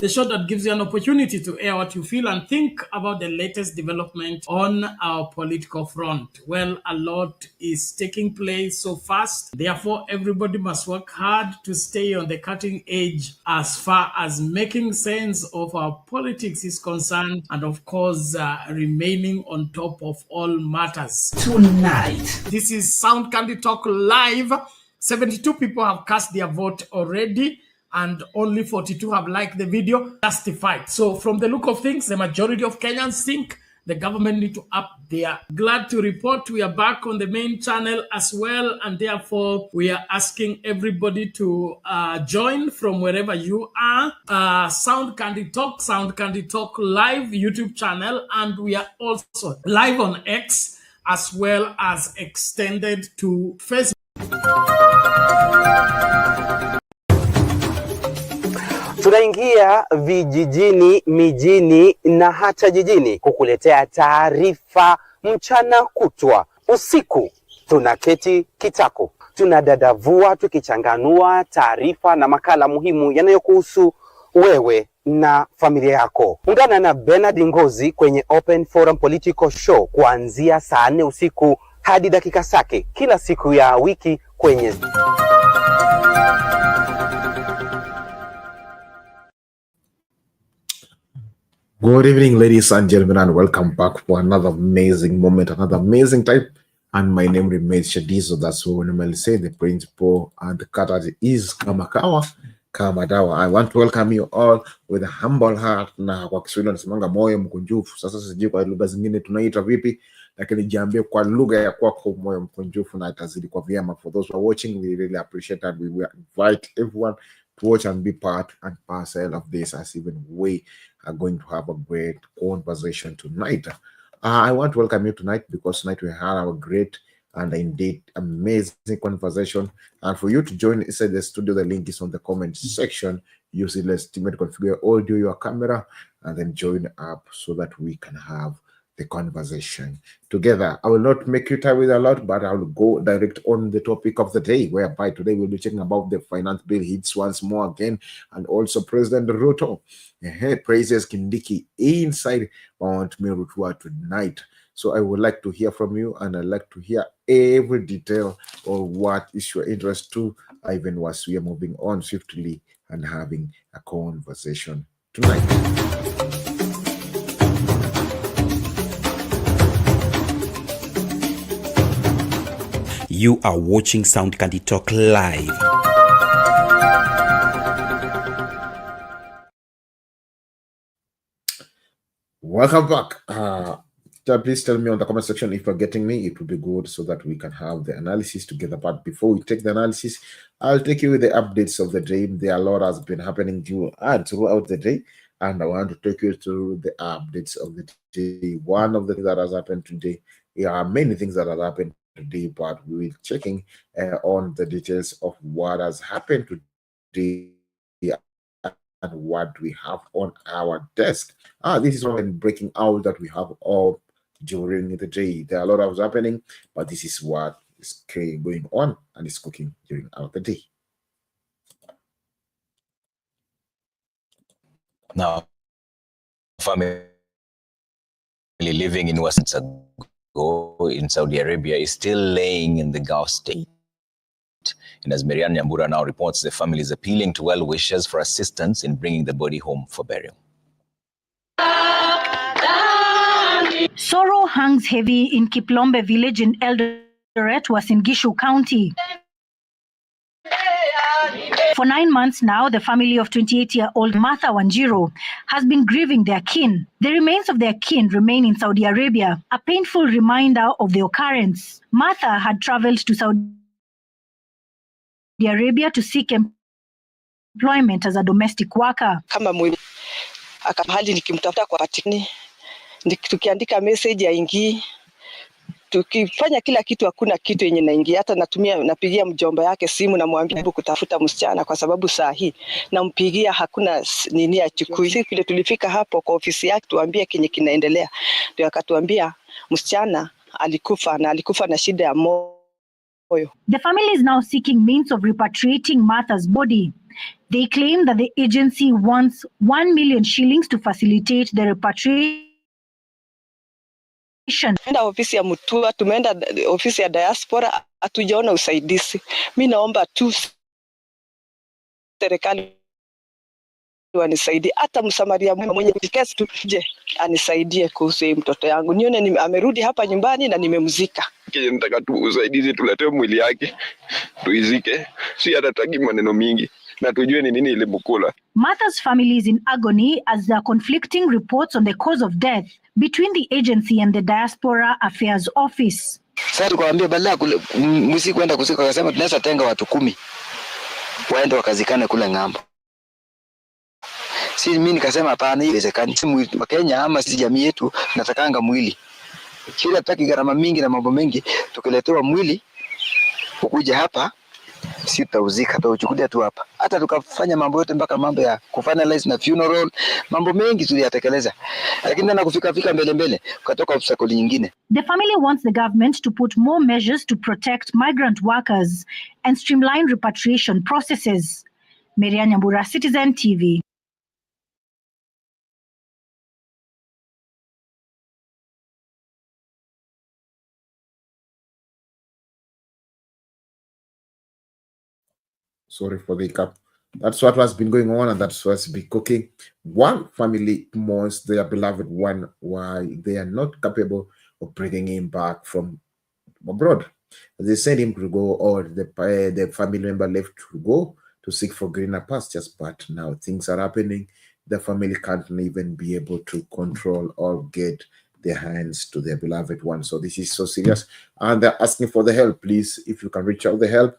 the show that gives you an opportunity to air what you feel and think about the latest development on our political front. Well, a lot is taking place so fast. Therefore, everybody must work hard to stay on the cutting edge as far as making sense of our politics is concerned, and of course, remaining on top of all matters. Tonight, this is Sound Candy Talk Live. 72 people have cast their vote already, and only 42 have liked the video. Justified. So from the look of things, the majority of Kenyans think the government need to up their. Glad to report we are back on the main channel as well, and therefore we are asking everybody to join from wherever you are. Sound Candy Talk Live YouTube channel, and we are also live on X as well as extended to Facebook. Tunaingia vijijini, mijini na hata jijini kukuletea taarifa mchana kutwa. Usiku tunaketi kitako, tunadadavua tukichanganua taarifa na makala muhimu yanayokuhusu wewe na familia yako. Ungana na Bernard Ngozi kwenye Open Forum Political Show kuanzia saa 4 usiku hadi dakika zake kila siku ya wiki kwenye Good evening, ladies and gentlemen, and welcome back for another amazing moment, another amazing time. And my name remains Shadizo. That's what we normally say. The principal and the cutter is Kamakawa, Kamadawa. I want to welcome you all with a humble heart. Na kwa Kiswahili nasemanga moyo mkunjufu. Sasa sijui kwa lugha zingine tunaita vipi, lakini jiambie kwa lugha ya kwako moyo mkunjufu na itazidi kwa vyema. For those who are watching, we really appreciate that. We will invite everyone to watch and be part and parcel of this, as even we are going to have a great conversation tonight. I want to welcome you tonight because tonight we had our great and indeed amazing conversation. And for you to join inside the studio, the link is on the comment section. Use the estimate, configure audio, your camera, and then join up so that we can have the conversation together. I will not make you tired with a lot, but I will go direct on the topic of the day, whereby today we'll be checking about the finance bill hits once more again, and also President Ruto praises Kindiki inside Mount Meru tonight. So I would like to hear from you, and I'd like to hear every detail of what is your interest to, even as we are moving on swiftly and having a conversation tonight. You are watching Sound Candy Talk Live. Welcome back. Please tell me on the comment section if you're getting me. It would be good so that we can have the analysis together. But before we take the analysis, I'll take you with the updates of the day. There are a lot has been happening throughout the day, and I want to take you through the updates of the day. One of the things that has happened today, there are many things that have happened today, but we will be checking on the details of what has happened today and what we have on our desk. This is one breaking out that we have all during the day. There are a lot of happening, but this is what is going on and is cooking during the day. Now, family living in West in Saudi Arabia is still laying in the Gulf state. And as Marian Nyambura now reports, the family is appealing to well-wishers for assistance in bringing the body home for burial. Sorrow hangs heavy in Kiplombe village in Eldoret, Uasin Gishu County. For 9 months now, the family of 28-year-old Martha Wanjiru has been grieving their kin. The remains of their kin remain in Saudi Arabia, a painful reminder of the occurrence. Martha had traveled to Saudi Arabia to seek employment as a domestic worker. Kama akamhali nikimtafuta kwa patini, tukiandika message ya ingi, tukifanya kila kitu hakuna kitu yenye naingia. Hata napigia mjomba yake simu na mwambia kutafuta msichana kwa sababu saa hii nampigia hakuna nini achukui. Siku ile tulifika hapo kwa ofisi yake tuambie kenye kinaendelea, ndio akatuambia msichana alikufa na shida ya moyo. The family is now seeking means of repatriating Martha's body. They claim that the agency wants 1 million shillings to facilitate the repatriation. Tumeenda ofisi ya Mutua, tumeenda ofisi ya diaspora, hatujaona usaidizi. Mimi naomba tu serikali wanisaidie, hata msamaria mwema mwenye kesi tuje anisaidie kuhusu hii mtoto yangu. Nione amerudi hapa nyumbani na nimemzika. Nataka tu usaidizi, tuletee mwili yake tuizike, si hataki maneno mingi na tujue ni nini ilimkula. Martha's family is in agony as there are conflicting reports on the cause of death between the agency and the Diaspora Affairs Office. Sasa tukawaambia badala msi kwenda kuzika, akasema tunaweza tenga watu 10 waende wakazikane kule ng'ambo. Si mimi nikasema hapana, haiwezekani. Si wa Kenya ama si jamii yetu natakanga mwili. Kila taki gharama mingi na mambo mengi, tukiletewa mwili ukuja hapa si tutauzika, tutauchukulia tu hapa. Hata tukafanya mambo yote mpaka mambo ya kufinalize na funeral, mambo mengi tuliyatekeleza. Lakini na kufika mbele ukatoka obstacle nyingine. The family wants the government to put more measures to protect migrant workers and streamline repatriation processes. Meru Nyambura, Citizen TV. Sorry for the hiccup. That's what has been going on, and that's what's been cooking. One family mourns their beloved one while they are not capable of bringing him back from abroad. They sent him to go, or the family member left to go to seek for greener pastures. But now things are happening. The family can't even be able to control or get their hands to their beloved one. So this is so serious, and they're asking for the help. Please, if you can reach out the help,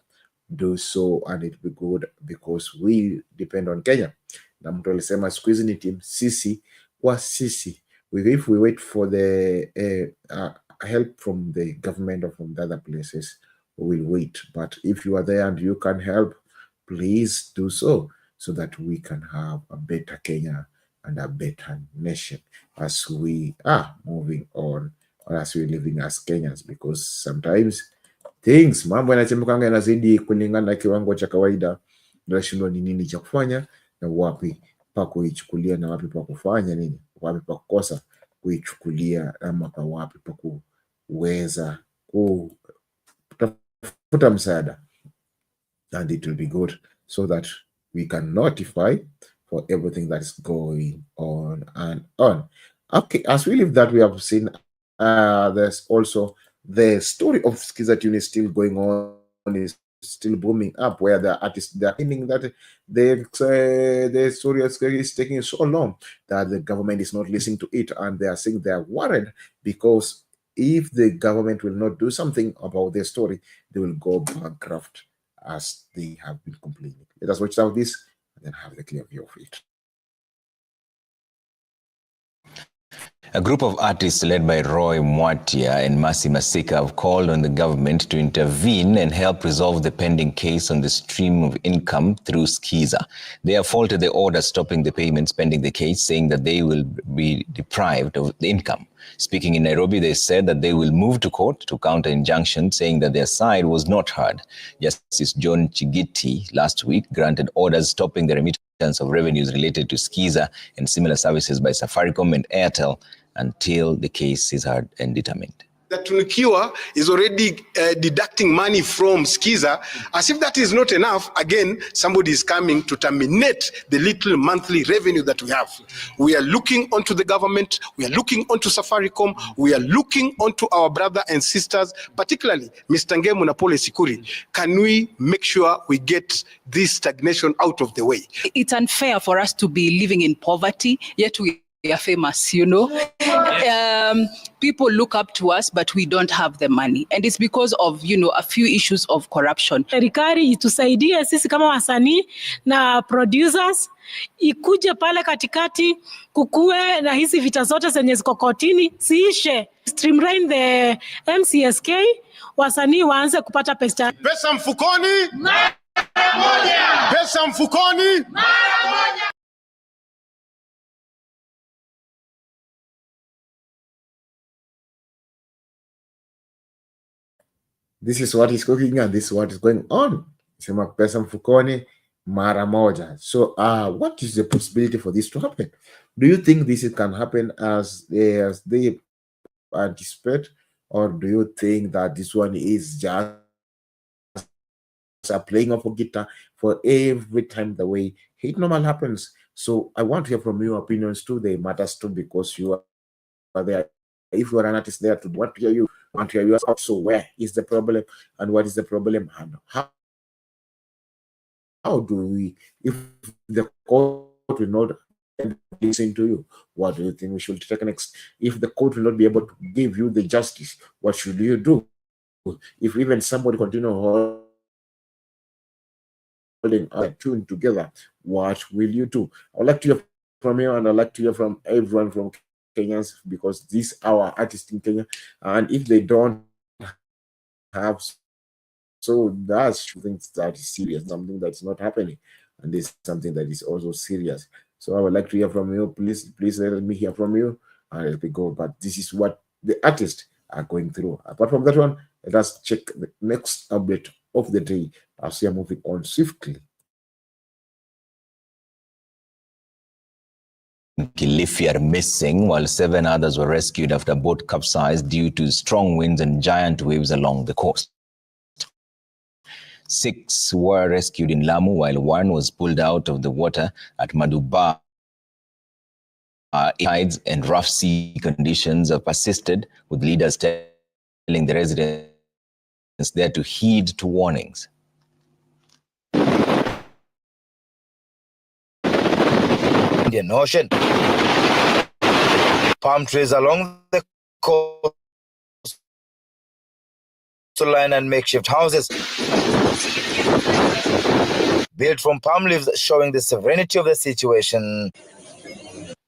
do so, and it will be good because we depend on Kenya. Na mtu alisema siku hizi ni team sisi kwa sisi. If we wait for the help from the government or from the other places, we will wait. But if you are there and you can help, please do so that we can have a better Kenya and a better nation as we are moving on, or as we're living as Kenyans, because sometimes things mambo yanachemkanga yanazidi kulingana na kiwango cha kawaida. Nashindwa ni nini cha kufanya na wapi pa kuichukulia na wapi pa kufanya nini, wapi pa kukosa kuichukulia ama pa wapi pa kuweza kutafuta msaada. And it will be good so that we can notify for everything that is going on and on. Okay, as we leave that, we have seen there's also the story of Skiza Tune is still going on, is still booming up, where the artists, they're claiming that the story is taking so long that the government is not listening to it, and they are saying they are worried because if the government will not do something about their story, they will go bankrupt, as they have been complaining. Let us watch out this and then have the clear view of it. A group of artists led by Roy Mwatia and Mercy Masika have called on the government to intervene and help resolve the pending case on the stream of income through Skiza. They have faulted the order stopping the payments pending the case, saying that they will be deprived of the income. Speaking in Nairobi, they said that they will move to court to counter injunction, saying that their side was not heard. Justice John Chigiti last week granted orders stopping the remittance of revenues related to Skiza and similar services by Safaricom and Airtel until the case is heard and determined. That Tunikiwa is already deducting money from Skiza. As if that is not enough, again, somebody is coming to terminate the little monthly revenue that we have. We are looking onto the government, we are looking onto Safaricom, we are looking onto our brother and sisters, particularly Mr. Ngemu na Pole Sikuri. Can we make sure we get this stagnation out of the way? It's unfair for us to be living in poverty, yet we are famous, you know. People look up to us, but we don't have the money. And it's because of, you know, a few issues of corruption. Serikali itusaidie sisi kama wasanii na producers, ikuje pale katikati kukue na hizi vita zote zenye ziko kotini siishe. Streamline the MCSK, wasanii waanze kupata pesa. Pesa mfukoni mara moja. Pesa mfukoni mara moja. this is what is cooking and this is what is going on. Sema pesa mfukoni mara moja. So what is the possibility for this to happen? Do you think this can happen as they anticipate, or do you think that this one is just a playing of a guitar for every time the way it normal happens? So I want to hear from your opinions too. They matters too, because you are there. If you are an artist there to want to hear you, want to hear you out. So where is the problem, and what is the problem, and how do we, if the court will not listen to you, what do you think we should take next? If the court will not be able to give you the justice, what should you do? If even somebody continue holding tuned together, what will you do? I would like to hear from you, and I'd like to hear from everyone from Kenyans, because these are our artists in Kenya, and if they don't have, so that's things that is serious, something that's not happening, and this is something that is also serious. So I would like to hear from you. Please let me hear from you, and let me go. But this is what the artists are going through. Apart from that one, let us check the next update of the day as we are moving on swiftly. Kilifi are missing, while 7 others were rescued after a boat capsized due to strong winds and giant waves along the coast. 6 were rescued in Lamu, while 1 was pulled out of the water at Maduba. Tides and rough sea conditions have persisted, with leaders telling the residents there to heed to warnings. Indian Ocean. Palm trees along the coastline and makeshift houses built from palm leaves, showing the severity of the situation.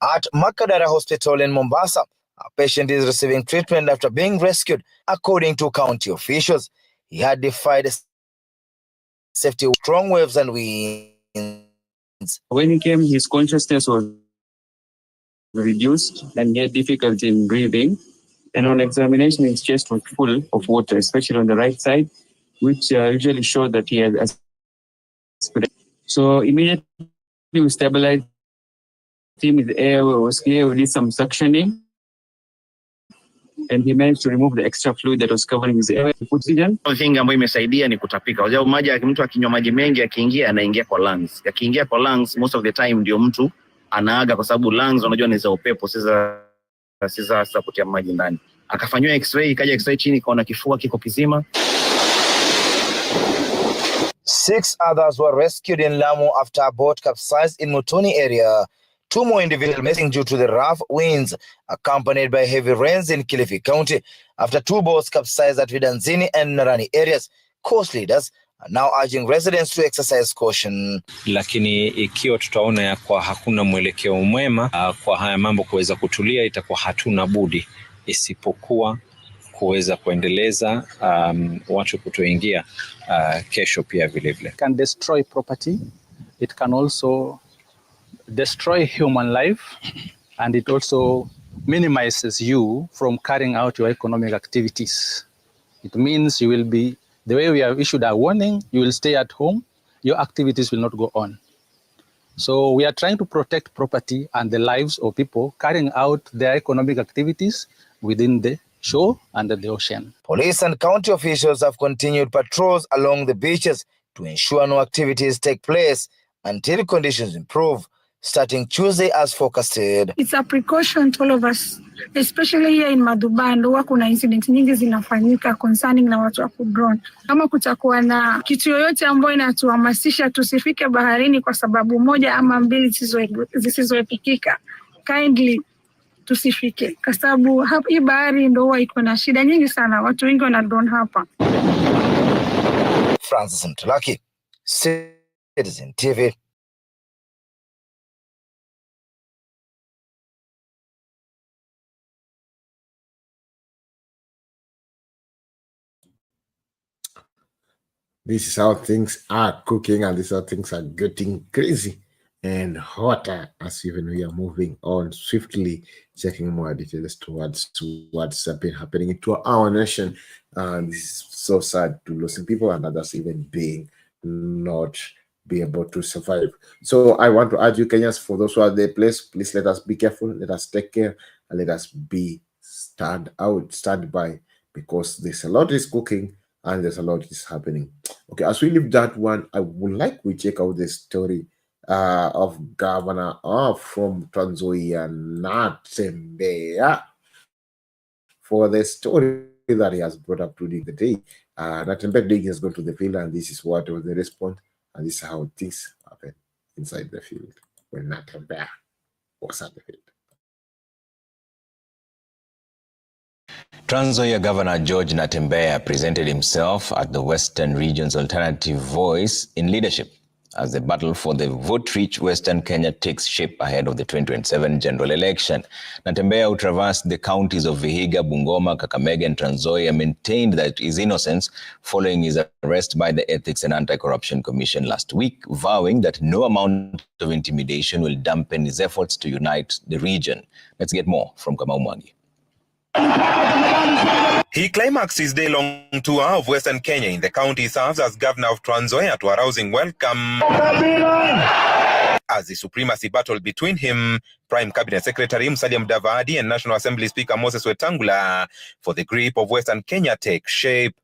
At Makadara Hospital in Mombasa, a patient is receiving treatment after being rescued. According to county officials, he had defied safety with strong waves and winds. When he came, his consciousness was reduced and he had difficulty in breathing. And on examination, his chest was full of water, especially on the right side, which usually showed that he had aspiration. So immediately we stabilized him with air, was clear, we did some suctioning. And he managed to remove the extra fluid that was covering his air. Oxygen. Thing ambayo imesaidia ni kutapika. Kwa sababu maji, mtu akinywa maji mengi akiingia anaingia kwa lungs. Akiingia kwa lungs, most of the time ndio mtu anaaga, kwa sababu lungs unajua ni za upepo, sasa kutia maji ndani. Akafanywa x-ray, ikaja x-ray chini kaona kifua kiko kizima. 6 others were rescued in Lamu after a boat capsized in Mutoni area. 2 more individuals missing due to the rough winds accompanied by heavy rains in Kilifi County after 2 boats capsized at Vidanzini and Narani areas. Coast leaders are now urging residents to exercise caution. Lakini ikiwa tutaona ya kwa hakuna mwelekeo mwema kwa haya mambo kuweza kutulia, itakuwa hatuna budi isipokuwa kuweza kuendeleza watu kutoingia kesho pia vile vile. Can destroy property, it can also destroy human life, and it also minimizes you from carrying out your economic activities. It means you will be, the way we have issued a warning, you will stay at home, your activities will not go on. So we are trying to protect property and the lives of people carrying out their economic activities within the shore and the ocean. Police and county officials have continued patrols along the beaches to ensure no activities take place until conditions improve, starting Tuesday as forecasted. It's a precaution to all of us, especially here in Maduband, huwa kuna incidents nyingi zinafanyika concerning na watu wa kudrone. Kama kutakuwa na kitu yoyote ambayo inatuhamasisha tusifike baharini kwa sababu moja ama mbili zisizoepikika, kindly tusifike, kwa sababu hii bahari ndio huwa iko na shida nyingi sana, watu wengi wana drone hapa. Francis Mtulaki, Citizen TV. This is how things are cooking, and this is how things are getting crazy and hotter as even we are moving on swiftly, checking more details towards what's been happening to our nation. And this is so sad to losing people and others even being not be able to survive. So I want to urge you Kenyans, for those who are there, please let us be careful, let us take care, and let us stand by, because there's a lot is cooking and there's a lot is happening. Okay, as we leave that one, I would like we check out the story of Governor from Trans Nzoia, Natembeya, for the story that he has brought up during the day. Natembeya has gone to the field, and this is what was the response, and this is how things happen inside the field when Natembeya was at the field. Trans Nzoia Governor George Natembeya presented himself at the Western Region's Alternative Voice in Leadership as the battle for the vote-rich Western Kenya takes shape ahead of the 2027 general election. Natembeya, who traversed the counties of Vihiga, Bungoma, Kakamega and Trans Nzoia, maintained that his innocence following his arrest by the Ethics and Anti-Corruption Commission last week, vowing that no amount of intimidation will dampen his efforts to unite the region. Let's get more from Kamau Mwangi. He climaxed his day-long tour of Western Kenya in the county he serves as governor of Trans Nzoia to a rousing welcome as the supremacy battle between him, Prime Cabinet Secretary Musalia Mudavadi and National Assembly Speaker Moses Wetangula for the grip of Western Kenya takes shape.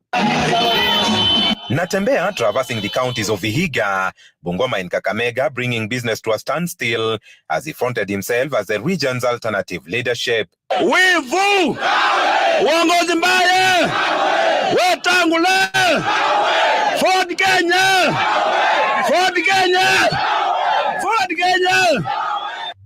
Natembeya traversing the counties of Vihiga, Bungoma and Kakamega, bringing business to a standstill as he fronted himself as the region's alternative leadership. Wivu! Uongozi mbaya! Wetangula! Ford Kenya! Ford Kenya! Ford Kenya!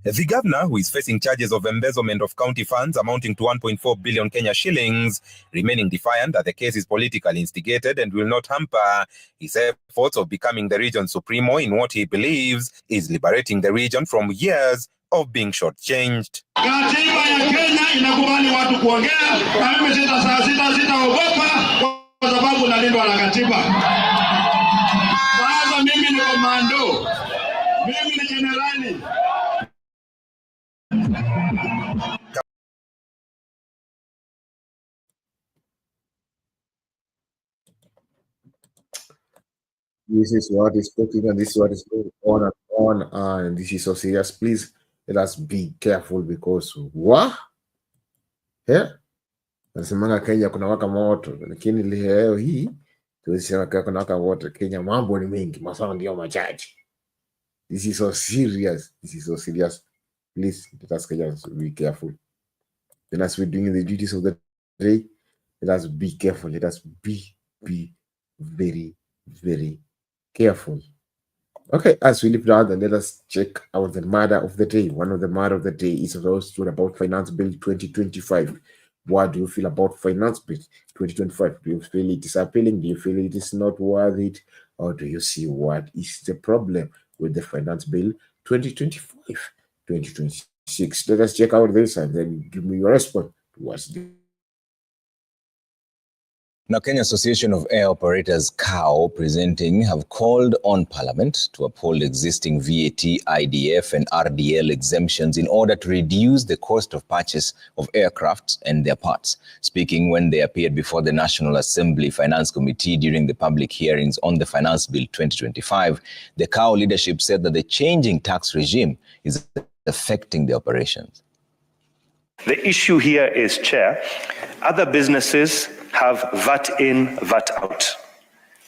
The governor, who is facing charges of embezzlement of county funds amounting to 1.4 billion Kenya shillings, remaining defiant that the case is politically instigated and will not hamper his efforts of becoming the region's supremo in what he believes is liberating the region from years of being shortchanged. Katiba ya Kenya inakubali watu kuongea, na mimi sitaogopa kwa sababu nalindwa na katiba. Sasa mimi ni komando. Mimi ni jenerali. This is what is cooking, and this is what is going on and on, and this is so serious. Please let us be careful, because what? Yeah? Nasemanga Kenya kuna waka moto, lakini leo hii tulisema kuna waka moto Kenya, mambo ni mengi, masaa ndio machache. This is so serious. This is so serious. Please let us Kenyans be careful. Then as we're doing the duties of the day, let us be careful. Let us be very, very careful. Okay, as we leave that, then let us check out the matter of the day. One of the matter of the day is also about Finance Bill 2025. What do you feel about Finance Bill 2025? Do you feel it is appealing? Do you feel it is not worth it? Or do you see what is the problem with the Finance Bill 2025, 2026? Let us check out this and then give me your response towards this. Now, Kenya Association of Air Operators, CAO, presenting, have called on Parliament to uphold existing VAT, IDF and RDL exemptions in order to reduce the cost of purchase of aircraft and their parts. Speaking when they appeared before the National Assembly Finance Committee during the public hearings on the Finance Bill 2025, the CAO leadership said that the changing tax regime is affecting the operations. The issue here is, Chair, other businesses have VAT in, VAT out.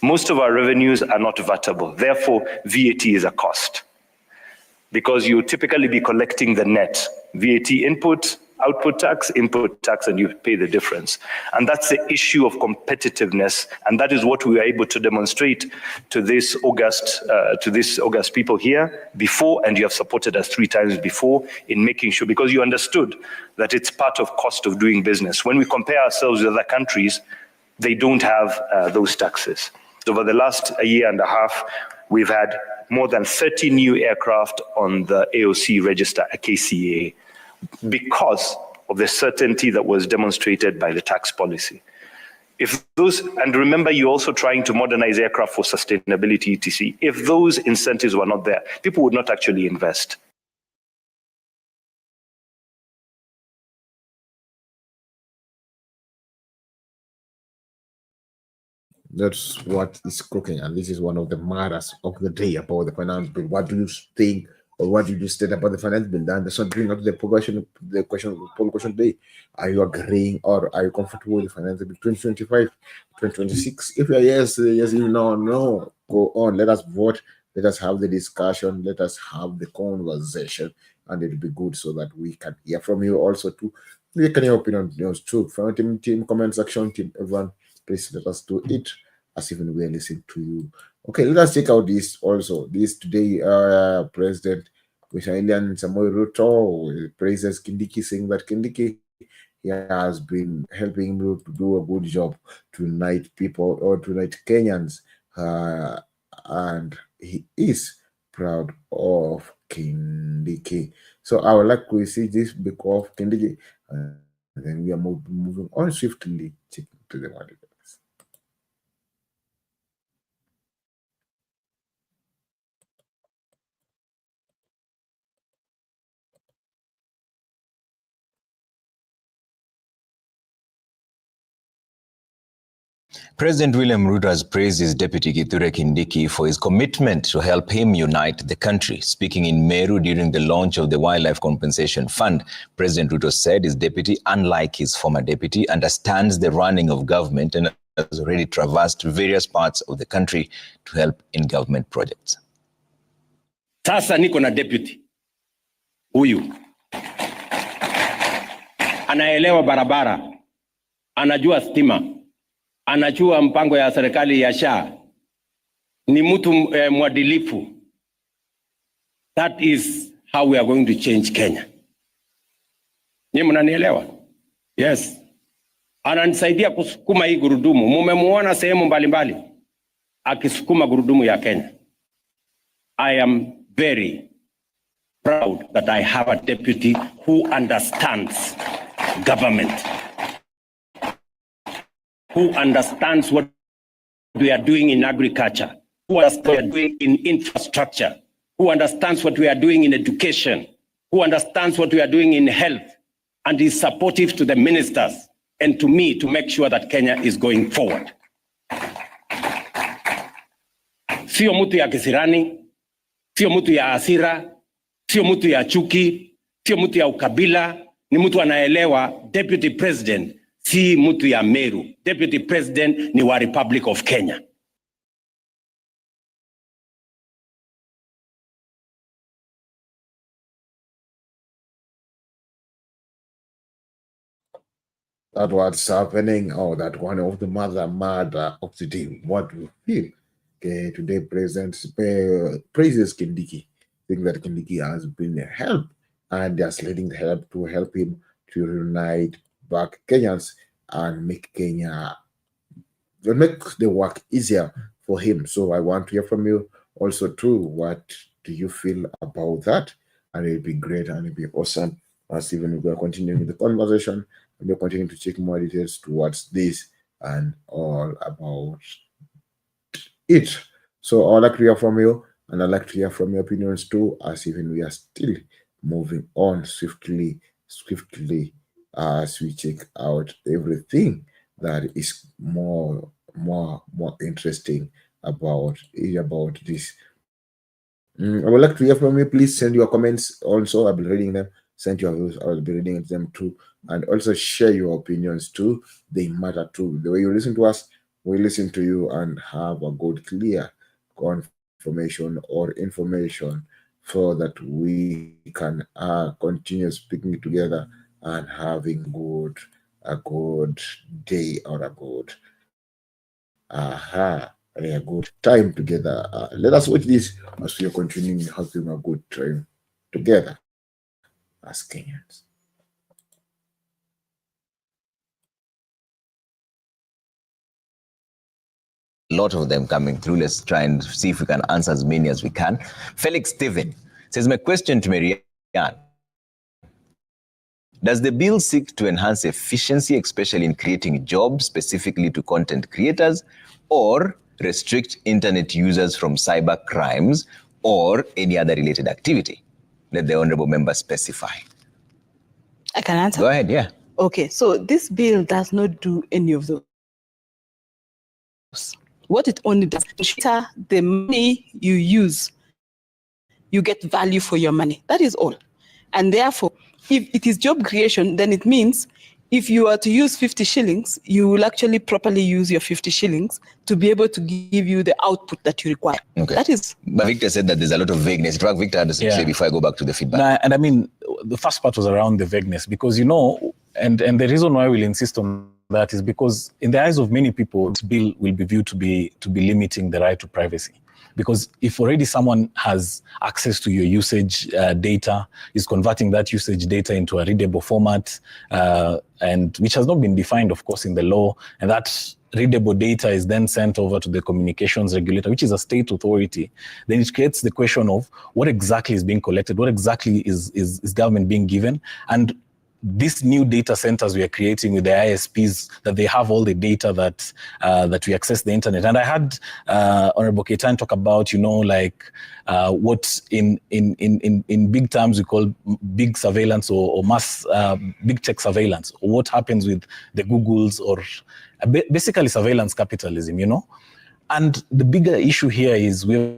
Most of our revenues are not VATable. Therefore, VAT is a cost because you typically be collecting the net. VAT input, output tax, and you pay the difference. And that's the issue of competitiveness. And that is what we were able to demonstrate to this August people here before, and you have supported us 3 times before in making sure, because you understood that it's part of cost of doing business. When we compare ourselves with other countries, they don't have those taxes. Over the last year and a half, we've had more than 30 new aircraft on the AOC register, a KCA, because of the certainty that was demonstrated by the tax policy. If those, and remember, you're also trying to modernize aircraft for sustainability, etc. If those incentives were not there, people would not actually invest. That's what is cooking, and this is one of the matters of the day about the finance bill. What do you think, or what did you state about the finance bill? And that's not bring up the progression, the question, poll question today. Are you agreeing, or are you comfortable with the finance bill 2025, 2026? If you're yes, yes, you know, no, go on. Let us vote. Let us have the discussion. Let us have the conversation, and it'll be good so that we can hear from you also too. We can your opinion too. From team comment section, team everyone. Please let us do it as even we are listening to you. Okay, let us check out this also. This today, President Wishailian Samoei Ruto praises Kindiki, saying that Kindiki he has been helping you to do a good job to unite people or to unite Kenyans, and he is proud of Kindiki. So I would like to see this because of Kindiki, and then we are moving on swiftly to the one. President William Ruto has praised his deputy Kithure Kindiki for his commitment to help him unite the country. Speaking in Meru during the launch of the Wildlife Compensation Fund, President Ruto said his deputy, unlike his former deputy, understands the running of government and has already traversed various parts of the country to help in government projects. Sasa niko na deputy huyu anaelewa barabara, anajua stima, anajua mpango ya serikali ya SHA, ni mtu mwadilifu. That is how we are going to change Kenya. Ni mnanielewa? Yes. Ananisaidia kusukuma hii gurudumu. Mumemuona sehemu mbalimbali akisukuma gurudumu ya Kenya. I am very proud that I have a deputy who understands government, who understands what we are doing in agriculture, who understands what we are doing in infrastructure, who understands what we are doing in education, who understands what we are doing in health, and is supportive to the ministers and to me to make sure that Kenya is going forward. Sio mtu ya kisirani, sio mtu ya hasira, sio mtu ya chuki, sio mtu ya ukabila, ni mtu anaelewa deputy president si mtu ya Meru. Deputy president ni wa Republic of Kenya. That what's happening, or that one of the mother of the day. What do you feel? Okay, today President praises Kindiki, think that Kindiki has been a help and just letting the help to help him to unite back Kenyans and make Kenya, make the work easier for him. So I want to hear from you also too. What do you feel about that? And it'd be great and it'd be awesome as even we are continuing the conversation and we're continuing to check more details towards this and all about it. So I'd like to hear from you, and I'd like to hear from your opinions too, as even we are still moving on swiftly as we check out everything that is more interesting about this. I would like to hear from you. Please send your comments. Also, I'll be reading them. Send your views. I'll be reading them too, and also share your opinions too. They matter too. The way you listen to us, we listen to you and have a good, clear confirmation or information so that we can continue speaking together and having a good day or a good time together. Let us watch this as we are continuing having a good time together as Kenyans. A lot of them coming through. Let's try and see if we can answer as many as we can. Felix Steven says, my question to Marianne. Does the bill seek to enhance efficiency, especially in creating jobs specifically to content creators, or restrict internet users from cyber crimes or any other related activity? Let the honorable member specify. I can answer. Go ahead, yeah. Okay, so this bill does not do any of those. What it only does is the money you use, you get value for your money. That is all. And therefore, if it is job creation, then it means if you are to use 50 shillings, you will actually properly use your 50 shillings to be able to give you the output that you require. Okay. That is. But Victor said that there's a lot of vagueness. In fact, Victor had to say before I go back to the feedback. Nah, and I mean, the first part was around the vagueness because, you know, and the reason why we'll insist on that is because in the eyes of many people, this bill will be viewed to be limiting the right to privacy. Because if already someone has access to your usage data, is converting that usage data into a readable format, and which has not been defined, of course, in the law, and that readable data is then sent over to the communications regulator, which is a state authority, then it creates the question of what exactly is being collected, what exactly is government being given, and these new data centers we are creating with the ISPs, that they have all the data that we access the internet. And I had Honorable Ketan talk about, you know, like what in big terms we call big surveillance or mass big tech surveillance, or what happens with the Googles, or basically surveillance capitalism, you know. And the bigger issue here is we've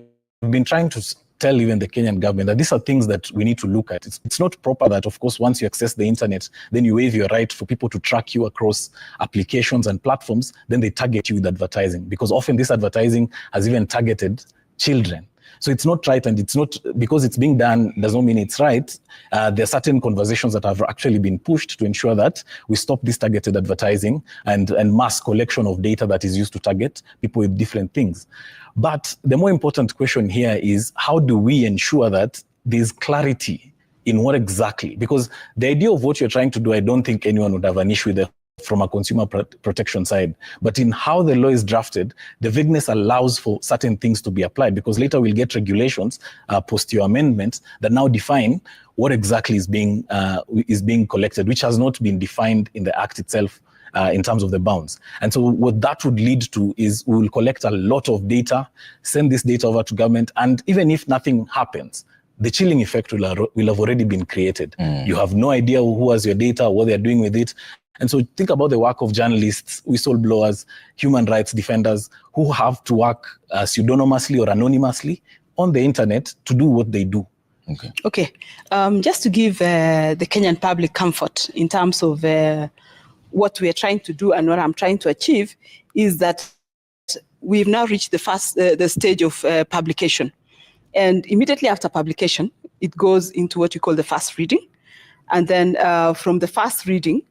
been trying to tell even the Kenyan government that these are things that we need to look at. It's not proper that, of course, once you access the internet, then you waive your right for people to track you across applications and platforms, then they target you with advertising, because often this advertising has even targeted children. So it's not right, and it's not, because it's being done does not mean it's right. There are certain conversations that have actually been pushed to ensure that we stop this targeted advertising and mass collection of data that is used to target people with different things. But the more important question here is, how do we ensure that there's clarity in what exactly? Because the idea of what you're trying to do, I don't think anyone would have an issue with from a consumer protection side. But in how the law is drafted, the vagueness allows for certain things to be applied, because later we'll get regulations post your amendments that now define what exactly is being collected, which has not been defined in the Act itself in terms of the bounds. And so what that would lead to is we will collect a lot of data, send this data over to government, and even if nothing happens, the chilling effect will have already been created. You have no idea who has your data, what they're doing with it. And so think about the work of journalists, whistleblowers, human rights defenders, who have to work pseudonymously or anonymously on the internet to do what they do. Okay. Just to give the Kenyan public comfort in terms of what we are trying to do and what I'm trying to achieve, is that we've now reached the stage of publication. And immediately after publication, it goes into what we call the first reading. And then from the first reading,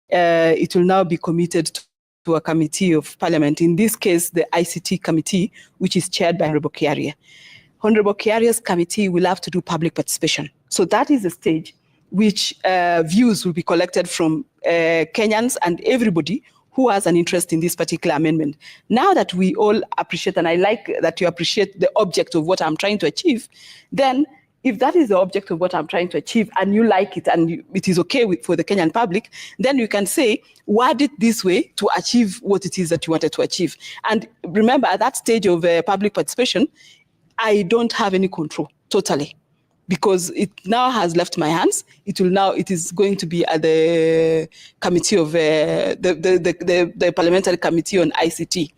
it will now be committed to a committee of parliament, in this case, the ICT committee, which is chaired by Honorable Kiaria. Honorable Kiaria's committee will have to do public participation. So that is the stage which views will be collected from Kenyans and everybody who has an interest in this particular amendment. Now that we all appreciate, and I like that you appreciate the object of what I'm trying to achieve, then if that is the object of what I'm trying to achieve and you like it and it is okay for the Kenyan public, then you can say, word it this way to achieve what it is that you wanted to achieve. And remember, at that stage of public participation, I don't have any control, totally, because it now has left my hands. It is going to be at the committee of the parliamentary committee on ICT.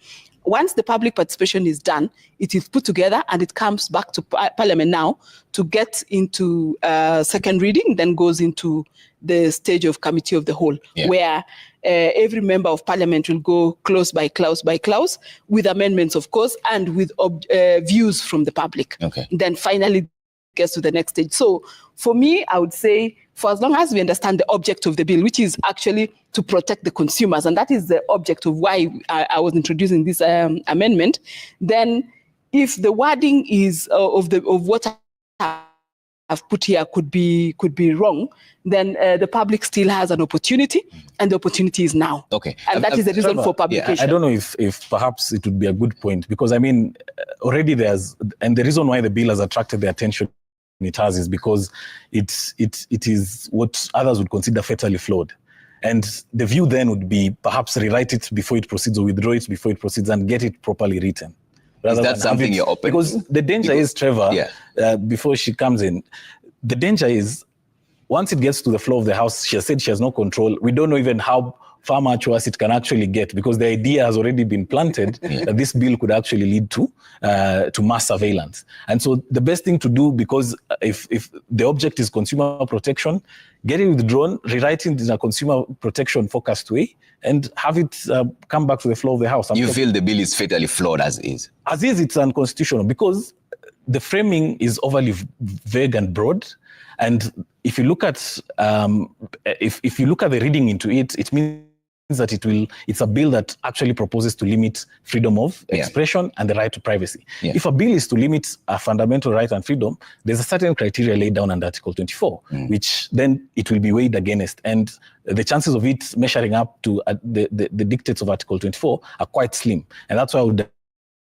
Once the public participation is done, it is put together and it comes back to Parliament now to get into second reading, then goes into the stage of committee of the whole, where every member of Parliament will go clause by clause with amendments, of course, and with views from the public. Then finally gets to the next stage. So for me, I would say, for as long as we understand the object of the bill, which is actually to protect the consumers, and that is the object of why I was introducing this amendment, then if the wording is of what I've put here could be wrong, then the public still has an opportunity, and the opportunity is now. And that is the reason for publication. I don't know if perhaps it would be a good point, because I mean, already and the reason why the bill has attracted the attention it has is because it is what others would consider fatally flawed. And the view then would be perhaps rewrite it before it proceeds or withdraw it before it proceeds and get it properly written. Is that something you're open because to? The danger is, Trevor, before she comes in, the danger is once it gets to the floor of the House, she has said she has no control. We don't know even how far much worse it can actually get because the idea has already been planted that this bill could actually lead to mass surveillance. And so the best thing to do, because if the object is consumer protection, get it withdrawn, rewrite it in a consumer protection focused way, and have it come back to the floor of the House. You feel the bill is fatally flawed as is? As is, it's unconstitutional because the framing is overly vague and broad. And if you look at if you look at the reading into it, it means that it's a bill that actually proposes to limit freedom of expression and the right to privacy. If a bill is to limit a fundamental right and freedom, there's a certain criteria laid down under Article 24, which then it will be weighed against. And the chances of it measuring up to the dictates of Article 24 are quite slim. And that's why I would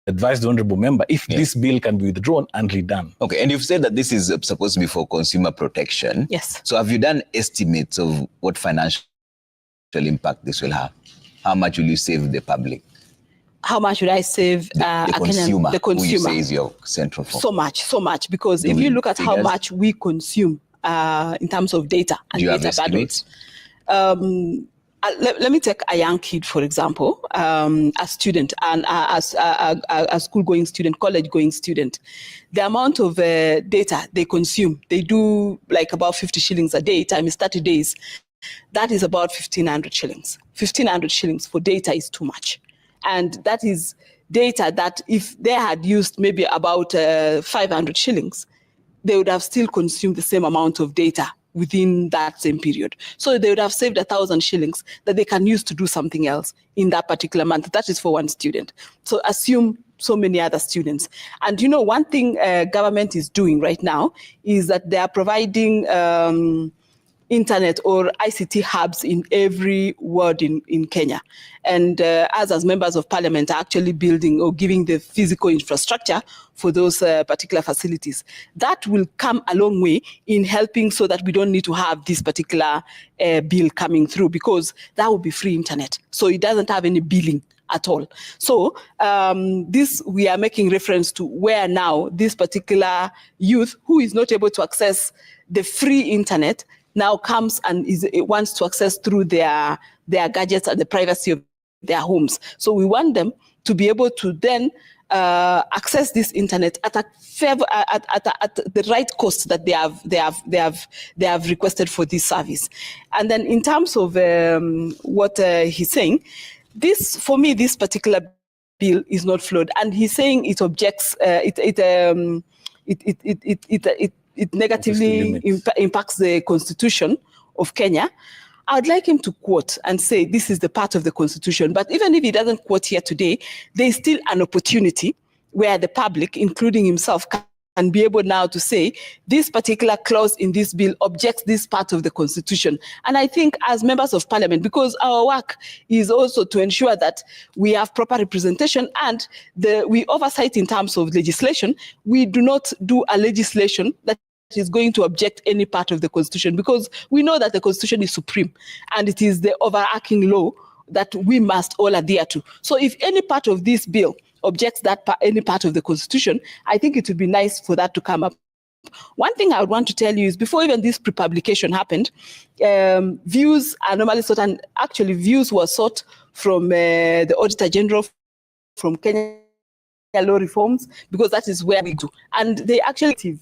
advise the honorable member if this bill can be withdrawn and redone. Okay, and you've said that this is supposed to be for consumer protection. Yes. So have you done estimates of what financial impact this will have? How much will you save the public? How much would I save the consumer? The consumer. Who you say is your central focus. So much. Because if you look at how much we consume in terms of data and data bundles. Let me take a young kid, for example, a student, and a school-going student, college-going student. The amount of data they consume, they do like about 50 shillings a day, times 30 days. That is about 1,500 shillings. 1,500 shillings for data is too much. And that is data that if they had used maybe about 500 shillings, they would have still consumed the same amount of data within that same period. So they would have saved 1,000 shillings that they can use to do something else in that particular month. That is for one student. So assume so many other students. And you know, one thing government is doing right now is that they are providing internet or ICT hubs in every ward in Kenya. And as members of parliament are actually building or giving the physical infrastructure for those particular facilities. That will come a long way in helping so that we don't need to have this particular bill coming through, because that will be free internet. So it doesn't have any billing at all. So this we are making reference to where now this particular youth who is not able to access the free internet now comes and wants to access through their gadgets and the privacy of their homes. So we want them to be able to then access this internet at the right cost that they have requested for this service. And then in terms of what he's saying, this for me, this particular bill is not flawed, and he's saying it objects it negatively impacts the Constitution of Kenya. I'd like him to quote and say this is the part of the Constitution. But even if he doesn't quote here today, there is still an opportunity where the public, including himself, can be able now to say this particular clause in this bill objects this part of the Constitution. And I think as members of parliament, because our work is also to ensure that we have proper representation and we oversight in terms of legislation, we do not do a legislation that is going to object any part of the Constitution, because we know that the Constitution is supreme and it is the overarching law that we must all adhere to. So if any part of this bill objects any part of the Constitution, I think it would be nice for that to come up. One thing I would want to tell you is before even this pre-publication happened, views are normally sought, and actually views were sought from the Auditor General, from Kenya Law Reforms, because that is where we do. And they actually give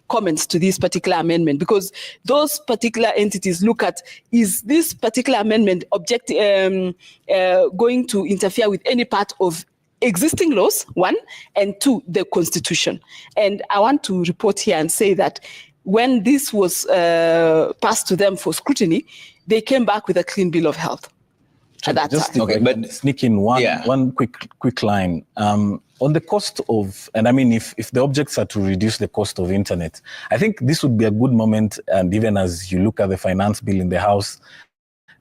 comments to this particular amendment, because those particular entities look at, is this particular amendment going to interfere with any part of existing laws, one, and two, the Constitution. And I want to report here and say that when this was passed to them for scrutiny, they came back with a clean bill of health. But sneak in one quick line on the cost of, and I mean, if the objects are to reduce the cost of internet, I think this would be a good moment, and even as you look at the finance bill in the House,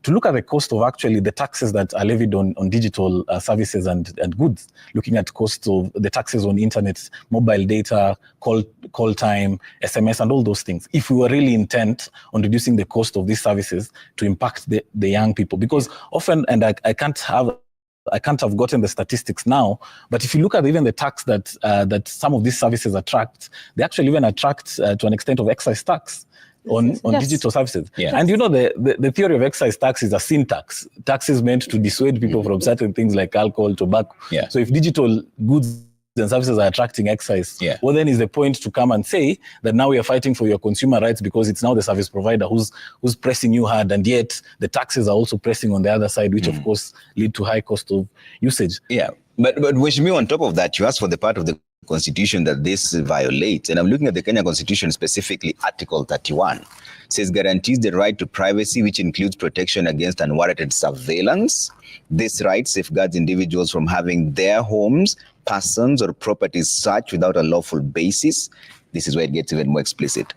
to look at the cost of actually the taxes that are levied on digital services and goods, looking at cost of the taxes on internet, mobile data, call time, SMS, and all those things. If we were really intent on reducing the cost of these services to impact the young people, because often, and I can't have gotten the statistics now, but if you look at even the tax that some of these services attract, they actually even attract to an extent of excise tax on digital services. Yeah. And the theory of excise tax is a sin tax. Tax is meant to dissuade people from certain things like alcohol, tobacco. Yeah. So if digital goods and services are attracting excise, well, then is the point to come and say that now we are fighting for your consumer rights because it's now the service provider who's pressing you hard, and yet the taxes are also pressing on the other side, which of course lead to high cost of usage. Yeah, but Mheshimiwa, on top of that, you asked for the part of the Constitution that this violates, and I'm looking at the Kenya Constitution, specifically Article 31. It says guarantees the right to privacy, which includes protection against unwarranted surveillance. This right safeguards individuals from having their homes, persons, or properties searched without a lawful basis. This is where it gets even more explicit.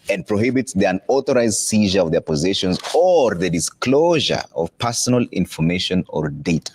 And prohibits the unauthorized seizure of their possessions or the disclosure of personal information or data.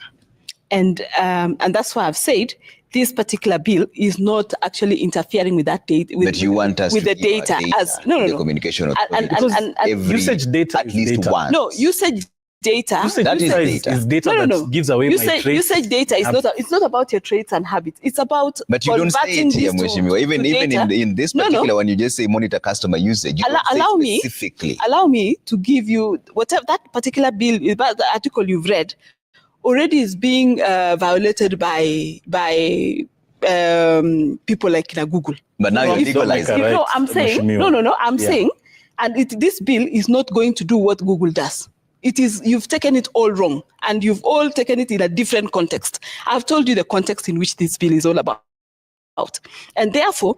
And that's why I've said this particular bill is not actually interfering with that data. But you want us with to the data as the communication authority. and Every, usage data at least data. once. No, usage data. That is data. Is data that gives away my traits. Usage data is it's not about your traits and habits. It's about But you don't say it here, Mheshimiwa. Even in this particular one, you just say monitor customer usage. You allow say specifically. Allow me to give you whatever that particular bill, the article you've read, already is being violated by people like Google. But now you're legalizing. No, I'm saying I'm saying, and this bill is not going to do what Google does. It is, you've taken it all wrong, and you've all taken it in a different context. I've told you the context in which this bill is all about. And therefore,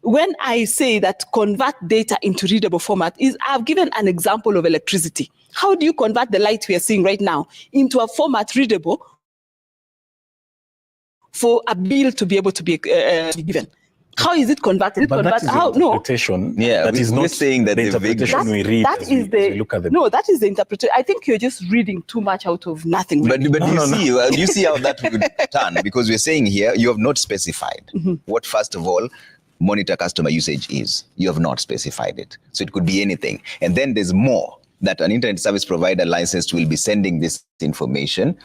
when I say that convert data into readable format, I've given an example of electricity. How do you convert the light we are seeing right now into a format readable for a bill to be able to be given? How is it converted? But that is interpretation. Yeah, that is not saying that the interpretation we read. That is that is the interpretation. I think you're just reading too much out of nothing. But you see how that would turn, because we're saying here you have not specified what, first of all, monitor customer usage is. You have not specified it. So it could be anything. And then there's more, that an internet service provider licensed will be sending this information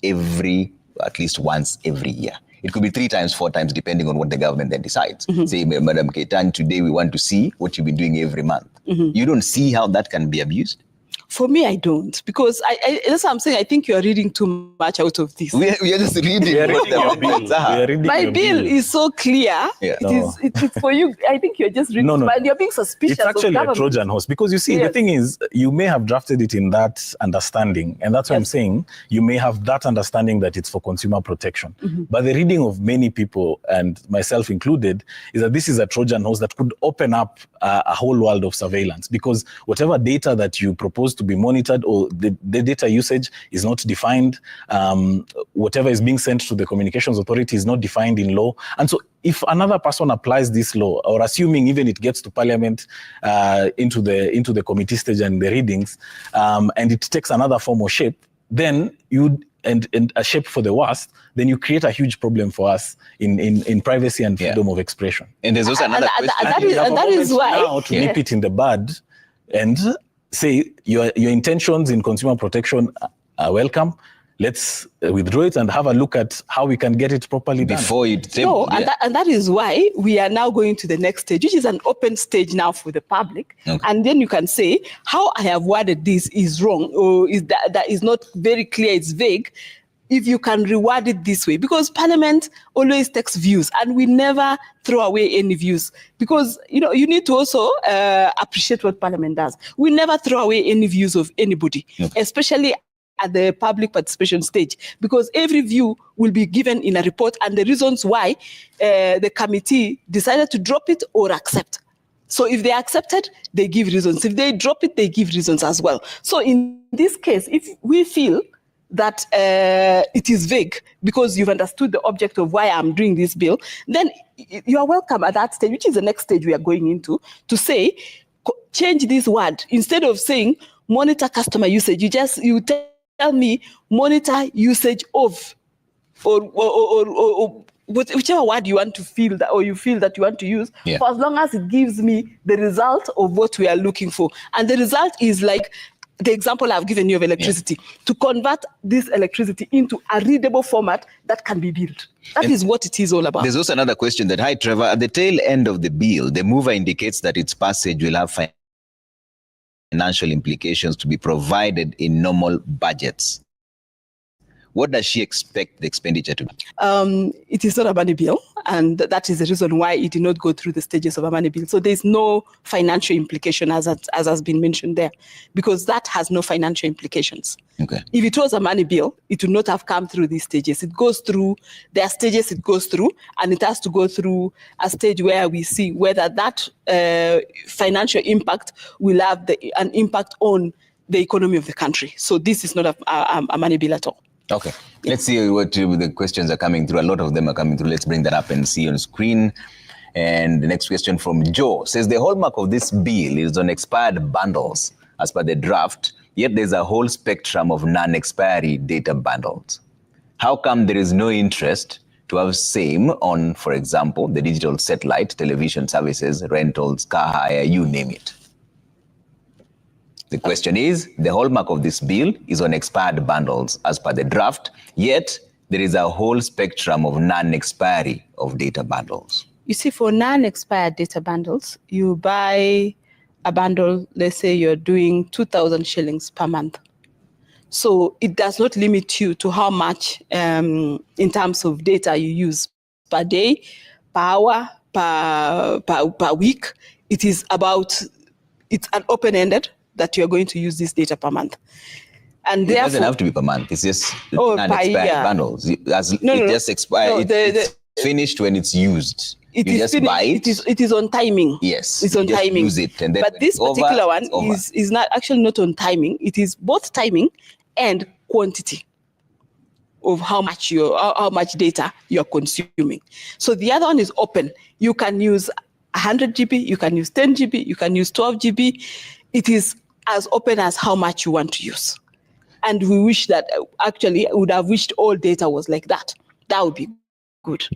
at least once every year. It could be 3 times, 4 times, depending on what the government then decides. Say, Madam Ketan, today we want to see what you've been doing every month. You don't see how that can be abused? For me, I don't, because that's what I'm saying. I think you're reading too much out of this. We are just reading what the bills are. My bill is so clear. Yeah. It's for you. I think you're just reading, but you're being suspicious. It's actually a Trojan horse, because you see, the thing is, you may have drafted it in that understanding, and that's what I'm saying. You may have that understanding that it's for consumer protection, but the reading of many people, and myself included, is that this is a Trojan horse that could open up a whole world of surveillance, because whatever data that you propose to be monitored, or the data usage is not defined, whatever is being sent to the communications authority is not defined in law. And so if another person applies this law, or assuming even it gets to parliament, into the committee stage and the readings, and it takes another form or shape, then and a shape for the worst, then you create a huge problem for us in privacy and freedom of expression. And there's also another question. And that is why now to nip it in the bud and say your intentions in consumer protection are welcome. Let's withdraw it and have a look at how we can get it properly done. Before you and that is why we are now going to the next stage, which is an open stage now for the public. Okay. And then you can say, how I have worded this is wrong, or is that is not very clear, it's vague. If you can reword it this way, because Parliament always takes views, and we never throw away any views, because you need to also appreciate what Parliament does. We never throw away any views of anybody, especially at the public participation stage, because every view will be given in a report, and the reasons why the committee decided to drop it or accept. So if they accepted, they give reasons. If they drop it, they give reasons as well. So in this case, if we feel that it is vague because you've understood the object of why I'm doing this bill, then you are welcome at that stage, which is the next stage we are going into, to say, change this word. Instead of saying monitor customer usage. You tell me monitor usage of, or whichever word you want to feel that, or you feel that you want to use, for as long as it gives me the result of what we are looking for. And the result is like the example I've given you of electricity, to convert this electricity into a readable format that can be built. That is what it is all about. There's also another question that, hi Trevor, at the tail end of the bill, the mover indicates that its passage will have financial implications to be provided in normal budgets. What does she expect the expenditure to be? It is not a money bill, and that is the reason why it did not go through the stages of a money bill. So there's no financial implication as has been mentioned there, because that has no financial implications. Okay. If it was a money bill, it would not have come through these stages. It goes through, there are stages it goes through, and it has to go through a stage where we see whether that financial impact will have an impact on the economy of the country. So this is not a money bill at all. Okay, let's see what the questions are coming through. A lot of them are coming through. Let's bring that up and see on screen. And the next question from Joe says, the hallmark of this bill is on expired bundles as per the draft, yet there's a whole spectrum of non-expiry data bundles. How come there is no interest to have same on, for example, the digital satellite, television services, rentals, car hire, you name it? The question is, the hallmark of this bill is on expired bundles as per the draft, yet there is a whole spectrum of non-expiry of data bundles. You see, for non-expired data bundles, you buy a bundle, let's say you're doing 2,000 shillings per month. So it does not limit you to how much in terms of data you use per day, per hour, per week. It is about, it's an open-ended that you're going to use this data per month. And it doesn't have to be per month. It's just non-expired bundles. Just expires. It's finished when it's used. You just buy it. It is on timing. Yes. It's on timing. Use it, and then but this particular one is not actually not on timing. It is both timing and quantity of how much data you're consuming. So the other one is open. You can use 100 GB, you can use 10 GB, you can use 12 GB. It is as open as how much you want to use. And we wish that, actually, I would have wished all data was like that. That would be good.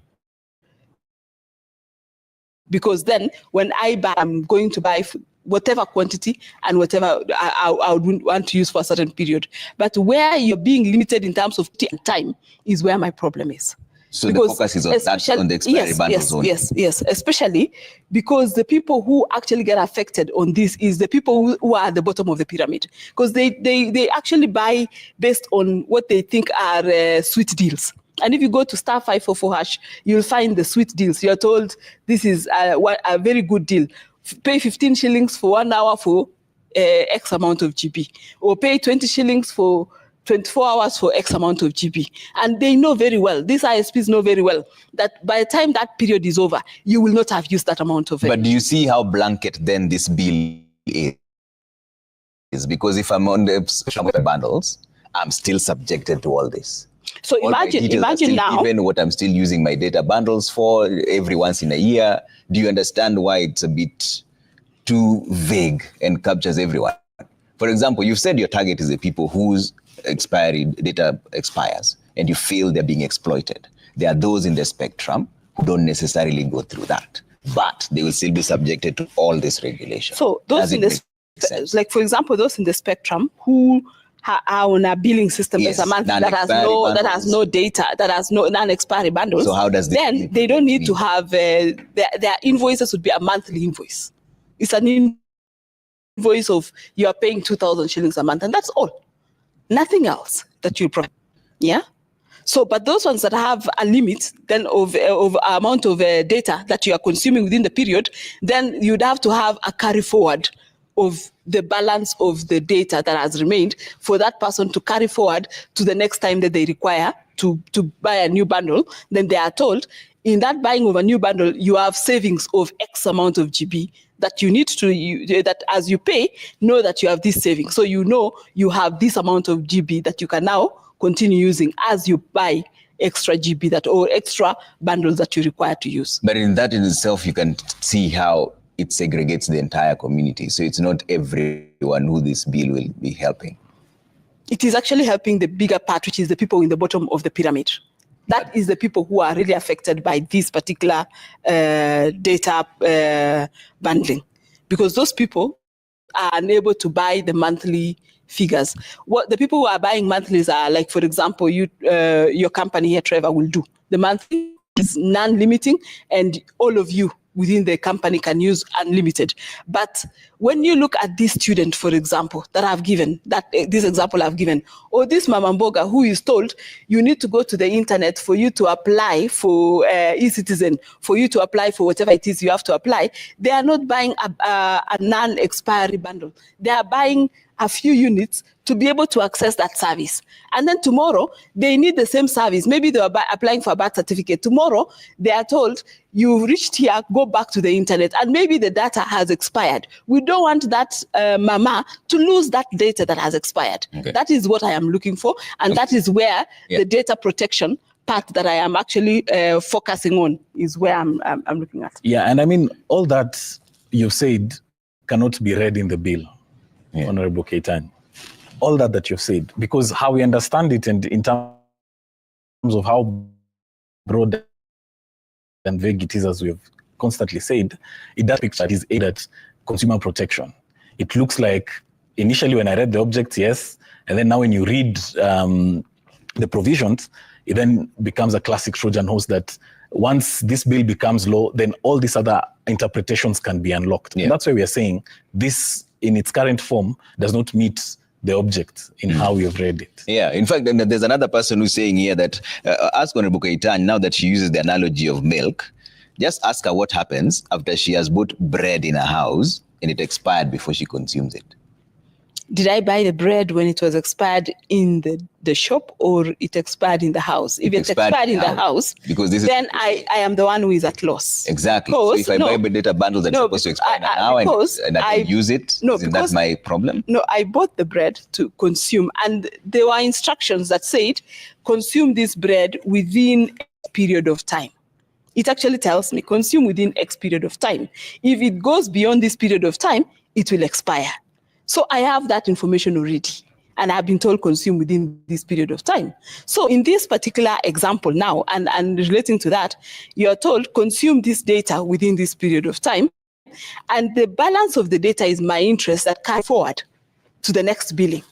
Because then when I buy, I'm going to buy whatever quantity and whatever I would want to use for a certain period. But where you're being limited in terms of time is where my problem is. So because the focus is on that, on the expiry bundles only. Yes, especially because the people who actually get affected on this is the people who are at the bottom of the pyramid, because they actually buy based on what they think are sweet deals. And if you go to *544#, you'll find the sweet deals. You're told this is a very good deal. Pay 15 shillings for 1 hour for X amount of GB, or pay 20 shillings for 24 hours for X amount of GB. And they know very well, these ISPs know very well, that by the time that period is over, you will not have used that amount of it. But do you see how blanket then this bill is? Because if I'm on the special bundles, I'm still subjected to all this. So imagine now, even what I'm still using my data bundles for every once in a year. Do you understand why it's a bit too vague and captures everyone? For example, you've said your target is the people whose data expires and you feel they're being exploited. There are those in the spectrum who don't necessarily go through that, but they will still be subjected to all this regulation. So those in the, like for example, those in the spectrum who are on a billing system as a month that has no data, that has no non-expiry bundles. So how does then they don't need to have their invoices would be a monthly invoice. It's an invoice of you are paying 2,000 shillings a month, and that's all. Nothing else that you provide. Yeah. So, but those ones that have a limit then of amount of data that you are consuming within the period, then you'd have to have a carry forward of the balance of the data that has remained for that person to carry forward to the next time that they require to buy a new bundle. Then they are told, in that buying of a new bundle, you have savings of X amount of GB that you need to, that as you pay, know that you have this savings. So you know you have this amount of GB that you can now continue using as you buy extra GB or extra bundles that you require to use. But in that in itself, you can see how it segregates the entire community. So it's not everyone who this bill will be helping. It is actually helping the bigger part, which is the people in the bottom of the pyramid. That is the people who are really affected by this particular data bundling, because those people are unable to buy the monthly figures. What the people who are buying monthlies are, like, for example, your company here, Trevor, will do. The monthly is non-limiting, and all of you within the company can use unlimited. But when you look at this student, for example, that I've given, this example I've given, or this Mama Mboga who is told you need to go to the internet for you to apply for e-citizen, for you to apply for whatever it is you have to apply, they are not buying a non-expiry bundle. They are buying a few units to be able to access that service. And then tomorrow, they need the same service. Maybe they are applying for a birth certificate. Tomorrow, they are told, you've reached here, go back to the internet. And maybe the data has expired. We don't want that mama to lose that data that has expired. Okay. That is what I am looking for. And that is where the data protection part that I am actually focusing on is where I'm looking at. Yeah, and I mean, all that you said cannot be read in the bill. Yeah. Honorable Keitany, all that you've said, because how we understand it and in terms of how broad and vague it is, as we've constantly said, it does picture is aimed at consumer protection. It looks like initially when I read the object, yes, and then now when you read the provisions, it then becomes a classic Trojan horse that once this bill becomes law, then all these other interpretations can be unlocked. Yeah. And that's why we are saying this in its current form does not meet the object in how we have read it. Yeah, in fact, there's another person who's saying here that ask Honorable Keitany, now that she uses the analogy of milk, just ask her what happens after she has bought bread in her house and it expired before she consumes it. Did I buy the bread when it was expired in the shop, or it expired in the house? If it's expired in the house, because then I am the one who is at loss. Exactly. So if I buy a data bundle that's supposed to expire now and I use it, isn't that my problem? No, I bought the bread to consume, and there were instructions that said, consume this bread within a period of time. It actually tells me, consume within X period of time. If it goes beyond this period of time, it will expire. So I have that information already, and I've been told consume within this period of time. So in this particular example now, and relating to that, you're told consume this data within this period of time, and the balance of the data is my interest that carry forward to the next billing.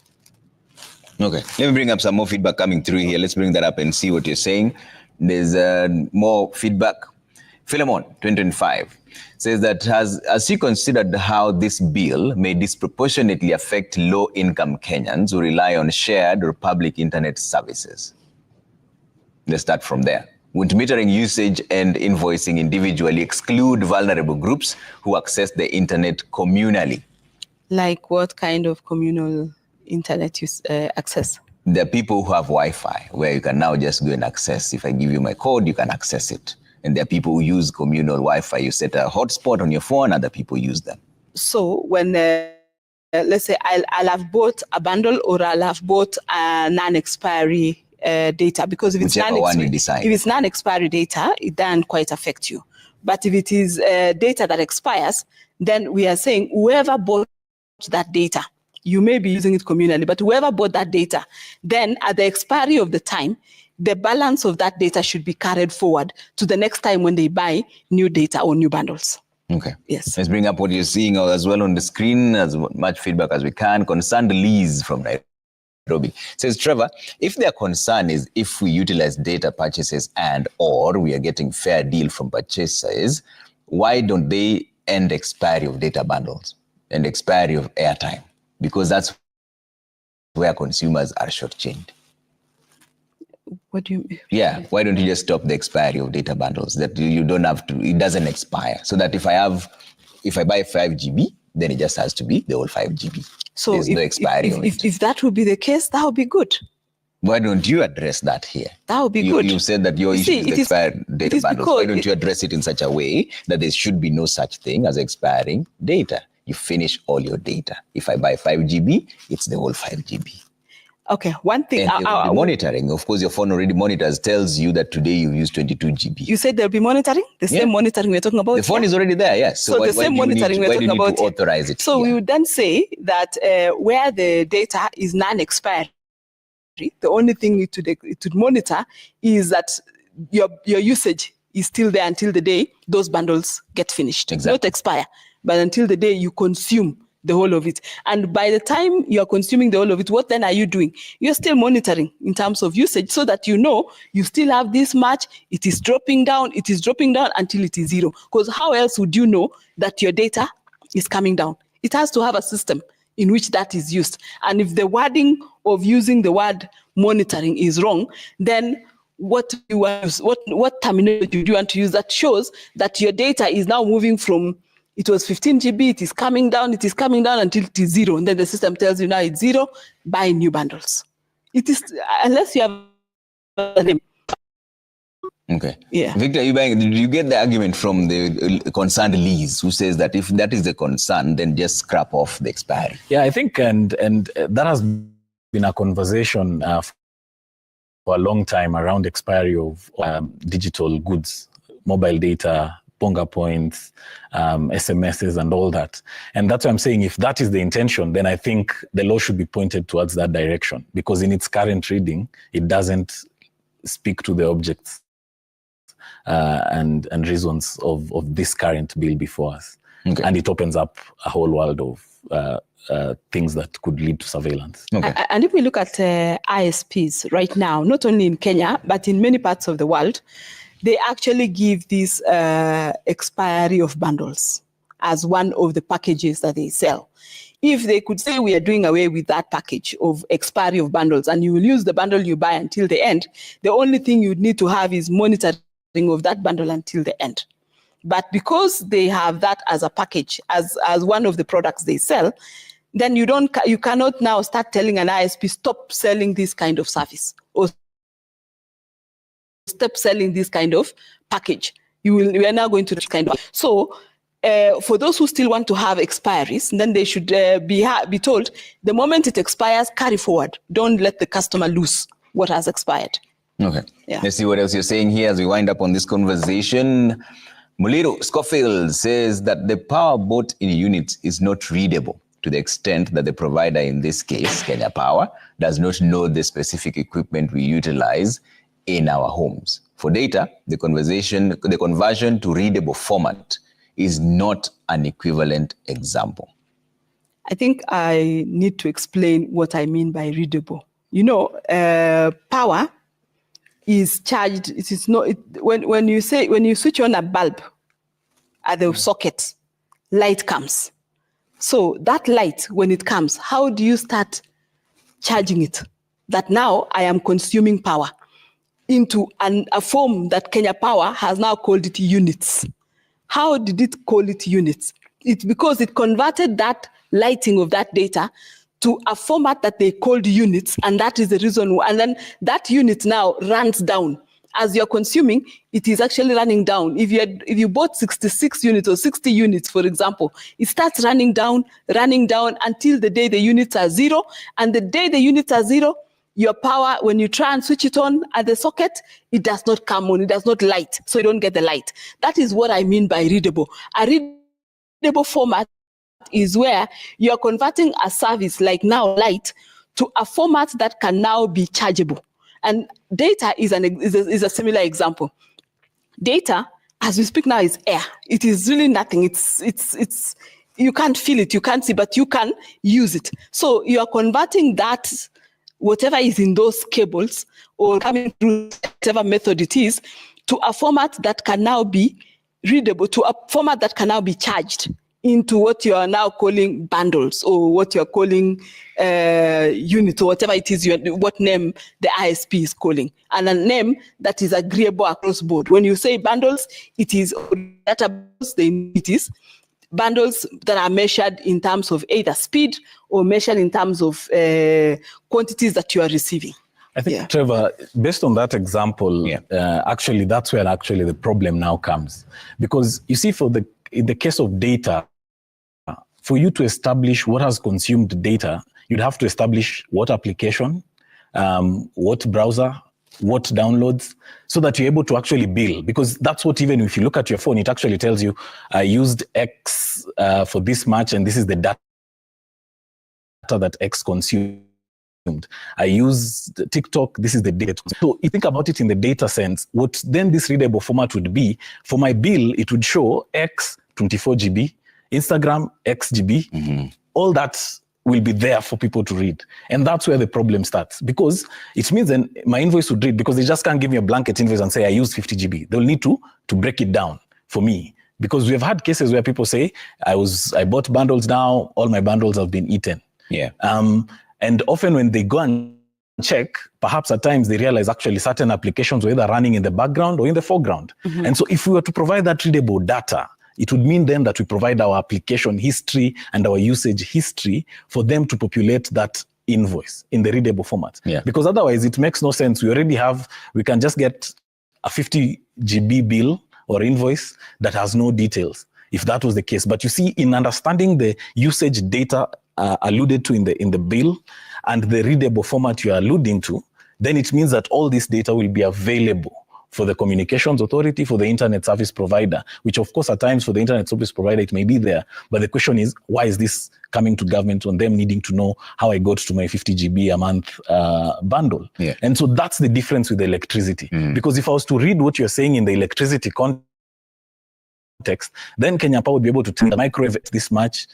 Okay, let me bring up some more feedback coming through here. Let's bring that up and see what you're saying. There's more feedback. Philemon, 2025. Says that has he considered how this bill may disproportionately affect low-income Kenyans who rely on shared or public internet services? Let's start from there. Would metering usage and invoicing individually exclude vulnerable groups who access the internet communally? Like what kind of communal internet access? There are people who have Wi-Fi where you can now just go and access. If I give you my code, you can access it. And there are people who use communal Wi-Fi. You set a hotspot on your phone, other people use them. So when, let's say I'll have bought a bundle, or I'll have bought a non-expiry data, because if it's non-expiry data, it doesn't quite affect you. But if it is data that expires, then we are saying whoever bought that data, you may be using it communally, but whoever bought that data, then at the expiry of the time, the balance of that data should be carried forward to the next time when they buy new data or new bundles. Okay. Yes. Let's bring up what you're seeing as well on the screen, as much feedback as we can. Concerned Liz from Nairobi says, Trevor, if their concern is if we utilize data purchases or we are getting fair deal from purchasers, why don't they end expiry of data bundles and expiry of airtime? Because that's where consumers are shortchanged. What do you mean? Yeah, why don't you just stop the expiry of data bundles, that you don't have to, it doesn't expire, so that if I buy 5 GB, then it just has to be the whole 5 GB. So there's no expiry of it. If that would be the case, that would be good. Why don't you address that here? That would be good. You said that your issue is the expired data bundles. Why don't you address it in such a way that there should be no such thing as expiring data? You finish all your data. If I buy 5 GB, it's the whole 5 GB. Okay, one thing. And the monitoring, of course, your phone already monitors, tells you that today you've used 22 GB. You said there'll be monitoring? The same monitoring we're talking about? The phone is already there, yes. So the same monitoring we're talking about. To authorize it? So we would then say that where the data is non-expired, the only thing it would monitor is that your usage is still there until the day those bundles get finished. Exactly. Not expire, but until the day you consume the whole of it. And by the time you're consuming the whole of it, what then are you doing? You're still monitoring in terms of usage so that you know you still have this much, it is dropping down until it is zero. Because how else would you know that your data is coming down? It has to have a system in which that is used. And if the wording of using the word monitoring is wrong, then what terminology do you want to use that shows that your data is now moving from, it was 15 GB, it is coming down until it is zero. And then the system tells you now it's zero, buy new bundles. It is, unless you have a name. Okay. Yeah. Victor, did you get the argument from the concerned Liz, who says that if that is the concern, then just scrap off the expiry? Yeah, I think, and that has been a conversation for a long time around expiry of digital goods, mobile data, Bonga points, SMSs and all that. And that's why I'm saying if that is the intention, then I think the law should be pointed towards that direction, because in its current reading, it doesn't speak to the objects and reasons of this current bill before us. Okay. And it opens up a whole world of things that could lead to surveillance. Okay. And if we look at ISPs right now, not only in Kenya, but in many parts of the world, they actually give this expiry of bundles as one of the packages that they sell. If they could say we are doing away with that package of expiry of bundles and you will use the bundle you buy until the end, the only thing you need to have is monitoring of that bundle until the end. But because they have that as a package, as one of the products they sell, then you cannot now start telling an ISP, stop selling this kind of service or stop selling this kind of package. We are now going to this kind of. So for those who still want to have expiries, then they should be told the moment it expires, carry forward. Don't let the customer lose what has expired. Okay. Yeah. Let's see what else you're saying here as we wind up on this conversation. Muliro Scofield says that the power bought in units is not readable to the extent that the provider, in this case, Kenya Power, does not know the specific equipment we utilize in our homes. For data, the conversion to readable format is not an equivalent example. I think I need to explain what I mean by readable. You know, power is charged. It is not when you switch on a bulb at the socket, light comes. So that light, when it comes, how do you start charging it? That now I am consuming power into a form that Kenya Power has now called it units. How did it call it units? It's because it converted that lighting of that data to a format that they called units, and that is the reason why. And then that unit now runs down. As you're consuming, it is actually running down. If you bought 66 units or 60 units, for example, it starts running down until the day the units are zero. And the day the units are zero, your power, when you try and switch it on at the socket, it does not come on, it does not light, so you don't get the light. That is what I mean by readable. A readable format is where you're converting a service like now light to a format that can now be chargeable. And data is a similar example. Data, as we speak now, is air. It is really nothing. It's you can't feel it, you can't see, but you can use it. So you are converting that, whatever is in those cables or coming through whatever method it is, to a format that can now be readable, to a format that can now be charged into what you are now calling bundles or what you're calling units or whatever it is, what name the ISP is calling, and a name that is agreeable across board. When you say bundles, it is database, it is bundles that are measured in terms of either speed or measured in terms of quantities that you are receiving. I think, Trevor, based on that example, actually, that's where actually the problem now comes. Because you see, in the case of data, for you to establish what has consumed data, you'd have to establish what application what browser, what downloads, so that you're able to actually bill. Because that's what, even if you look at your phone, it actually tells you, I used X for this much, and this is the data that X consumed. I used TikTok, this is the data. So you think about it in the data sense, what then this readable format would be, for my bill, it would show X 24 GB, Instagram X GB, all that will be there for people to read. And that's where the problem starts, because it means then my invoice would read, because they just can't give me a blanket invoice and say I used 50 GB. They'll need to break it down for me, because we have had cases where people say, I bought bundles now, all my bundles have been eaten. Yeah. And often when they go and check, perhaps at times they realize actually certain applications were either running in the background or in the foreground. And so if we were to provide that readable data, it would mean then that we provide our application history and our usage history for them to populate that invoice in the readable format. Yeah. Because otherwise it makes no sense. We can just get a 50 GB bill or invoice that has no details, if that was the case. But you see, in understanding the usage data alluded to in the bill and the readable format you are alluding to, then it means that all this data will be available for the communications authority, for the internet service provider, which of course at times for the internet service provider, it may be there. But the question is, why is this coming to government on them needing to know how I got to my 50 GB a month bundle? Yeah. And so that's the difference with the electricity. Because if I was to read what you're saying in the electricity context, then Kenya Power would be able to tell the microwave at this much,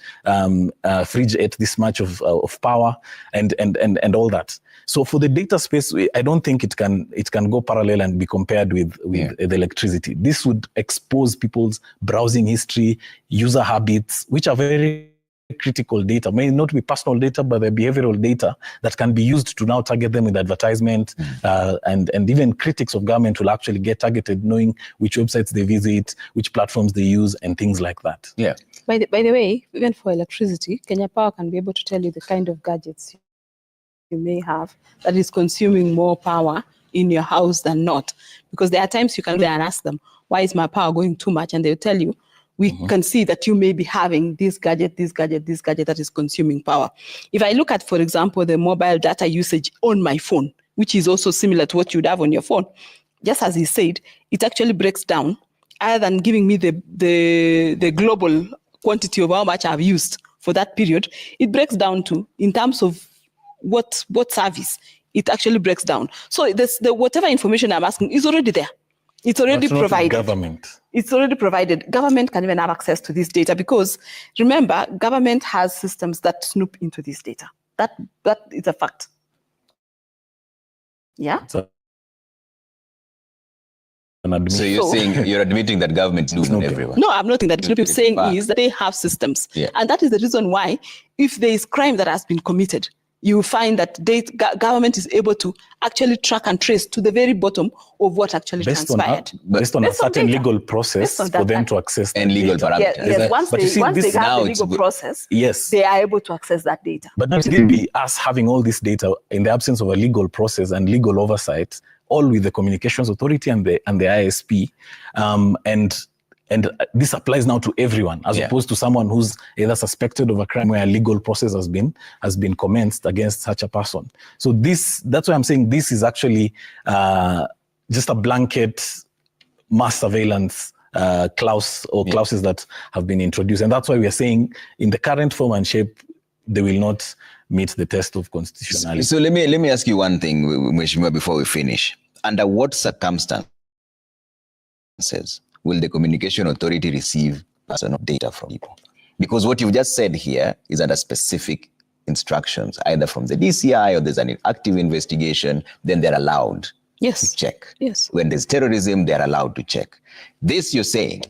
fridge at this much of power, and all that. So for the data space, I don't think it can go parallel and be compared with the electricity. This would expose people's browsing history, user habits, which are very critical data. May not be personal data, but they're behavioral data that can be used to now target them with advertisement, and even critics of government will actually get targeted, knowing which websites they visit, which platforms they use, and things like that. Yeah. By the way, even for electricity, Kenya Power can be able to tell you the kind of gadgets you may have that is consuming more power in your house than not. Because there are times you can go there and ask them, why is my power going too much? And they'll tell you, we can see that you may be having this gadget that is consuming power. If I look at, for example, the mobile data usage on my phone, which is also similar to what you'd have on your phone, just as he said, it actually breaks down, other than giving me the global quantity of how much I've used for that period, it breaks down to, in terms of what service, it actually breaks down. So the whatever information I'm asking is already there. It's already provided. Government. It's already provided. Government can even have access to this data, because remember, government has systems that snoop into this data. That is a fact. Yeah. So you're admitting that government snooping everywhere? No, I'm not saying that. What I'm saying is that they have systems. Yeah. And that is the reason why, if there is crime that has been committed, you find that government is able to actually track and trace to the very bottom of what actually transpired. Based on a certain legal process for them to access and legal parameters. Yes, once they have the legal process, they are able to access that data. But now it will be us having all this data in the absence of a legal process and legal oversight, all with the Communications Authority and the ISP, and this applies now to everyone, as opposed to someone who's either suspected of a crime where a legal process has been commenced against such a person. So that's why I'm saying this is actually just a blanket mass surveillance clause or clauses that have been introduced. And that's why we are saying in the current form and shape, they will not meet the test of constitutionality. So let me ask you one thing, Mheshimiwa, before we finish. Under what circumstances will the Communication Authority receive personal data from people? Because what you've just said here is under specific instructions, either from the DCI or there's an active investigation, then they're allowed to check. Yes. When there's terrorism, they're allowed to check. This, you're saying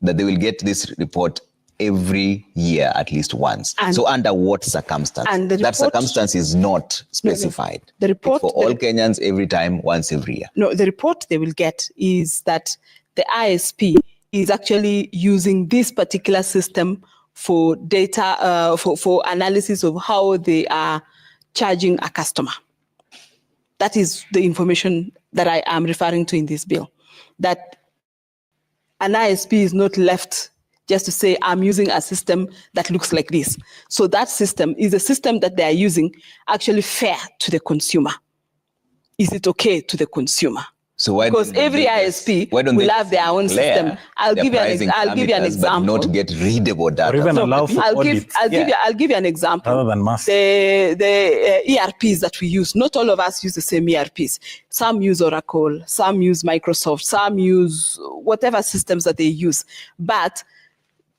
that they will get this report every year at least once. So under what circumstance? And that circumstance is not specified. The report it's for all Kenyans every time, once every year. No, the report they will get is that the ISP is actually using this particular system for data, for analysis of how they are charging a customer. That is the information that I am referring to in this bill. That an ISP is not left just to say, I'm using a system that looks like this. So that system is a system that they are using actually fair to the consumer. is it okay to the consumer? So why because every ISP will have their own system. I'll give you an example. But not get readable data. Or even allow for I'll give you an example. Rather than mass. The ERPs that we use, not all of us use the same ERPs. Some use Oracle, some use Microsoft, some use whatever systems that they use. But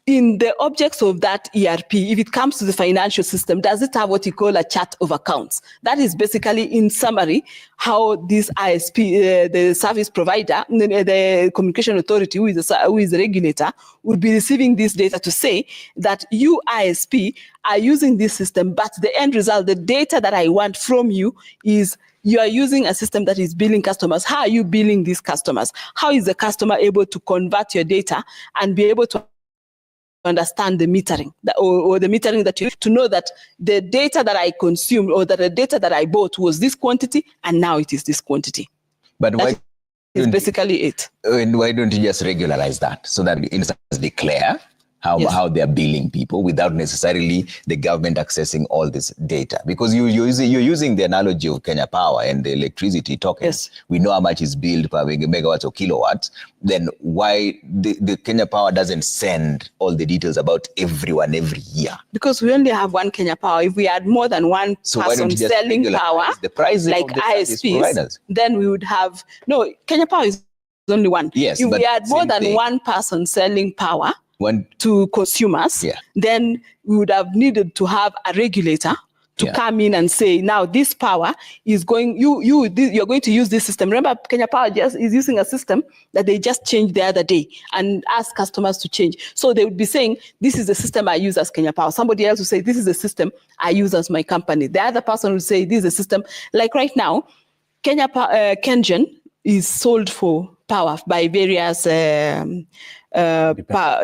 in the objects of that ERP, if it comes to the financial system, does it have what you call a chart of accounts? That is basically, in summary, how this ISP, the service provider, the communication authority, who is the regulator, would be receiving this data to say that you ISP are using this system, but the end result, the data that I want from you is you are using a system that is billing customers. How are you billing these customers? How is the customer able to convert your data and be able to understand the metering or the metering that you to know that the data that I consumed or that the data that I bought was this quantity and now it is this quantity. But why is basically it. And why don't you just regularize that so that instances declare how they're billing people without necessarily the government accessing all this data? Because you're using the analogy of Kenya Power and the electricity tokens. Yes. We know how much is billed per megawatts or kilowatts. Then why the Kenya Power doesn't send all the details about everyone every year? Because we only have one Kenya Power. If we had more than one person selling power, the price like of the ISPs, then we would have, no, Kenya Power is only one. Yes, if we had more than one person selling power, to consumers, then we would have needed to have a regulator to come in and say, now this power is going, you're going to use this system. Remember, Kenya Power just is using a system that they just changed the other day and asked customers to change. So they would be saying, this is the system I use as Kenya Power. Somebody else would say, this is the system I use as my company. The other person would say, this is the system. Like right now, Kengen is sold for power by various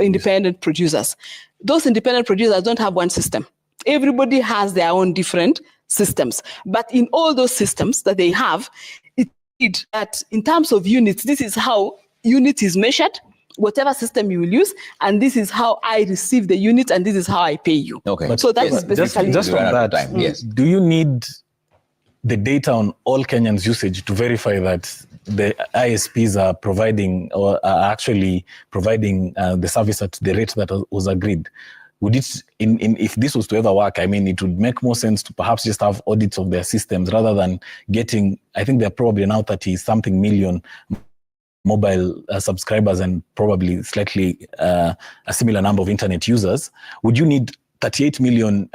independent producers. Those independent producers don't have one system. Everybody has their own different systems. But in all those systems that they have, it that in terms of units, this is how unit is measured, whatever system you will use, and this is how I receive the unit, and this is how I pay you. Okay. But so that is basically just from that. Yes. Do you need the data on all Kenyans' usage to verify that the ISPs are providing or are actually providing the service at the rate that was agreed? Would it, if this was to ever work, I mean, it would make more sense to perhaps just have audits of their systems rather than getting, I think they're probably now 30-something million mobile subscribers and probably slightly a similar number of internet users. Would you need 38 million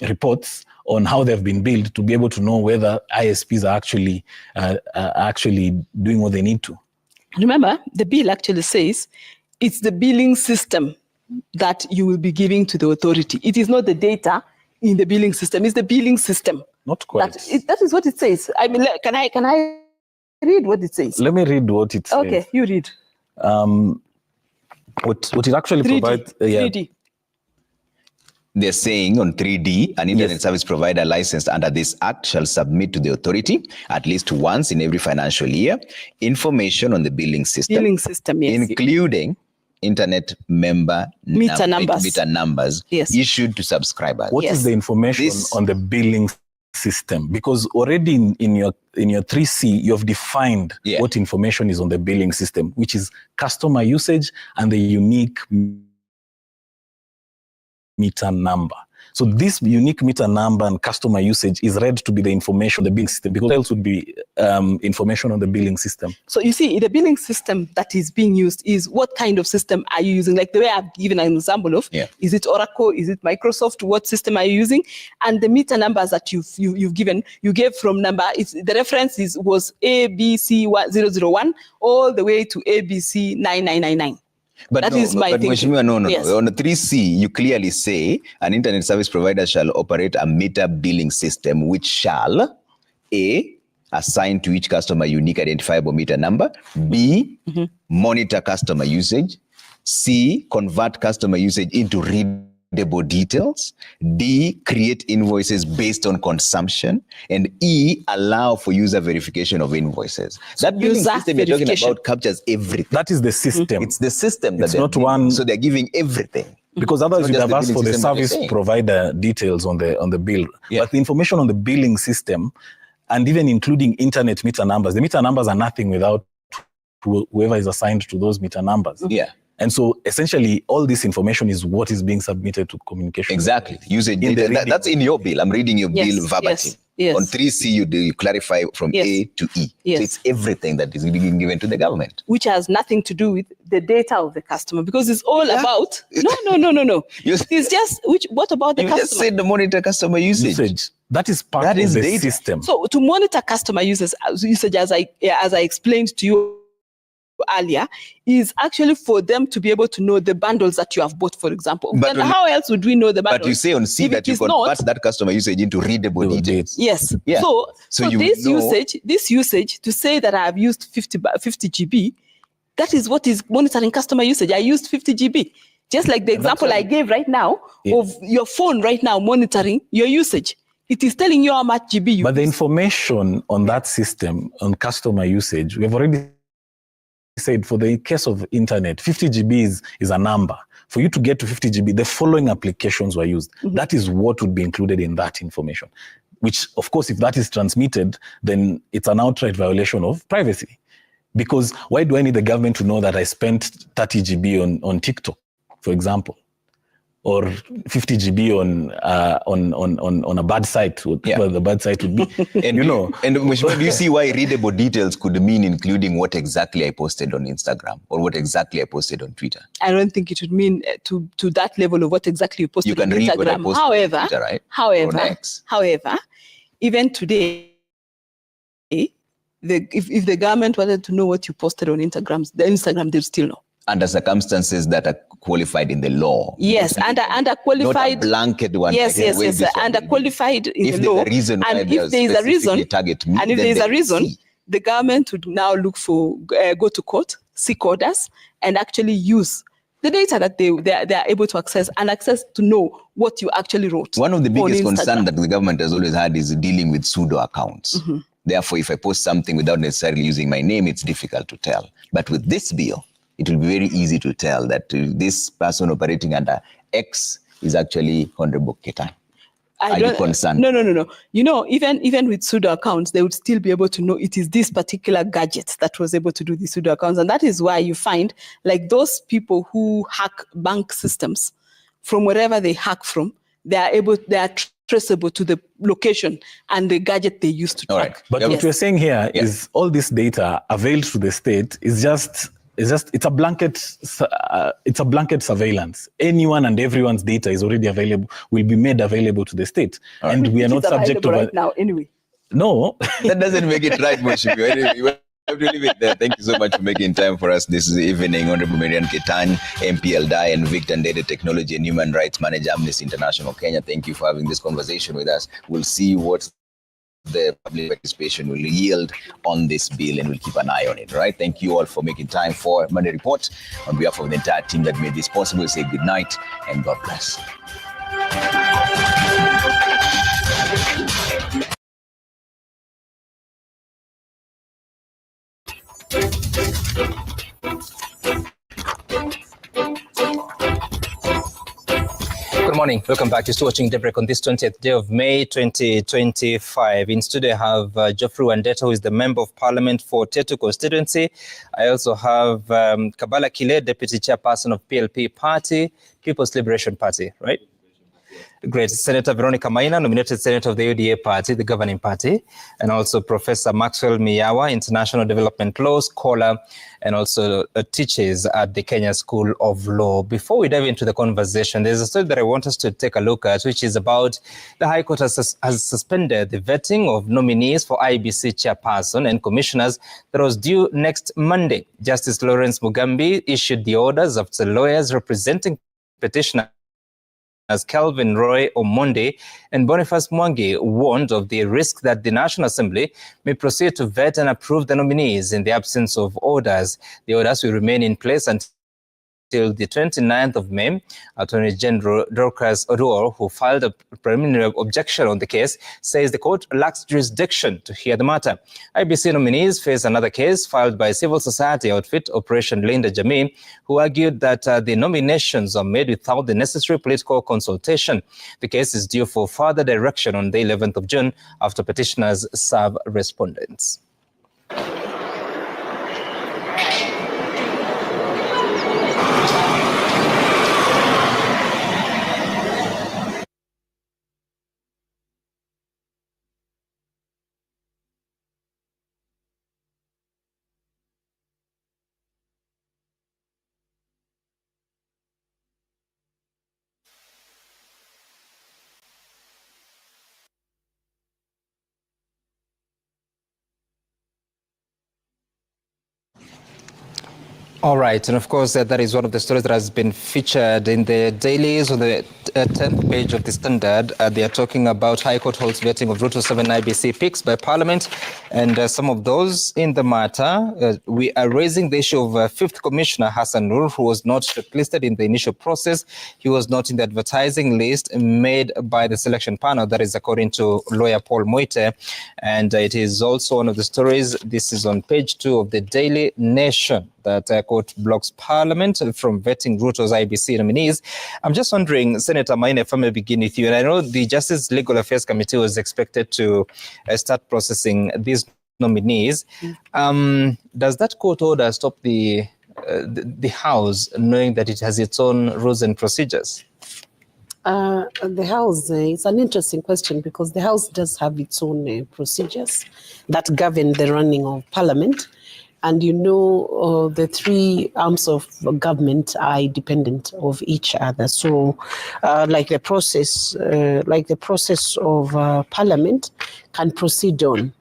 reports on how they've been billed to be able to know whether ISPs are actually doing what they need to? Remember, the bill actually says it's the billing system that you will be giving to the authority. It is not the data in the billing system. It's the billing system. Not quite. That is what it says. I mean, can I read what it says? Let me read what it says. Okay, you read. What it actually 3D, provides. 3D. They're saying on 3D, an internet service provider licensed under this act shall submit to the authority at least once in every financial year information on the billing system. Billing system, yes. Including internet member meter numbers issued to subscribers. What is the information on the billing system? Because already in your 3C, you have defined what information is on the billing system, which is customer usage and the unique meter number. So this unique meter number and customer usage is read to be the information on the billing system, because else would be information on the billing system. So you see, the billing system that is being used is what kind of system are you using? Like the way I've given an example of, is it Oracle, is it Microsoft, what system are you using? And the meter numbers that you've given, you gave from number, the reference was ABC1001 all the way to ABC9999. But that is my thinking. No. On the 3C, you clearly say an internet service provider shall operate a meter billing system which shall A, assign to each customer unique identifiable meter number, B, monitor customer usage, C, convert customer usage into readable details, D, create invoices based on consumption, and E, allow for user verification of invoices. That billing system you're talking about captures everything. That is the system. It's the system it's not one. So they're giving everything. Because otherwise you'd have asked for the service provider details on the bill. But the information on the billing system and even including internet meter numbers. The meter numbers are nothing without whoever is assigned to those meter numbers. Yeah. And so essentially all this information is what is being submitted to communication. Exactly. Usage data. That's in your bill. I'm reading your bill verbatim. Yes. On 3C, you clarify from A to E. Yes. So it's everything that is being given to the government. Which has nothing to do with the data of the customer, because it's all about, no. It's just, what about the customer? You just said the monitor customer usage. That is part of the system. So to monitor customer usage, as I explained to you earlier, is actually for them to be able to know the bundles that you have bought, for example. But how else would we know the bundles? But you say on C that you convert that customer usage into readable details. This usage, to say that I have used 50 GB, that is what is monitoring customer usage. I used 50 GB. Just like the example I gave right now of your phone right now monitoring your usage. It is telling you how much GB you But the information on that system, on customer usage, we have already said for the case of internet, 50 GB is a number. For you to get to 50 GB, the following applications were used. That is what would be included in that information, which, of course, if that is transmitted, then it's an outright violation of privacy. Because why do I need the government to know that I spent 30 GB on TikTok, for example? Or 50 GB on a bad site, whatever the bad site would be. And do you see why readable details could mean including what exactly I posted on Instagram or what exactly I posted on Twitter? I don't think it would mean to that level of what exactly you posted on Instagram. You can read what I posted on Twitter, right? However, even today, if the government wanted to know what you posted on Instagram, they'll still know. Under circumstances that are qualified in the law. Yes, under qualified. Not a blanket one. Yes. Under qualified in the law. And if there is a reason, the government would now look for, go to court, seek orders, and actually use the data that they are able to access to know what you actually wrote. One of the biggest concerns that the government has always had is dealing with pseudo accounts. Therefore, if I post something without necessarily using my name, it's difficult to tell. But with this bill, it will be very easy to tell that this person operating under X is actually Honorable Ketan. Are you concerned? No. Even with pseudo accounts, they would still be able to know it is this particular gadget that was able to do the pseudo accounts. And that is why you find like those people who hack bank systems, from wherever they hack from, they are traceable to the location and the gadget they used to track. All right. But what we're saying here is all this data availed to the state is just it's a blanket surveillance. Anyone and everyone's data is already available, will be made available to the state. Right. And we are not subject to right now anyway. No. That doesn't make it right, Moshipi. Anyway, we have to leave it there. Thank you so much for making time for us this evening. Honorable Marian Ketan, MP Eldai, and Victor Ndede, Technology and Human Rights Manager, Amnesty International Kenya. Thank you for having this conversation with us. We'll see what the public participation will yield on this bill, and we'll keep an eye on it. Right? Thank you all for making time for Monday Report. On behalf of the entire team that made this possible, say good night and God bless. Good morning. Welcome back. You're still watching Daybreak on this 20th day of May 2025. In studio, I have Geoffrey Wandeta, who is the Member of Parliament for Tetu constituency. I also have Kabala Kile, Deputy Chairperson of PLP Party, People's Liberation Party, right? Great. Senator Veronica Maina, nominated Senator of the UDA Party, the governing party, and also Professor Maxwell Miyawa, International Development Law scholar, and also teaches at the Kenya School of Law. Before we dive into the conversation, there's a story that I want us to take a look at, which is about the High Court has suspended the vetting of nominees for IBC chairperson and commissioners that was due next Monday. Justice Lawrence Mugambi issued the orders after lawyers representing petitioners as Kelvin Roy Omonde and Boniface Mwangi warned of the risk that the National Assembly may proceed to vet and approve the nominees in the absence of orders. The orders will remain in place until till the 29th of May. Attorney General Dorcas Oduor, who filed a preliminary objection on the case, says the court lacks jurisdiction to hear the matter. IBC nominees face another case filed by civil society outfit Operation Linda Jamii, who argued that the nominations are made without the necessary political consultation. The case is due for further direction on the 11th of June after petitioners serve respondents. All right, and of course, that is one of the stories that has been featured in the dailies on the 10th page of the Standard. They are talking about High Court holds vetting of Ruto 7 IBC picks by Parliament, and some of those in the matter. We are raising the issue of Fifth Commissioner Hassan Nur, who was not shortlisted in the initial process. He was not in the advertising list made by the selection panel. That is according to lawyer Paul Moite, and it is also one of the stories. This is on page 2 of the Daily Nation, that court blocks Parliament from vetting Ruto's IBC nominees. I'm just wondering, Senator Maina, if I may begin with you, and I know the Justice Legal Affairs Committee was expected to start processing these nominees. Does that court order stop the House knowing that it has its own rules and procedures? The House, it's an interesting question because the House does have its own procedures that govern the running of Parliament. And you know, the three arms of government are independent of each other. So, like the process of Parliament can proceed on.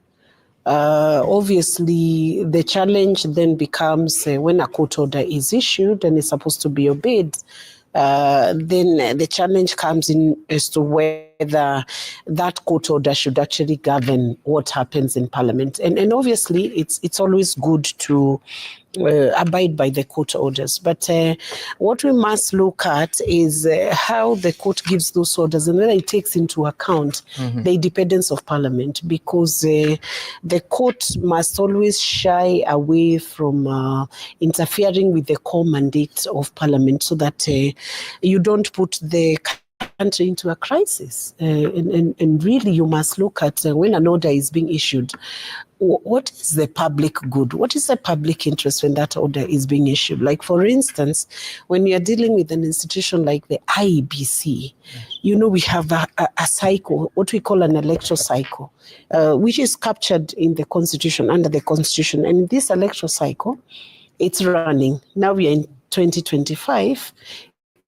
Obviously, the challenge then becomes when a court order is issued and is supposed to be obeyed. Then the challenge comes in as to whether that court order should actually govern what happens in Parliament. And obviously, it's always good to abide by the court orders. But what we must look at is how the court gives those orders and whether it takes into account the independence of Parliament, because the court must always shy away from interfering with the core mandate of Parliament so that you don't put the country into a crisis. And really, you must look at when an order is being issued, what is the public good? What is the public interest when that order is being issued? Like, for instance, when you're dealing with an institution like the IBC, you know, we have a cycle, what we call an electoral cycle, which is captured in the Constitution, under the Constitution. And this electoral cycle, it's running. Now we are in 2025.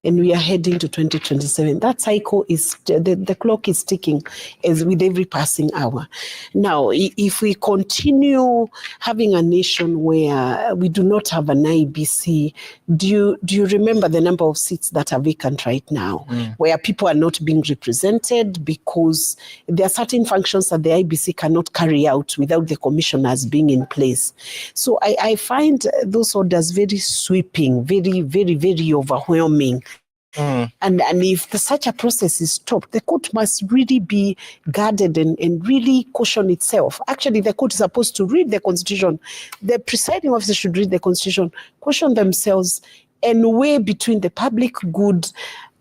And we are heading to 2027. That cycle is, the clock is ticking as with every passing hour. Now, if we continue having a nation where we do not have an IBC, do you remember the number of seats that are vacant right now, where people are not being represented because there are certain functions that the IBC cannot carry out without the commissioners being in place. So I find those orders very sweeping, very, very, very overwhelming. And if such a process is stopped, the court must really be guarded and really caution itself. Actually, the court is supposed to read the Constitution. The presiding officer should read the Constitution, caution themselves, and weigh between the public good,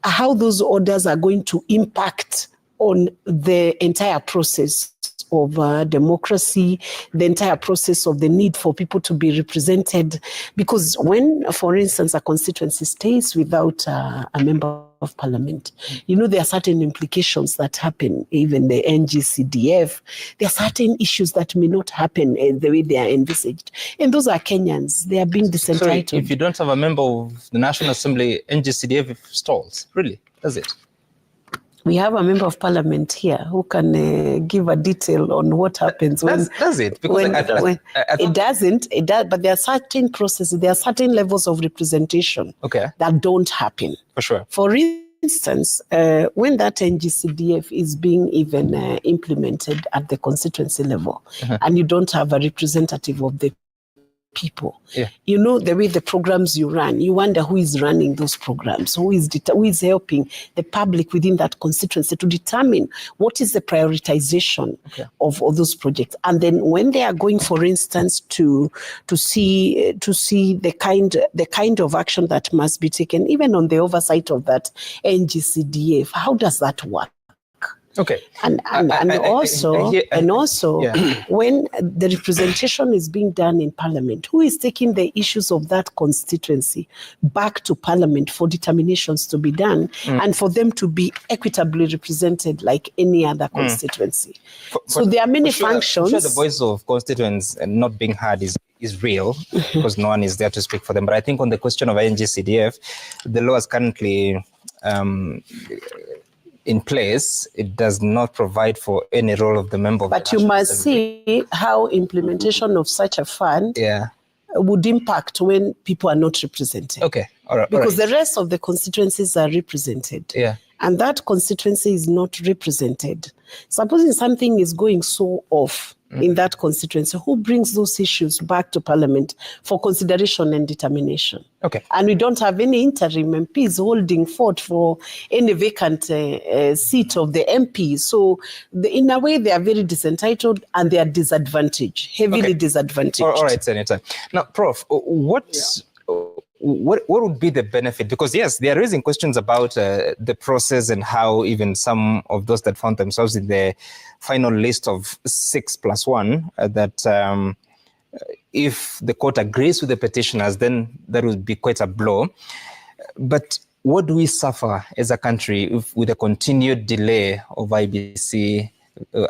how those orders are going to impact on the entire process of democracy, the entire process of the need for people to be represented. Because when, for instance, a constituency stays without a member of Parliament, you know, there are certain implications that happen, even the NGCDF. There are certain issues that may not happen the way they are envisaged. And those are Kenyans. They are being disentitled. So if you don't have a member of the National Assembly, NGCDF stalls, really? Does it? We have a member of Parliament here who can give a detail on what happens when. Does it? Because it doesn't. It does, but there are certain processes. There are certain levels of representation that don't happen. For sure. For instance, when that NGCDF is being even implemented at the constituency level, and you don't have a representative of the people. Yeah. You know, the way the programs you run, you wonder who is running those programs, who is helping the public within that constituency to determine what is the prioritization of those projects. And then when they are going, for instance, to see the kind of action that must be taken, even on the oversight of that NGCDF, how does that work? Okay. And also when the representation is being done in Parliament, who is taking the issues of that constituency back to Parliament for determinations to be done and for them to be equitably represented like any other constituency? So there are many functions. For sure, the voice of constituents not being heard is real because no one is there to speak for them. But I think on the question of NGCDF, the law is currently in place. It does not provide for any role of the member. But you must see how implementation of such a fund would impact when people are not represented. Okay, all right. Because the rest of the constituencies are represented. Yeah. And that constituency is not represented. Supposing something is going so off in that constituency, who brings those issues back to Parliament for consideration and determination? Okay. And we don't have any interim MPs holding fort for any vacant seat of the MP. So in a way, they are very disentitled and they are disadvantaged, heavily disadvantaged. All right, Senator. Now, Prof, what would be the benefit? Because yes, they are raising questions about the process and how even some of those that found themselves in the final list of 6+1, that if the court agrees with the petitioners, then that would be quite a blow. But what do we suffer as a country with a continued delay of IBC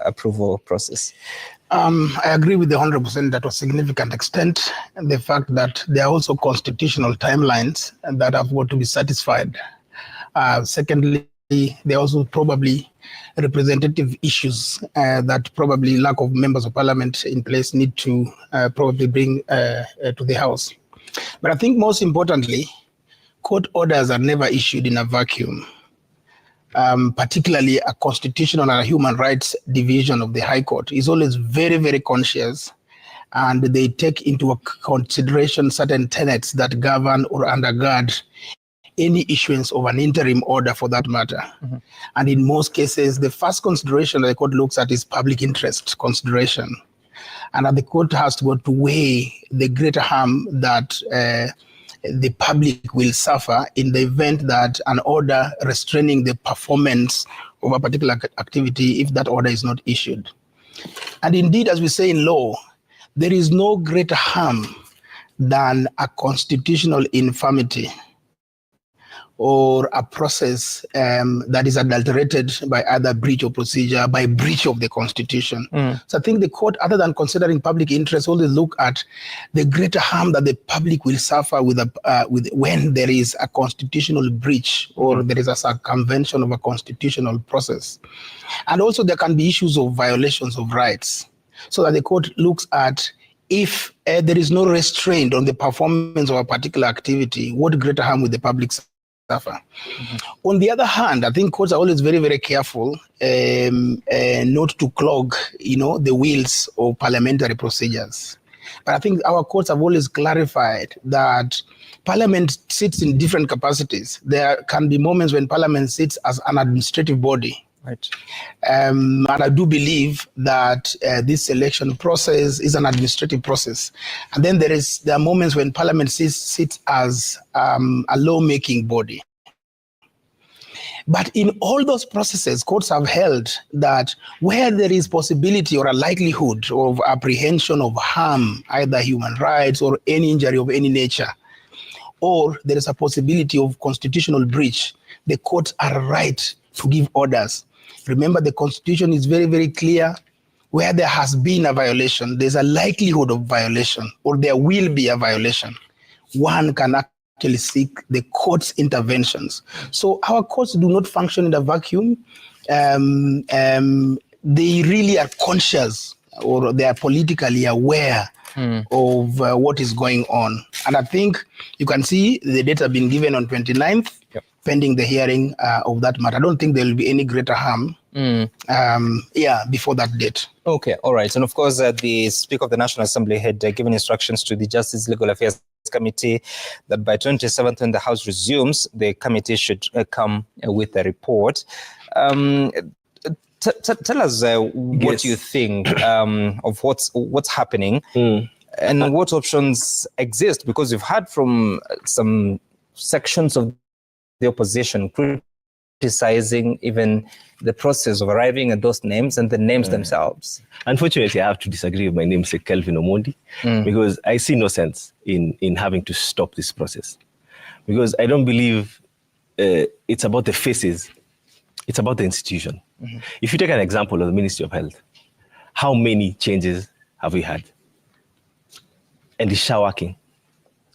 approval process? I agree with the 100% that to a significant extent, and the fact that there are also constitutional timelines that have got to be satisfied. Secondly, there are also probably representative issues that probably lack of members of parliament in place need to probably bring to the House. But I think most importantly, court orders are never issued in a vacuum. Particularly a constitutional and a human rights division of the High Court is always very, very conscious, and they take into consideration certain tenets that govern or undergird any issuance of an interim order for that matter. And in most cases, the first consideration the court looks at is public interest consideration. And the court has to go to weigh the greater harm that the public will suffer in the event that an order restraining the performance of a particular activity, if that order is not issued. And indeed, as we say in law, there is no greater harm than a constitutional infirmity or a process that is adulterated by either breach of procedure, by breach of the constitution. So I think the court, other than considering public interest, always look at the greater harm that the public will suffer with when there is a constitutional breach or there is a circumvention of a constitutional process. And also there can be issues of violations of rights. So that the court looks at if there is no restraint on the performance of a particular activity, what greater harm will the public suffer? On the other hand, I think courts are always very, very careful not to clog, the wheels of parliamentary procedures. But I think our courts have always clarified that Parliament sits in different capacities. There can be moments when Parliament sits as an administrative body. Right. And I do believe that this election process is an administrative process. And then there are moments when Parliament sits as a lawmaking body. But in all those processes, courts have held that where there is possibility or a likelihood of apprehension of harm, either human rights or any injury of any nature, or there is a possibility of constitutional breach, the courts are right to give orders. Remember, the Constitution is very, very clear. Where there has been a violation, there's a likelihood of violation, or there will be a violation. One can actually seek the court's interventions. So our courts do not function in a vacuum. They really are conscious, or they are politically aware of what is going on. And I think you can see the date have been given on 29th. Pending the hearing of that matter. I don't think there will be any greater harm before that date. Okay, all right. And of course, the Speaker of the National Assembly had given instructions to the Justice Legal Affairs Committee that by 27th, when the House resumes, the committee should come with a report. Tell us what you think of what's happening and what options exist, because we've heard from some sections of the opposition criticizing even the process of arriving at those names and the names themselves. Unfortunately, I have to disagree with my namesake, Kelvin Omondi, because I see no sense in having to stop this process. Because I don't believe it's about the faces, it's about the institution. If you take an example of the Ministry of Health, how many changes have we had? And is SHA working?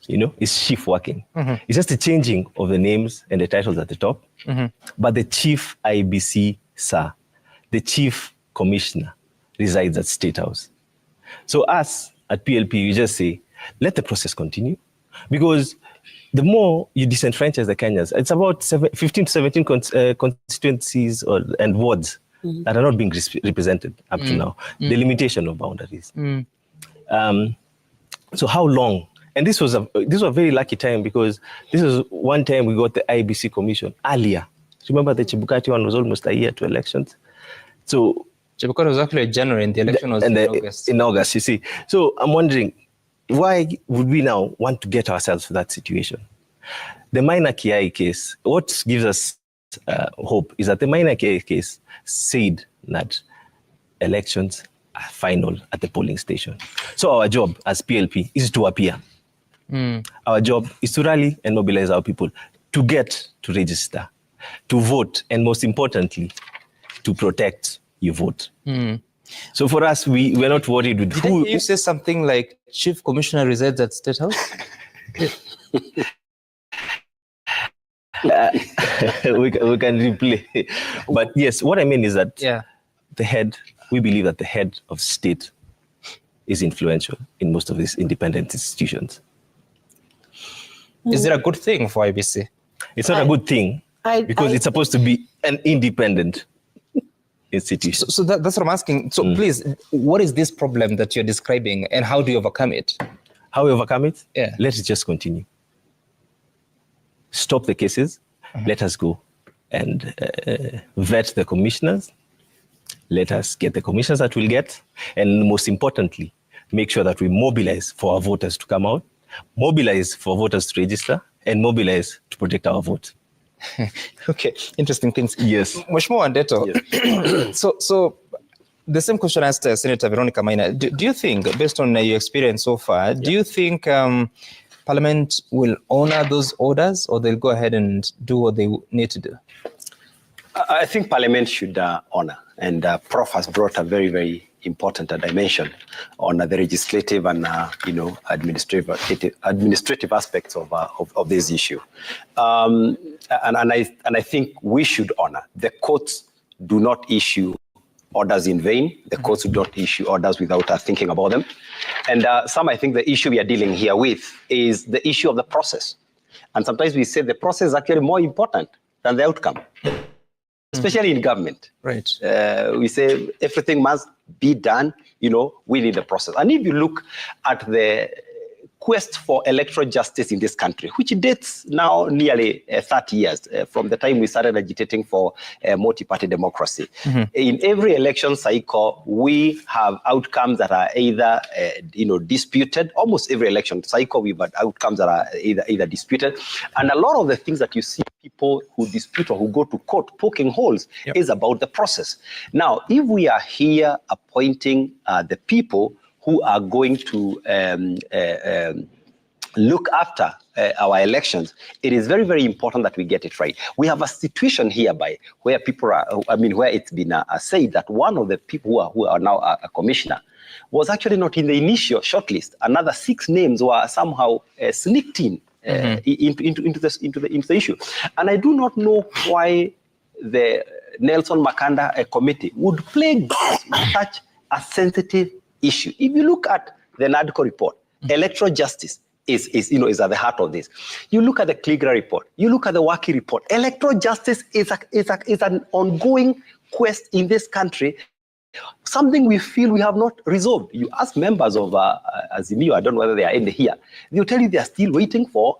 You know, is SHIF working? It's just the changing of the names and the titles at the top. But the chief IBC, sir, the chief commissioner resides at State House. So us at PLP, we just say, let the process continue. Because the more you disenfranchise the Kenyans, it's about 15 to 17 constituencies and wards that are not being represented up to now. The limitation of boundaries. So how long? And this was a very lucky time, because this was one time we got the IBC commission earlier. Remember the Chebukati one was almost a year to elections. So Chebukati was actually January and the election was in August. In August, you see. So I'm wondering, why would we now want to get ourselves to that situation? The minor Kiai case, what gives us hope is that the minor Kiai case said that elections are final at the polling station. So our job as PLP is to appear. Our job is to rally and mobilize our people to get to register, to vote, and most importantly, to protect your vote. So for us, we're not worried with who. Did you say something like Chief Commissioner resides at State House? We can replay. But yes, what I mean is that we believe that the head of state is influential in most of these independent institutions. Is it a good thing for IBC? It's not a good thing because it's supposed to be an independent institution. So that's what I'm asking. So please, what is this problem that you're describing and how do you overcome it? How we overcome it? Yeah. Let it just continue. Stop the cases. Let us go and vet the commissioners. Let us get the commissioners that we'll get. And most importantly, make sure that we mobilize for our voters to come out, mobilize for voters to register, and mobilize to protect our vote. Okay, interesting things. Yes. Mheshimiwa Wandeto, so the same question I asked Senator Veronica Maina. Do you think, based on your experience so far, do you think Parliament will honor those orders, or they'll go ahead and do what they need to do? I think Parliament should honor, and Prof has brought a very, very important dimension on the legislative and administrative aspects of this issue, and I think we should honor. The courts do not issue orders in vain. The courts do not issue orders without thinking about them. And I think the issue we are dealing here with is the issue of the process. And sometimes we say the process is actually more important than the outcome, especially in government. Right. We say everything must be done, within the process. And if you look at the quest for electoral justice in this country, which dates now nearly 30 years from the time we started agitating for multi-party democracy. In every election cycle, we have outcomes that are either disputed. Almost every election cycle, we've had outcomes that are either disputed. And a lot of the things that you see people who dispute or who go to court poking holes is about the process. Now, if we are here appointing the people who are going to look after our elections, it is very, very important that we get it right. We have a situation hereby where people are, where it's been said that one of the people who are now a commissioner was actually not in the initial shortlist. Another 6 names were somehow sneaked in into the issue. And I do not know why the Nelson Makanda committee would play such a sensitive issue. If you look at the NADCO report, electoral justice is at the heart of this. You look at the Kliger report, you look at the Waki report. Electoral justice is an ongoing quest in this country, something we feel we have not resolved. You ask members of Azimio, I don't know whether they are in here, they'll tell you they are still waiting for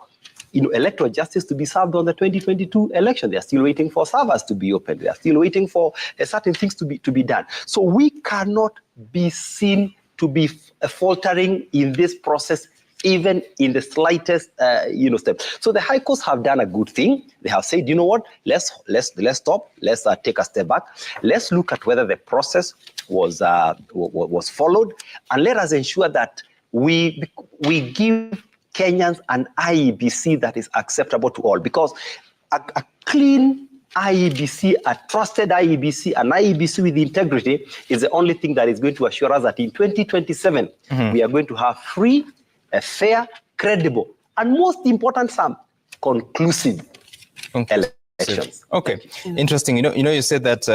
electoral justice to be served on the 2022 election. They are still waiting for servers to be opened. They are still waiting for certain things to be done. So we cannot be seen to be faltering in this process, even in the slightest step. So the High Courts have done a good thing. They have said, you know what, let's stop, let's take a step back, let's look at whether the process was followed, and let us ensure that we give Kenyans an IEBC that is acceptable to all, because a clean IEBC, a trusted IEBC, an IEBC with integrity is the only thing that is going to assure us that in 2027 we are going to have free, fair, credible, and most important, conclusive elections. Okay, interesting. You said that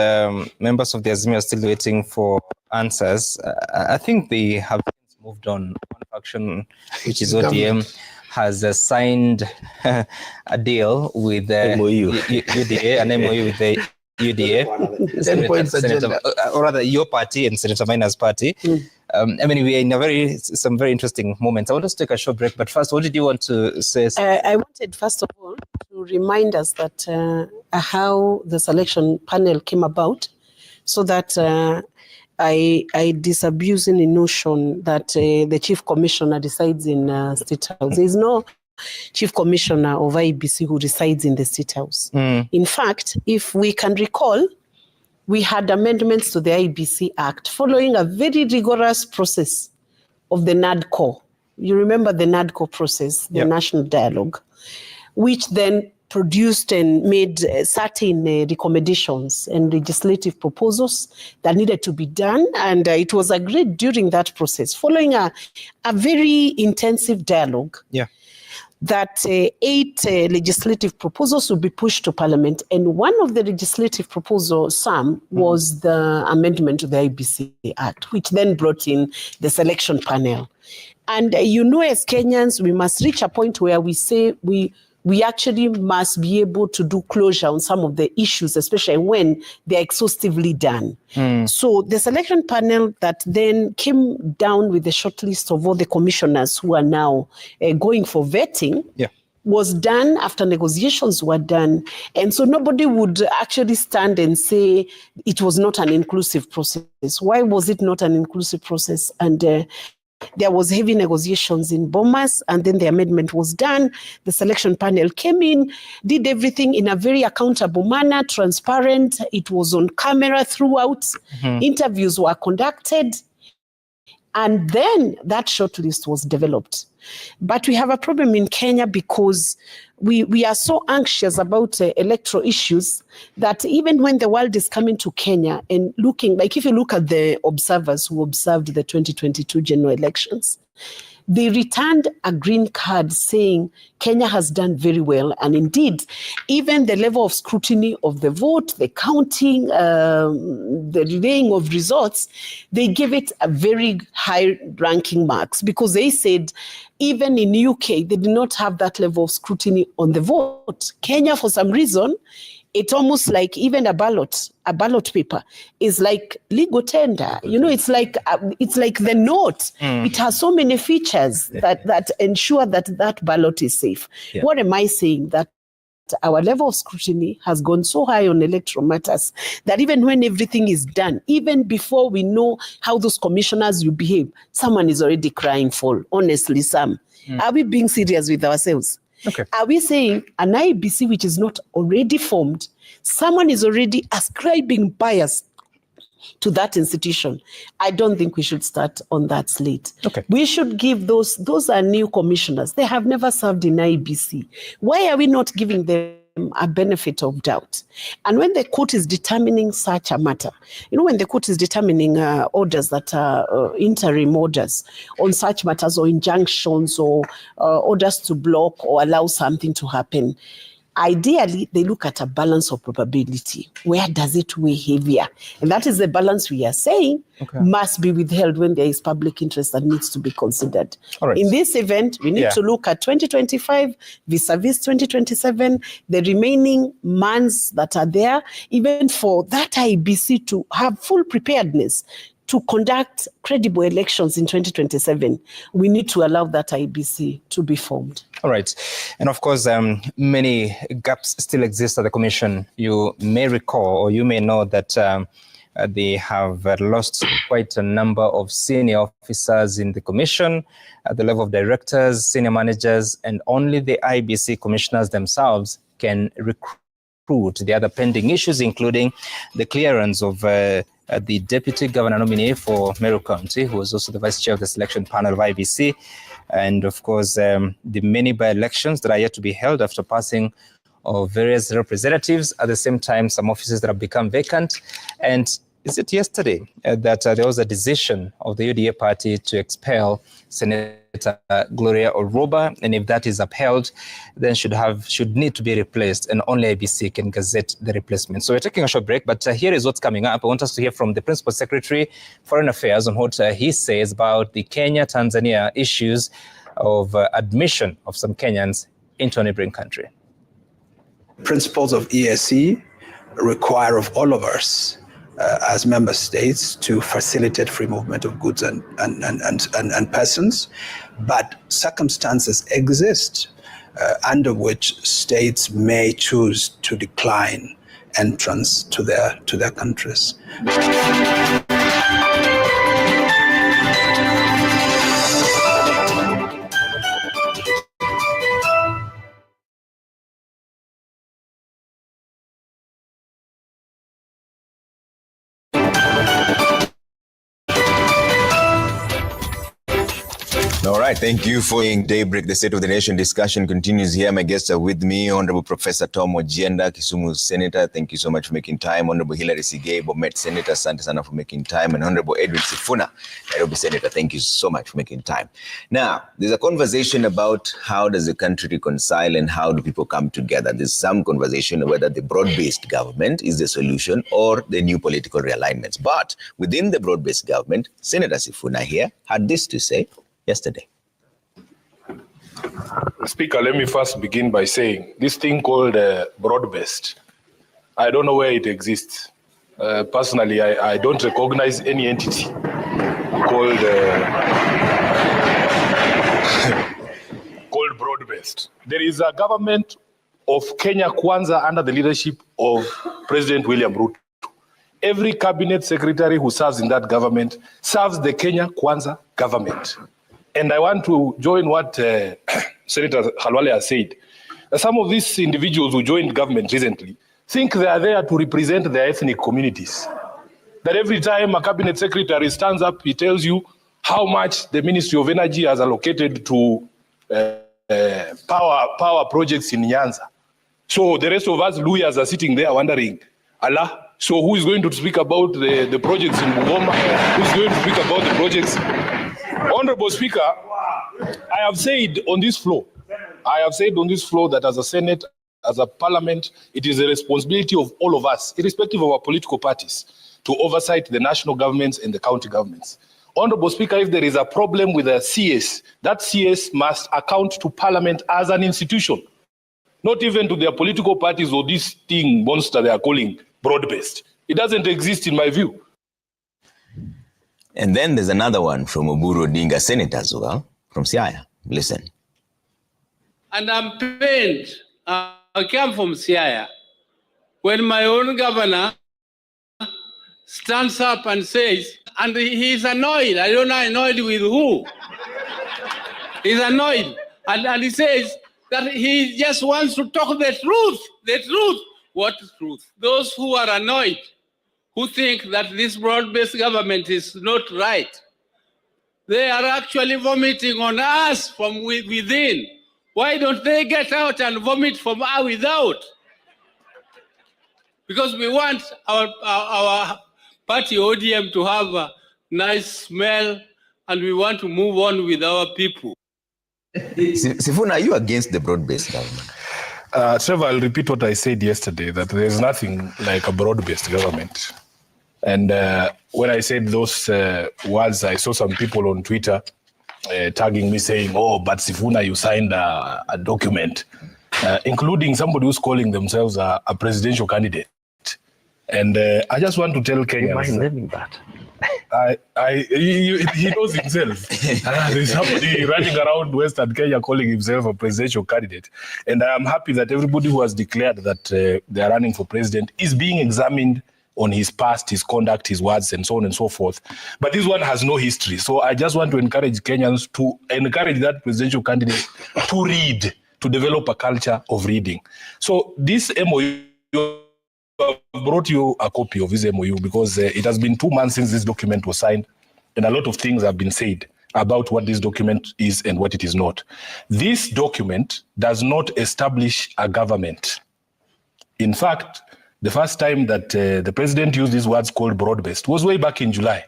members of the Azimio are still waiting for answers. I think they have moved on. One faction, which is ODM, has signed a deal with the UDA, an MOU with the UDA, or rather your party and Senator Maina's party. I mean, we are in some very interesting moments. I want us to take a short break, but first, what did you want to say? I wanted, first of all, to remind us that how the selection panel came about, so that I disabuse any notion that the chief commissioner decides in State House. There is no chief commissioner of IEBC who resides in the State House. In fact, if we can recall, we had amendments to the IEBC Act following a very rigorous process of the NADCO. You remember the NADCO process, the National Dialogue, which then produced and made certain recommendations and legislative proposals that needed to be done. And it was agreed during that process, following a very intensive dialogue, that 8 legislative proposals would be pushed to Parliament. And one of the legislative proposals, Sam, was the amendment to the IEBC Act, which then brought in the selection panel. And as Kenyans, we must reach a point where we say we actually must be able to do closure on some of the issues, especially when they're exhaustively done. So the selection panel that then came down with the short list of all the commissioners who are now going for vetting was done after negotiations were done. And so nobody would actually stand and say it was not an inclusive process. Why was it not an inclusive process? And there was heavy negotiations in Bomas, and then the amendment was done. The selection panel came in, did everything in a very accountable manner, transparent. It was on camera throughout. Interviews were conducted. And then that shortlist was developed. But we have a problem in Kenya because we are so anxious about electoral issues that even when the world is coming to Kenya and looking, like if you look at the observers who observed the 2022 general elections, they returned a green card saying Kenya has done very well. And indeed, even the level of scrutiny of the vote, the counting, the relaying of results, they gave it a very high ranking marks because they said even in UK, they did not have that level of scrutiny on the vote. Kenya, for some reason, it's almost like even a ballot paper is like legal tender. It's like the note. It has so many features that ensure that ballot is safe. What am I saying? That our level of scrutiny has gone so high on electoral matters that even when everything is done, even before we know how those commissioners will behave, someone is already crying foul. Honestly, Sam, are we being serious with ourselves? Okay. Are we saying an IEBC which is not already formed, someone is already ascribing bias to that institution? I don't think we should start on that slate. Okay. We should give those are new commissioners. They have never served in IEBC. Why are we not giving them a benefit of doubt? And when the court is determining such a matter, when the court is determining orders that are interim orders on such matters or injunctions or orders to block or allow something to happen, Ideally, they look at a balance of probability. Where does it weigh heavier? And that is the balance we are saying must be withheld when there is public interest that needs to be considered. In this event, we need to look at 2025 vis-a-vis 2027, the remaining months that are there, even for that IBC to have full preparedness to conduct credible elections in 2027, we need to allow that IBC to be formed. All right. And of course, many gaps still exist at the Commission. You may recall, or you may know that they have lost quite a number of senior officers in the Commission at the level of directors, senior managers, and only the IBC commissioners themselves can recruit. The other pending issues, including the clearance of the Deputy Governor nominee for Meru County, who was also the Vice Chair of the selection panel of IBC, and of course, the many by-elections that are yet to be held after passing of various representatives. At the same time, some offices that have become vacant. And is it yesterday that there was a decision of the UDA party to expel Senator Gloria Oroba, and if that is upheld, then should need to be replaced, and only IBC can gazette the replacement. So we're taking a short break, but here is what's coming up. I want us to hear from the Principal Secretary, Foreign Affairs, on what he says about the Kenya-Tanzania issues of admission of some Kenyans into a neighboring country. Principles of EAC require of all of us as member states to facilitate free movement of goods and persons, but circumstances exist under which states may choose to decline entrance to their countries. All right, thank you for Daybreak. The State of the Nation discussion continues here. My guests are with me, Honorable Professor Tom Ojienda, Kisumu Senator. Thank you so much for making time. Honorable Hilary Sigei, Bomet Senator, Asante sana for making time. And Honorable Edwin Sifuna, Nairobi Senator. Thank you so much for making time. Now, there's a conversation about how does the country reconcile and how do people come together. There's some conversation whether the broad-based government is the solution or the new political realignments. But within the broad-based government, Senator Sifuna here had this to say yesterday. Speaker, let me first begin by saying this thing called broad-based, I don't know where it exists. Personally, I don't recognize any entity called called broad-based. There is a government of Kenya Kwanza under the leadership of President William Ruto. Every cabinet secretary who serves in that government serves the Kenya Kwanza government. And I want to join what Senator Khalwale has said. Some of these individuals who joined government recently think they are there to represent their ethnic communities. That every time a cabinet secretary stands up, he tells you how much the Ministry of Energy has allocated to power projects in Nyanza. So the rest of us lawyers are sitting there wondering, Allah, so who is going to speak about the projects in Bungoma? Who is going to speak about the projects? Honorable Speaker, I have said on this floor that as a Senate, as a Parliament, it is a responsibility of all of us, irrespective of our political parties, to oversight the national governments and the county governments. Honorable Speaker, if there is a problem with a CS, that CS must account to Parliament as an institution, not even to their political parties or this thing monster they are calling broad-based. It doesn't exist in my view. And then there's another one from Oburu Odinga, Senator as well, from Siaya. Listen. And I'm pained. I come from Siaya. When my own governor stands up and says, and he's annoyed. I don't know annoyed with who. He's annoyed. And he says that he just wants to talk the truth. The truth. What truth? Those who are annoyed, who think that this broad-based government is not right, they are actually vomiting on us from within. Why don't they get out and vomit from without? Because we want our party ODM to have a nice smell, and we want to move on with our people. Sifuna, are you against the broad-based government? Trevor, I'll repeat what I said yesterday, that there's nothing like a broad-based government. And when I said those words, I saw some people on Twitter tagging me saying, oh, but Sifuna, you signed a document, including somebody who's calling themselves a presidential candidate. And I just want to tell Kenyans. You mind naming that? He knows himself. There's somebody running around Western Kenya calling himself a presidential candidate. And I am happy that everybody who has declared that they are running for president is being examined on his past, his conduct, his words, and so on and so forth. But this one has no history. So I just want to encourage Kenyans to encourage that presidential candidate to read, to develop a culture of reading. So this MOU, I brought you a copy of this MOU because it has been 2 months since this document was signed, and a lot of things have been said about what this document is and what it is not. This document does not establish a government. In fact, the first time that the president used these words called broad-based was way back in July.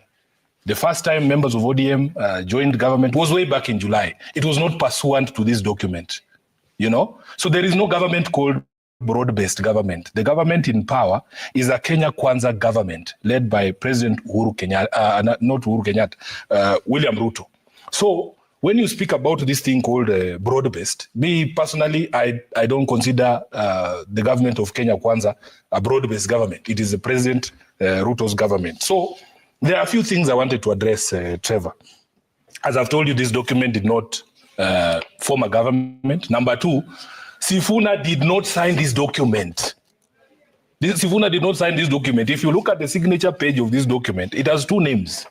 The first time members of ODM joined government was way back in July. It was not pursuant to this document, you know? So there is no government called broad-based government. The government in power is a Kenya Kwanza government led by President Uhuru Kenyatta, not Uhuru Kenyatta, William Ruto. So when you speak about this thing called broad-based, me personally, I don't consider the government of Kenya Kwanza a broad-based government. It is the President Ruto's government. So there are a few things I wanted to address, Trevor. As I've told you, this document did not form a government. Number two, Sifuna did not sign this document. Sifuna did not sign this document. If you look at the signature page of this document, it has two names,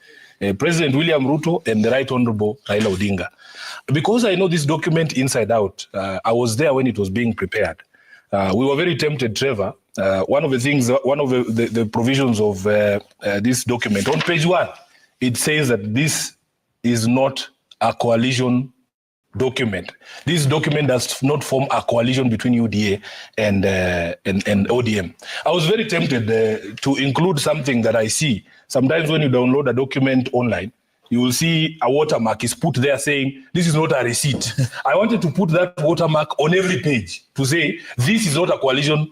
President William Ruto and the Right Honorable Raila Odinga. Because I know this document inside out, I was there when it was being prepared. We were very tempted, Trevor. One of the provisions of this document, on page 1, it says that this is not a coalition document. This document does not form a coalition between UDA and ODM. I was very tempted to include something that I see. Sometimes when you download a document online, you will see a watermark is put there saying, this is not a receipt. I wanted to put that watermark on every page to say, this is not a coalition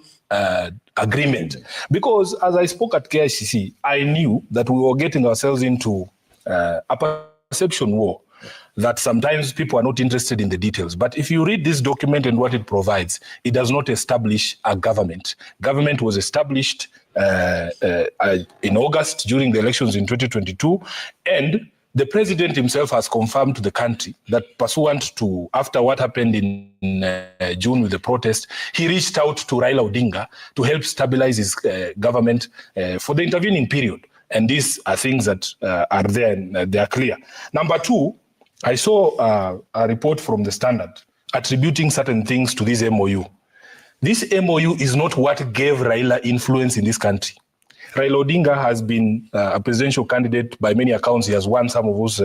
agreement. Because as I spoke at KICC, I knew that we were getting ourselves into a perception war, that sometimes people are not interested in the details. But if you read this document and what it provides, it does not establish a government. Government was established in August during the elections in 2022, and the president himself has confirmed to the country that pursuant to, after what happened in June with the protest, he reached out to Raila Odinga to help stabilize his government for the intervening period. And these are things that are there and they are clear. Number two, I saw a report from the Standard attributing certain things to this MOU. This MOU is not what gave Raila influence in this country. Raila Odinga has been a presidential candidate by many accounts. He has won some of those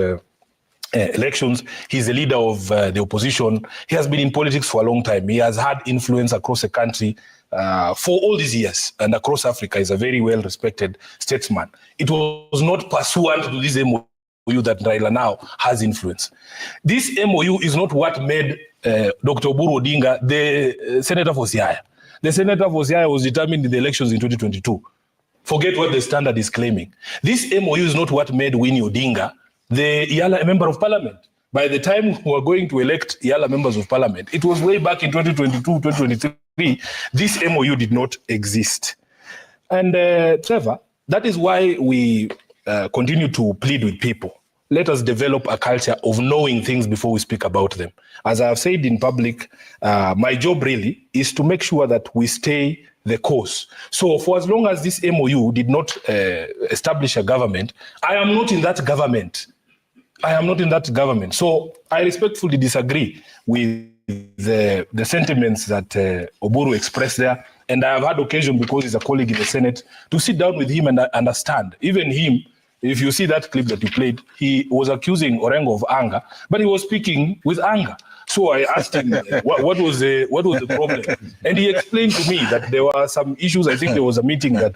elections. He's the leader of the opposition. He has been in politics for a long time. He has had influence across the country for all these years, and across Africa. He's a very well-respected statesman. It was not pursuant to this MOU that Raila now has influence. This MOU is not what made Dr. Oburu Odinga the senator for Siaya. The senator for Siaya was determined in the elections in 2022. Forget what the Standard is claiming. This MOU is not what made Winnie Odinga the Yala member of parliament. By the time we were going to elect Yala members of parliament, it was way back in 2022, 2023. This MOU did not exist. And Trevor, that is why we continue to plead with people. Let us develop a culture of knowing things before we speak about them. As I have said in public, my job really is to make sure that we stay the course. So for as long as this MOU did not establish a government, I am not in that government. I am not in that government. So I respectfully disagree with the sentiments that Oburu expressed there. And I have had occasion, because he's a colleague in the Senate, to sit down with him and understand. Even him, if you see that clip that you played, he was accusing Orengo of anger, but he was speaking with anger. So I asked him, what was the problem? And he explained to me that there were some issues. I think there was a meeting that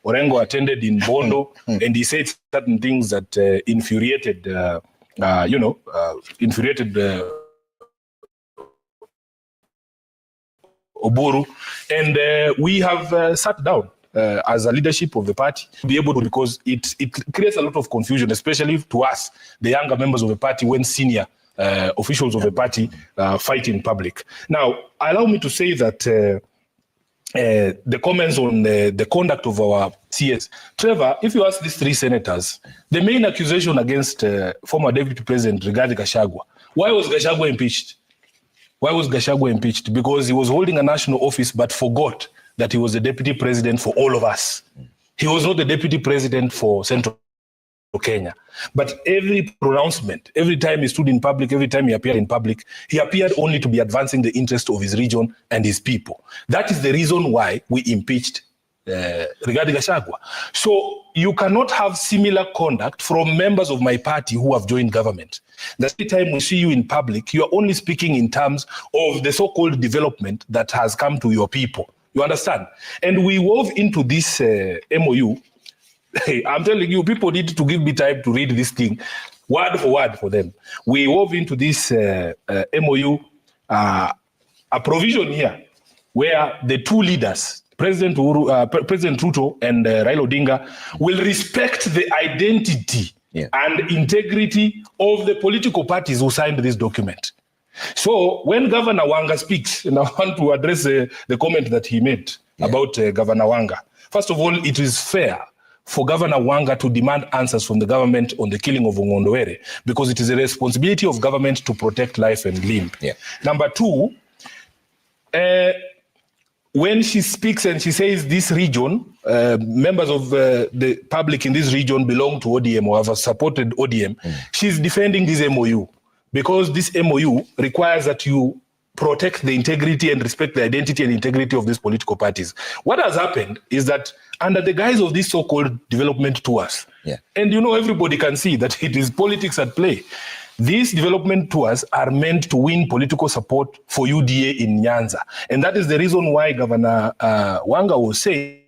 Orengo attended in Bondo, and he said certain things that infuriated Oburu, and we have sat down as a leadership of the party to be able to, because it creates a lot of confusion, especially to us, the younger members of the party, when senior officials of the party fight in public. Now, allow me to say that the comments on the conduct of our CS. Trevor, if you ask these three senators, the main accusation against former Deputy President Rigathi Gachagua, why was Gachagua impeached? Why was Gachagua impeached? Because he was holding a national office but forgot that he was the deputy president for all of us. He was not the deputy president for Central Kenya. But every pronouncement, every time he stood in public, every time he appeared in public, he appeared only to be advancing the interest of his region and his people. That is the reason why we impeached Rigathi Gachagua. So you cannot have similar conduct from members of my party who have joined government. The every time we see you in public, you are only speaking in terms of the so-called development that has come to your people. You understand? And we wove into this MOU. Hey, I'm telling you, people need to give me time to read this thing word for word for them. We wove into this MOU a provision here where the two leaders, President Ruto and Raila Odinga, will respect the identity and integrity of the political parties who signed this document. So when Governor Wanga speaks, and I want to address the comment that he made about Governor Wanga. First of all, it is fair for Governor Wanga to demand answers from the government on the killing of Ongondowere, because it is a responsibility of government to protect life and limb. Number two, when she speaks and she says this region, members of the public in this region belong to ODM or have supported ODM, she's defending this MOU. Because this MOU requires that you protect the integrity and respect the identity and integrity of these political parties. What has happened is that under the guise of these so-called development tours, and you know everybody can see that it is politics at play, these development tours are meant to win political support for UDA in Nyanza. And that is the reason why Governor Wanga was saying,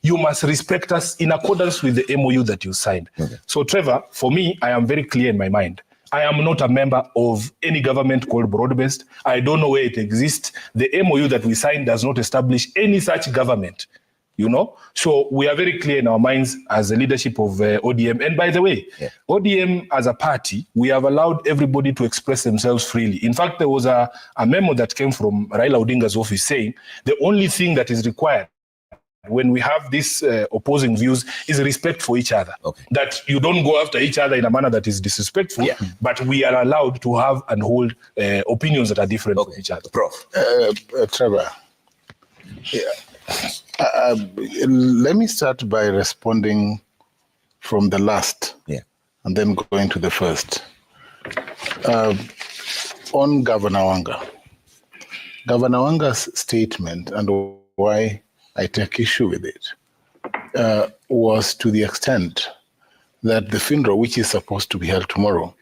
you must respect us in accordance with the MOU that you signed. So Trevor, for me, I am very clear in my mind. I am not a member of any government called broad-based. I don't know where it exists. The MOU that we signed does not establish any such government, you know? So we are very clear in our minds as the leadership of ODM. And by the way, ODM as a party, we have allowed everybody to express themselves freely. In fact, there was a memo that came from Raila Odinga's office saying the only thing that is required when we have these opposing views is respect for each other. That you don't go after each other in a manner that is disrespectful, but we are allowed to have and hold opinions that are different from each other. Prof. Trevor, let me start by responding from the last and then going to the first. On Governor Wanga. Governor Wanga's statement and why I take issue with it, was to the extent that the funeral, which is supposed to be held tomorrow,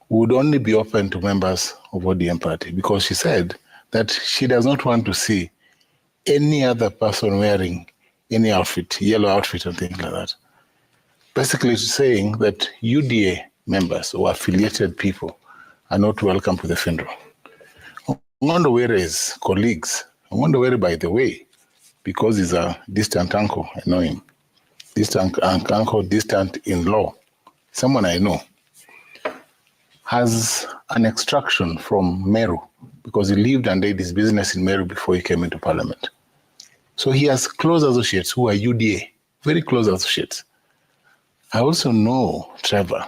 would only be open to members of ODM party, because she said that she does not want to see any other person wearing any outfit, yellow outfit and things like that. Basically saying that UDA members or affiliated people are not welcome to the funeral. Ongondowere's colleagues, Ongondoweere, by the way, because he's a distant uncle, I know him. Distant uncle, distant in-law, someone I know, has an extraction from Meru because he lived and did his business in Meru before he came into parliament. So he has close associates who are UDA, very close associates. I also know, Trevor,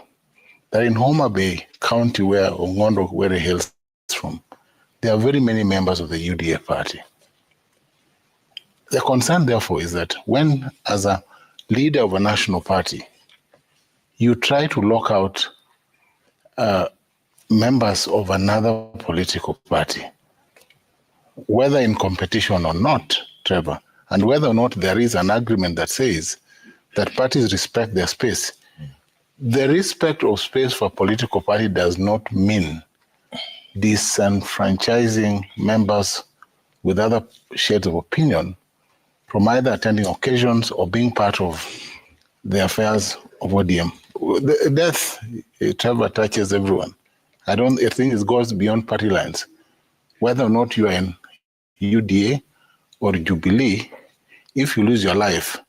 that in Homa Bay County, where Ongondowere hails from, there are very many members of the UDA party. The concern, therefore, is that when, as a leader of a national party, you try to lock out members of another political party, whether in competition or not, Trevor, and whether or not there is an agreement that says that parties respect their space, the respect of space for a political party does not mean disenfranchising members with other shades of opinion from either attending occasions or being part of the affairs of ODM. The death, Trevor, touches everyone. I think it goes beyond party lines. Whether or not you are in UDA or Jubilee, if you lose your life,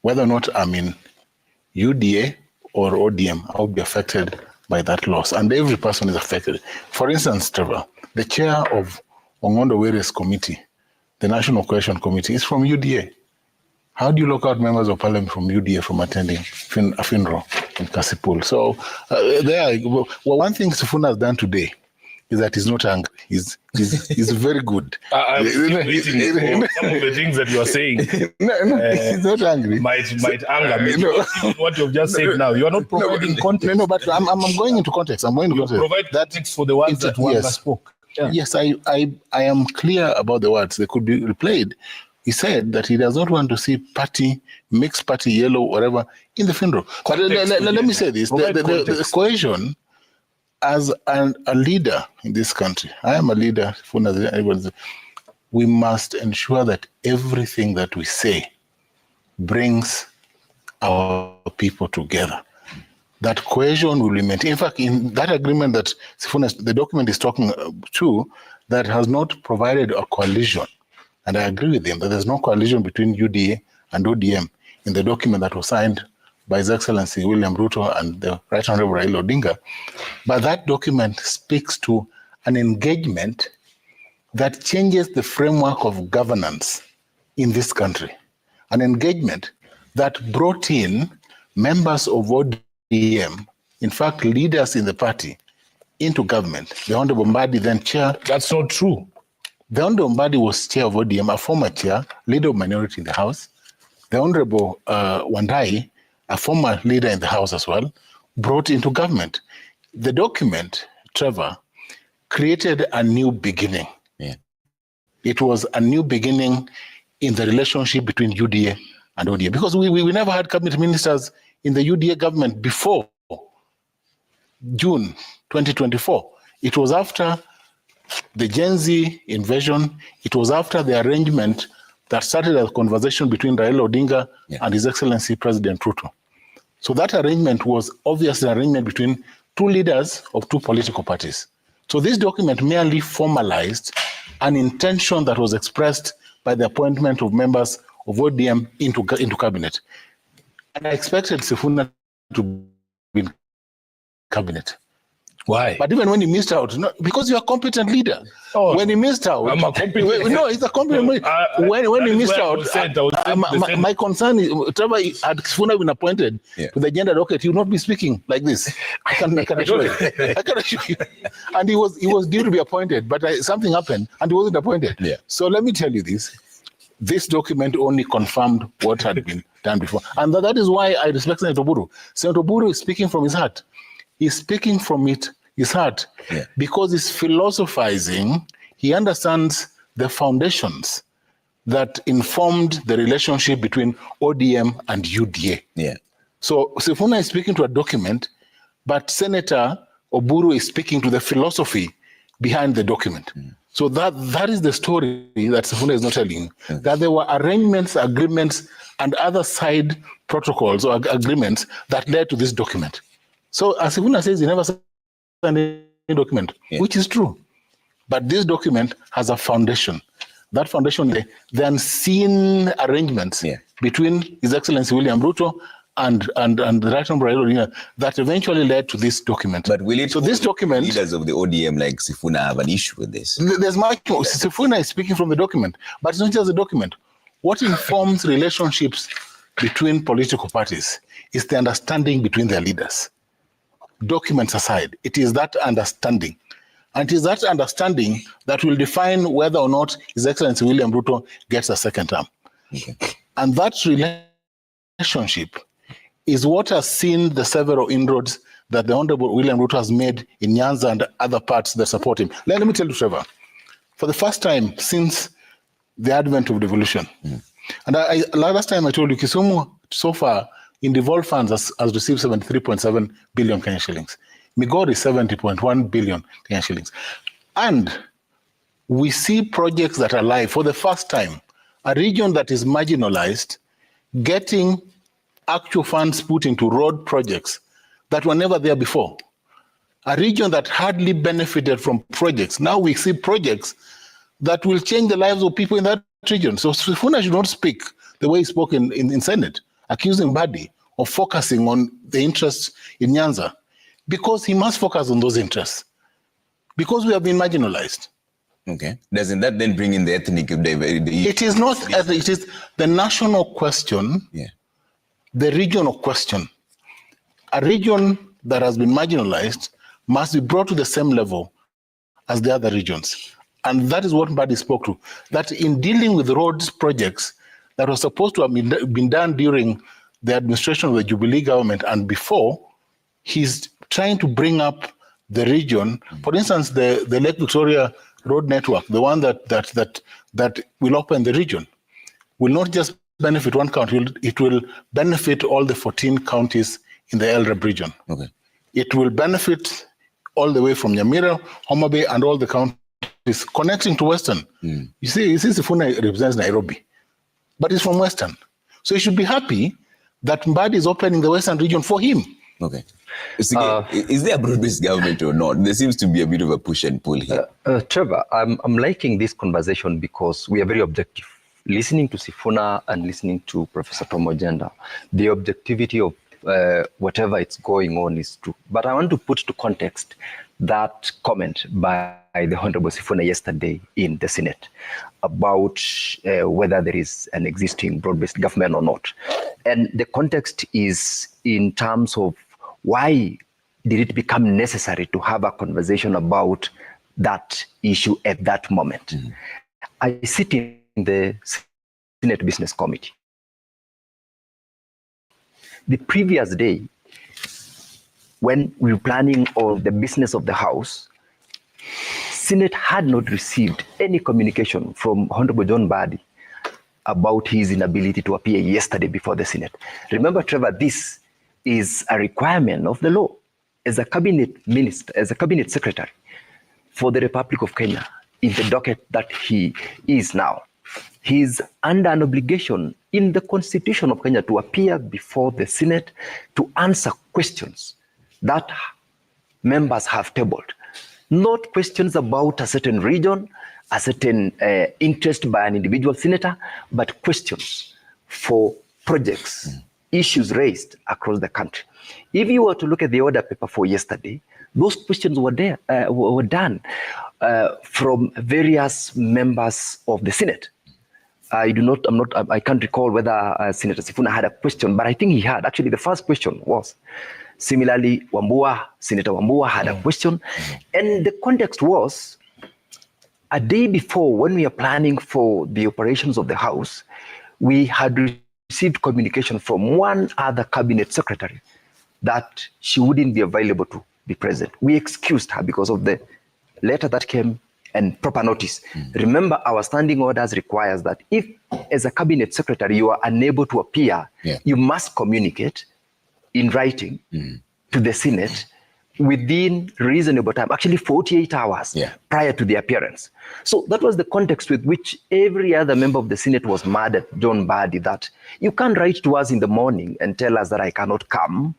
whether or not I'm in UDA or ODM, I'll be affected by that loss. And every person is affected. For instance, Trevor, the chair of Ongondo Were's committee, the National Cohesion Committee, is from UDA. How do you lock out members of parliament from UDA from attending a funeral in Kasipul? So one thing Sifuna has done today is that he's not angry. He's very good. I'm waiting for some of the things that you are saying. He's not angry. Might anger me. What you've just said now, you are not providing context. No, but I'm going into context. I'm going into context. Provide context for the words that one spoke. Yeah. Yes, I am clear about the words. They could be replayed. He said that he does not want to see mixed party, yellow, whatever, in the funeral. But let me say this. The cohesion, as a leader in this country, I am a leader, we must ensure that everything that we say brings our people together. That cohesion will be maintained. In fact, in that agreement that the document is talking to, that has not provided a coalition. And I agree with him that there's no coalition between UDA and ODM in the document that was signed by His Excellency William Ruto and the Right Honorable Raila Odinga. But that document speaks to an engagement that changes the framework of governance in this country. An engagement that brought in members of ODM, in fact, leaders in the party, into government. The Honorable Mbadi, then chair. That's not true. The Honorable Mbadi was chair of ODM, a former chair, leader of minority in the House. The Honorable Wandai, a former leader in the House as well, brought into government. The document, Trevor, created a new beginning. Yeah. It was a new beginning in the relationship between UDA and ODA, because we never had cabinet ministers in the UDA government before June 2024. It was after the Gen Z invasion. It was after the arrangement that started a conversation between Raila Odinga and His Excellency President Ruto. So that arrangement was obviously an arrangement between two leaders of two political parties. So this document merely formalized an intention that was expressed by the appointment of members of ODM into cabinet. And I expected Sifuna to be in cabinet. Why? But even when he missed out, because you're a competent leader. Oh, when he missed out, I'm a competent. No, he's a competent leader. When he missed out, my concern is, Trevor, had Sifuna been appointed to the gender docket, he would not be speaking like this. I can assure you. I can assure you. And he was due to be appointed, but something happened and he wasn't appointed. Yeah. So let me tell you this. This document only confirmed what had been done before. And that is why I respect Senator Oburu. Senator Oburu is speaking from his heart. He's speaking from his heart because he's philosophizing. He understands the foundations that informed the relationship between ODM and UDA. Yeah. So Sifuna is speaking to a document, but Senator Oburu is speaking to the philosophy behind the document. So that is the story that Sifuna is not telling, that there were arrangements, agreements, and other side protocols or agreements that led to this document. So as Sifuna says, he never signed any document, which is true. But this document has a foundation. That foundation, the unseen arrangements between His Excellency William Ruto and the Right Honorable Raila Odinga that eventually led to this document. But will it? So this document, leaders of the ODM like Sifuna have an issue with this? There's much more. Sifuna is speaking from the document, but it's not just the document. What informs relationships between political parties is the understanding between their leaders. Documents aside, it is that understanding. And it is that understanding that will define whether or not His Excellency William Ruto gets a second term. And that relationship is what has seen the several inroads that the Honorable William Ruto has made in Nyanza and other parts that support him. Let me tell you, Trevor, for the first time since the advent of devolution, and last time I told you, Kisumu so far in devolved funds has received 73.7 billion Kenya shillings. Migori 70.1 billion Kenya shillings. And we see projects that are live for the first time, a region that is marginalized, getting actual funds put into road projects that were never there before. A region that hardly benefited from projects. Now we see projects that will change the lives of people in that region. So Sifuna should not speak the way he spoke in Senate, accusing Mbadi of focusing on the interests in Nyanza, because he must focus on those interests, because we have been marginalized. Okay. Doesn't that then bring in the ethnic diversity? It is not, it is the national question, the regional question. A region that has been marginalized must be brought to the same level as the other regions. And that is what Mbadi spoke to, that in dealing with roads projects that were supposed to have been done during the administration of the Jubilee government and before, he's trying to bring up the region. For instance, the Lake Victoria road network, the one that will open the region, will not just benefit one county, it will benefit all the 14 counties in the LREB region. Okay. It will benefit all the way from Nyamira, Homa Bay, and all the counties connecting to Western. You see, Sifuna represents Nairobi, but he's from Western. So he should be happy that Mbadi is opening the Western region for him. Okay. Is there a broad-based government or not? There seems to be a bit of a push and pull here. Trevor, I'm liking this conversation because we are very objective. Listening to Sifuna and listening to Professor Tomojenda, the objectivity of whatever it's going on is true. But I want to put to context that comment by the Honorable Sifuna yesterday in the Senate about whether there is an existing broad-based government or not. And the context is in terms of why did it become necessary to have a conversation about that issue at that moment. I sit in the Senate Business Committee. The previous day, when we were planning on the business of the House, Senate had not received any communication from Honorable John Mbadi about his inability to appear yesterday before the Senate. Remember, Trevor, this is a requirement of the law. As a cabinet minister, as a cabinet secretary for the Republic of Kenya, in the docket that he is now, he's under an obligation in the Constitution of Kenya to appear before the Senate to answer questions that members have tabled. Not questions about a certain region, a certain interest by an individual senator, but questions for projects, issues raised across the country. If you were to look at the order paper for yesterday, those questions were there, were done from various members of the Senate. I can't recall whether Senator Sifuna had a question, but I think he had. Actually, the first question was, similarly, Senator Wambua had a question. And the context was, a day before, when we are planning for the operations of the House, we had received communication from one other cabinet secretary that she wouldn't be available to be present. We excused her because of the letter that came and proper notice. Remember, our standing orders requires that if, as a cabinet secretary, you are unable to appear, you must communicate in writing to the Senate within reasonable time, actually 48 hours prior to the appearance. So that was the context with which every other member of the Senate was mad at John Mbadi that you can't write to us in the morning and tell us that I cannot come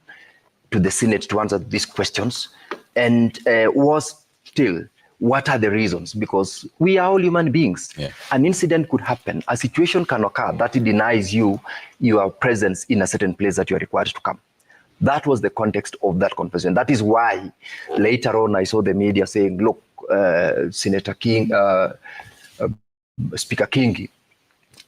to the Senate to answer these questions. And was still, what are the reasons? Because we are all human beings. An incident could happen, a situation can occur that denies you your presence in a certain place that you are required to come. That was the context of that conversation. That is why later on I saw the media saying, look, Senator King, Speaker Kindiki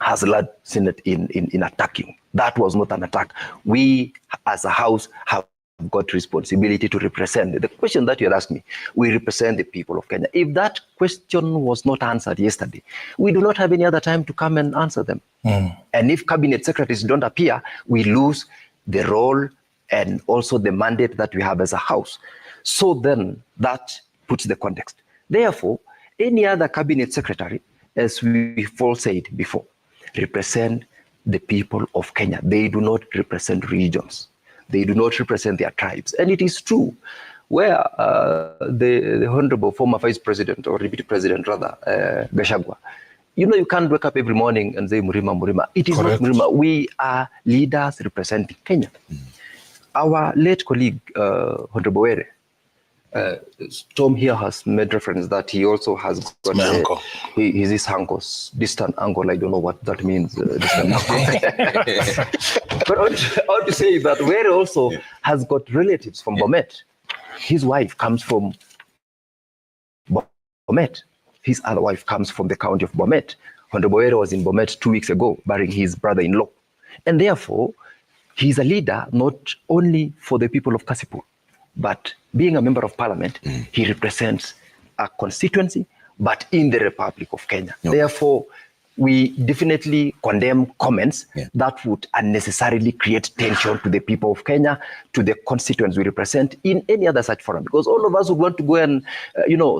has led Senate in attacking. That was not an attack. We as a House have got responsibility to represent. The question that you had asked me, we represent the people of Kenya. If that question was not answered yesterday, we do not have any other time to come and answer them. And if cabinet secretaries don't appear, we lose the role and also the mandate that we have as a House. So then that puts the context. Therefore, any other cabinet secretary, as we've all said before, represent the people of Kenya. They do not represent regions. They do not represent their tribes. And it is true where the Honorable former Vice President, or Deputy President rather, Gachagua, you can't wake up every morning and say, Murima, Murima. It is not Murima. We are leaders representing Kenya. Our late colleague, Honorable Were, Tom here has made reference that he also has got uncle. He's his uncle's distant uncle. I don't know what that means. Distant uncle. But I want to say that Were also has got relatives from Bomet. His wife comes from Bomet. His other wife comes from the county of Bomet. Honorable Were was in Bomet 2 weeks ago, burying his brother-in-law. And therefore, he's a leader not only for the people of Kasipul, but being a member of parliament, he represents a constituency, but in the Republic of Kenya. No. Therefore, we definitely condemn comments that would unnecessarily create tension to the people of Kenya, to the constituents we represent in any other such forum, because all of us would want to go and,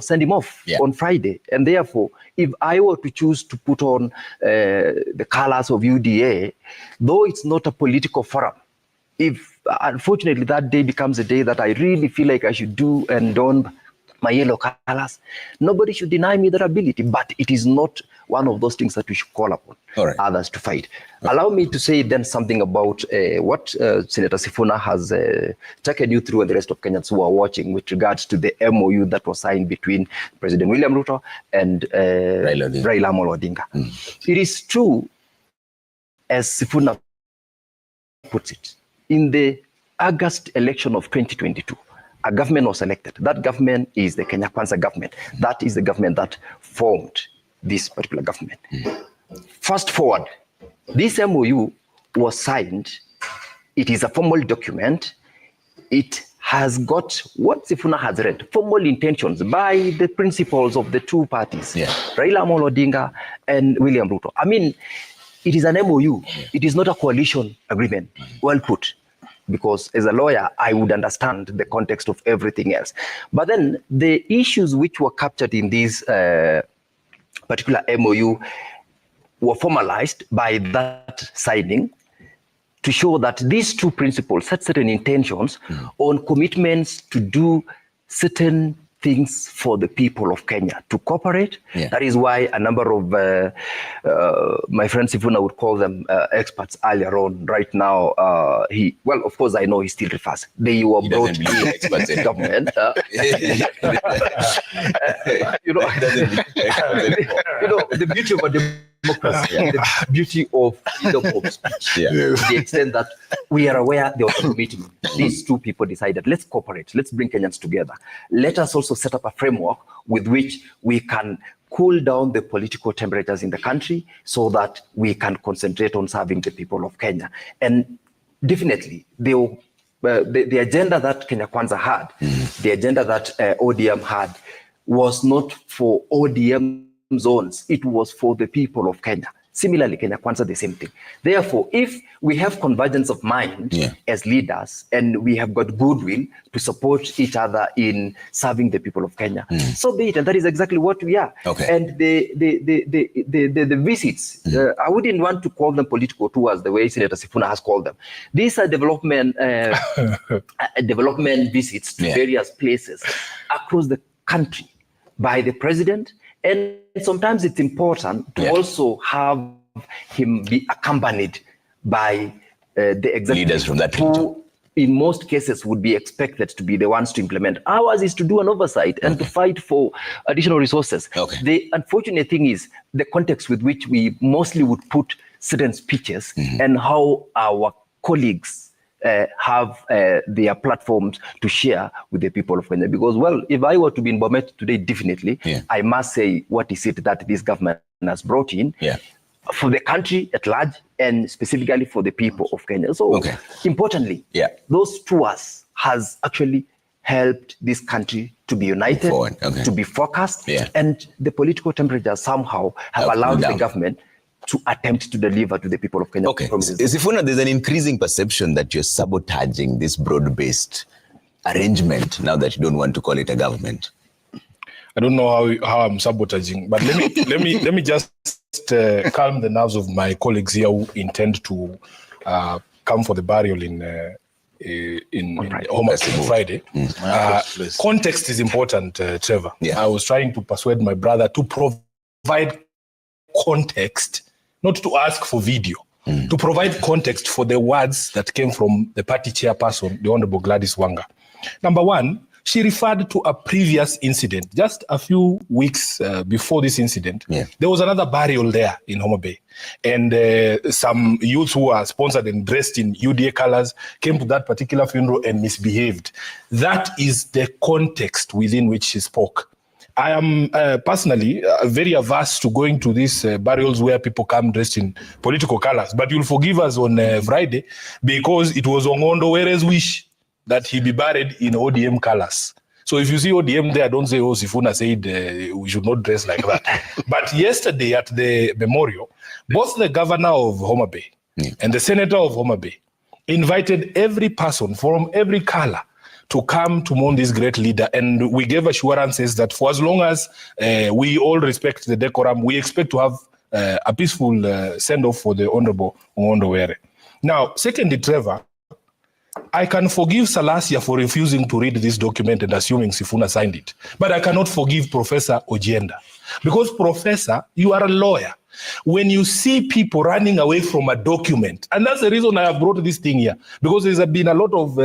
send him off on Friday. And therefore, if I were to choose to put on the colors of UDA, though it's not a political forum, if unfortunately that day becomes a day that I really feel like I should do and don my yellow colors, nobody should deny me that ability, but it is not one of those things that we should call upon others to fight. Allow me to say then something about what Senator Sifuna has taken you through and the rest of Kenyans who are watching with regards to the MOU that was signed between President William Ruto and Raila Amolo Odinga. It is true, as Sifuna puts it, in the August election of 2022, a government was elected. That government is the Kenya Kwanza government. That is the government that formed this particular government. Fast forward, this MOU was signed. It is a formal document. It has got what Sifuna has read, formal intentions by the principals of the two parties, Raila Amolo Odinga and William Ruto. I mean, it is an MOU. It is not a coalition agreement. Well put. Because as a lawyer, I would understand the context of everything else. But then the issues which were captured in this particular MOU were formalized by that signing to show that these two principles set certain intentions on commitments to do certain things for the people of Kenya, to cooperate. That is why a number of my friend Sifuna would call them experts earlier on. Right now, of course, I know he still refers. They were brought in government. The beauty of a democracy, the beauty of freedom of speech, to the extent that we are aware there was a commitment. These two people decided, let's cooperate, let's bring Kenyans together. Let us also set up a framework with which we can cool down the political temperatures in the country so that we can concentrate on serving the people of Kenya. And definitely, the agenda that Kenya Kwanza had, the agenda that ODM had, was not for ODM zones, it was for the people of Kenya. Similarly, Kenya Kwanza, the same thing. Therefore, if we have convergence of mind as leaders and we have got goodwill to support each other in serving the people of Kenya, so be it. And that is exactly what we are. And the visits, I wouldn't want to call them political tours the way Senator Sifuna has called them. These are development visits to various places across the country by the president. And sometimes it's important to also have him be accompanied by the executive leaders from that who, in most cases, would be expected to be the ones to implement. Ours is to do an oversight and to fight for additional resources. The unfortunate thing is the context with which we mostly would put certain speeches and how our colleagues have their platforms to share with the people of Kenya. Because, well, if I were to be in Bomet today, definitely, I must say, what is it that this government has brought in for the country at large and specifically for the people of Kenya. So, importantly, those tours has actually helped this country to be united, to be focused, and the political temperature somehow have allowed the government to attempt to deliver to the people of Kenya. Sifuna, there's an increasing perception that you're sabotaging this broad-based arrangement now that you don't want to call it a government. I don't know how I'm sabotaging, but let me just calm the nerves of my colleagues here who intend to come for the burial in Home Affairs Friday. Context is important, Trevor. I was trying to persuade my brother to provide context, not to ask for video, to provide context for the words that came from the party chairperson, the Honorable Gladys Wanga. Number one, she referred to a previous incident. Just a few weeks before this incident, there was another burial there in Homa Bay. And some youths who are sponsored and dressed in UDA colors came to that particular funeral and misbehaved. That is the context within which she spoke. I am personally very averse to going to these burials where people come dressed in political colors. But you'll forgive us on Friday because it was Ongondo Were's wish that he be buried in ODM colors. So if you see ODM there, don't say, oh, Sifuna said we should not dress like that. But yesterday at the memorial, both the governor of Homa Bay and the senator of Homa Bay invited every person from every color to come to mourn this great leader. And we gave assurances that for as long as we all respect the decorum, we expect to have a peaceful send-off for the Honorable Ongondo Were. Now, secondly, Trevor, I can forgive Salasia for refusing to read this document and assuming Sifuna signed it. But I cannot forgive Professor Ojienda. Because, Professor, you are a lawyer. When you see people running away from a document, and that's the reason I have brought this thing here, because there's been a lot of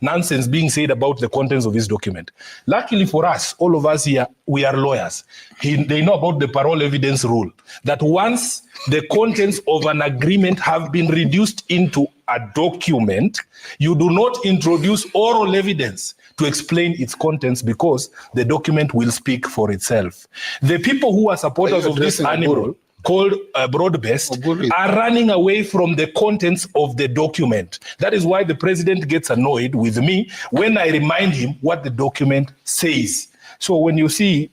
nonsense being said about the contents of this document. Luckily for us, all of us here, we are lawyers. They know about the parole evidence rule, that once the contents of an agreement have been reduced into a document, you do not introduce oral evidence to explain its contents because the document will speak for itself. The people who are supporters of this animal, called broad-based, are running away from the contents of the document. That is why the president gets annoyed with me when I remind him what the document says. So when you see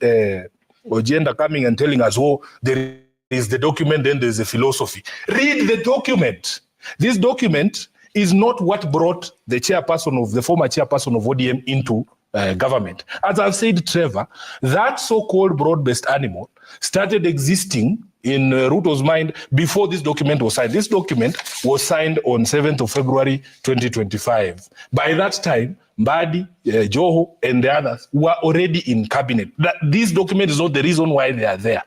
Ojienda coming and telling us, oh, there is the document, then there's a philosophy. Read the document. This document is not what brought the former chairperson of ODM into government. As I've said, Trevor, that so-called broad-based animal started existing in Ruto's mind before this document was signed. This document was signed on 7th of February 2025. By that time, Mbadi, Joho, and the others were already in cabinet. This document is not the reason why they are there.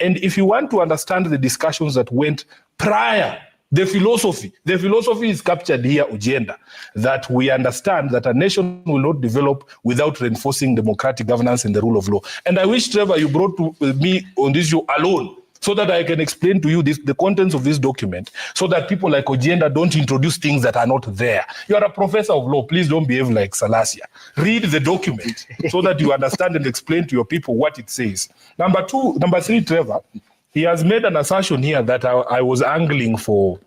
And if you want to understand the discussions that went prior, the philosophy is captured here, Ojienda, that we understand that a nation will not develop without reinforcing democratic governance and the rule of law. And I wish, Trevor, you brought me on this show alone so that I can explain to you the contents of this document so that people like Ojienda don't introduce things that are not there. You are a professor of law. Please don't behave like Salasia. Read the document so that you understand and explain to your people what it says. Number three, Trevor, he has made an assertion here that I was angling for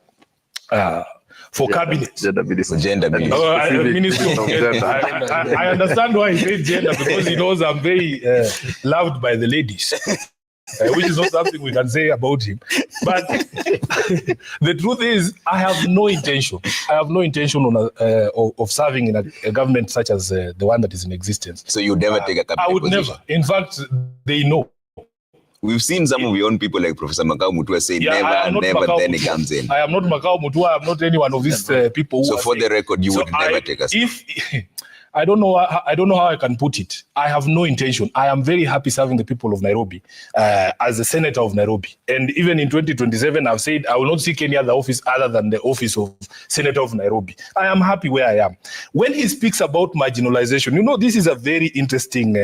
cabinet. Gender ministry. Ministry of gender. I understand why he said gender, because he knows I'm very loved by the ladies. Which is not something we can say about him. But the truth is, I have no intention of serving in a government such as the one that is in existence. So you would never take a cabinet I would position? never. In fact, they know. We've seen some of your own people like Professor Makau Mutua say never, then he comes in. I am not Makau Mutua. I am not any one of these people. So for the record, you would never take us. I don't know how I can put it. I have no intention. I am very happy serving the people of Nairobi as the senator of Nairobi. And even in 2027, I've said I will not seek any other office other than the office of senator of Nairobi. I am happy where I am. When he speaks about marginalization, this is a very interesting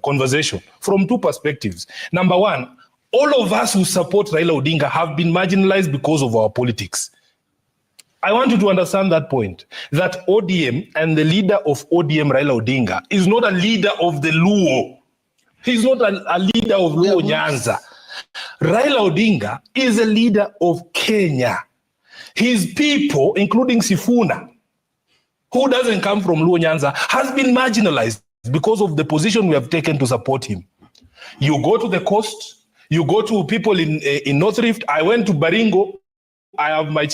conversation from two perspectives. Number one, all of us who support Raila Odinga have been marginalized because of our politics. I want you to understand that point, that ODM and the leader of ODM, Raila Odinga, is not a leader of the Luo. He's not a leader of Luo Nyanza. Raila Odinga is a leader of Kenya. His people, including Sifuna, who doesn't come from Luo Nyanza, has been marginalized because of the position we have taken to support him. You go to the coast, you go to people in North Rift. I went to Baringo. I have my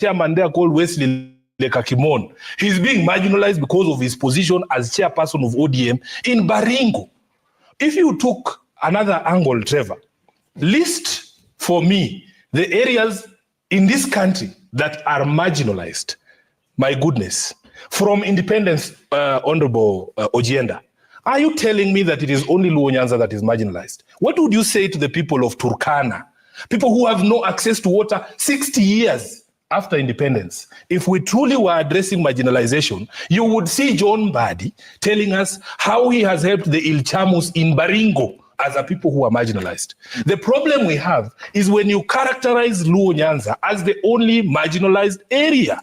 chairman there called Wesley Lekakimon. He's being marginalized because of his position as chairperson of ODM in Baringo. If you took another angle, Trevor, list for me the areas in this country that are marginalized. My goodness. From independence, Honorable Ojienda, are you telling me that it is only Luo Nyanza that is marginalized? What would you say to the people of Turkana? People who have no access to water 60 years. after independence, if we truly were addressing marginalization, you would see John Mbadi telling us how he has helped the Ilchamus in Baringo as a people who are marginalized. The problem we have is when you characterize Luo Nyanza as the only marginalized area.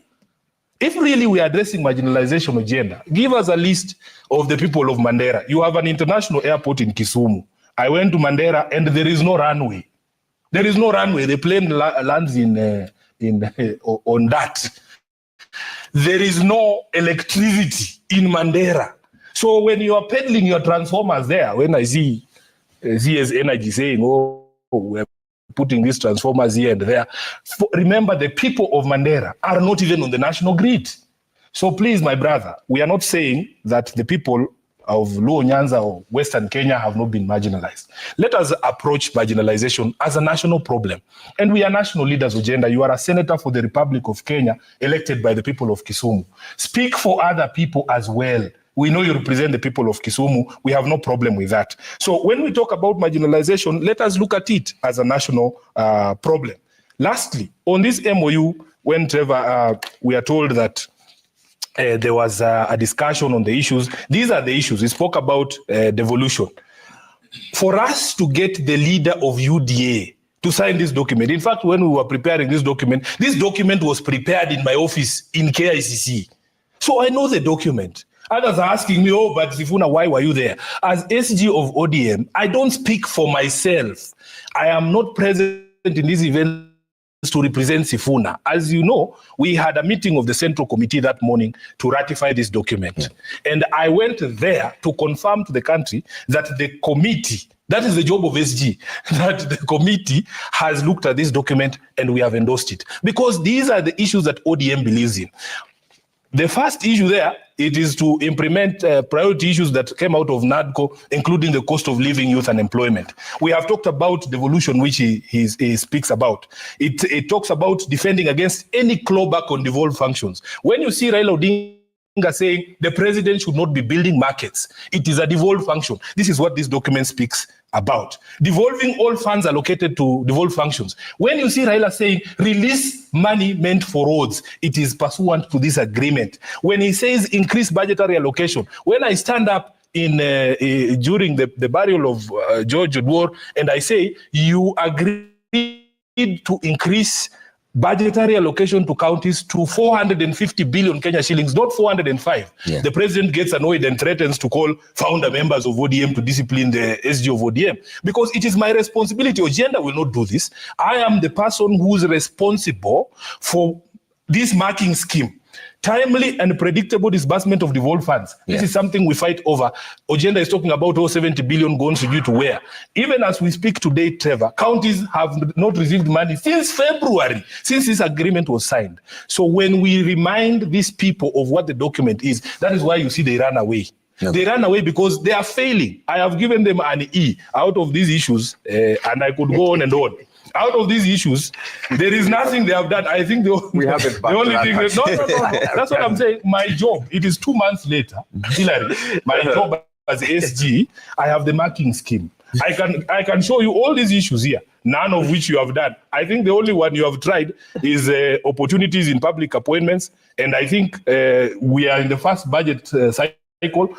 If really we are addressing marginalization agenda, give us a list of the people of Mandera. You have an international airport in Kisumu. I went to Mandera and there is no runway. There is no runway. The plane lands on that. There is no electricity in Mandera. So when you are peddling your transformers there, when I see CS Energy saying, oh, we're putting these transformers here and there, remember the people of Mandera are not even on the national grid. So please, my brother, we are not saying that the people of Luo Nyanza or Western Kenya have not been marginalized. Let us approach marginalization as a national problem. And we are national leaders, Ojenda. You are a senator for the Republic of Kenya, elected by the people of Kisumu. Speak for other people as well. We know you represent the people of Kisumu. We have no problem with that. So when we talk about marginalization, let us look at it as a national problem. Lastly, on this MOU, when Trevor, we are told that there was a discussion on the issues. These are the issues. We spoke about devolution. For us to get the leader of UDA to sign this document, in fact, when we were preparing this document was prepared in my office in KICC. So I know the document. Others are asking me, oh, but Sifuna, why were you there? As SG of ODM, I don't speak for myself. I am not present in this event to represent Sifuna. As you know, we had a meeting of the Central Committee that morning to ratify this document. Yeah. And I went there to confirm to the country that the committee, that is the job of SG, that the committee has looked at this document and we have endorsed it. Because these are the issues that ODM believes in. The first issue there, it is to implement priority issues that came out of NADCO, including the cost of living, youth, and employment. We have talked about devolution, which he speaks about. It talks about defending against any clawback on devolved functions. When you see Raila Odinga saying the president should not be building markets, it is a devolved function. This is what this document speaks about. Devolving all funds allocated to devolved functions. When you see Raila saying release money meant for roads, it is pursuant to this agreement. When he says increase budgetary allocation, when I stand up in during the burial of George Odwor and I say you agreed to increase budgetary allocation to counties to 450 billion Kenya shillings, not 405. Yeah. The president gets annoyed and threatens to call founder members of ODM to discipline the SG of ODM. Because it is my responsibility. Agenda will not do this. I am the person who is responsible for this marking scheme. Timely and predictable disbursement of devolved funds. Yeah. This is something we fight over. Agenda is talking about 70 billion going to you to where? Even as we speak today, Trevor, counties have not received money since February, since this agreement was signed. So when we remind these people of what the document is, that is why you see they run away. Okay. They run away because they are failing. I have given them an E out of these issues, and I could go on and on. Out of these issues, there is nothing they have done. I think the only thing that, no, that's what I'm saying. My job, it is 2 months later, Hillary, my job as SG, I have the marking scheme. I can show you all these issues here, none of which you have done. I think the only one you have tried is opportunities in public appointments. And I think we are in the first budget cycle.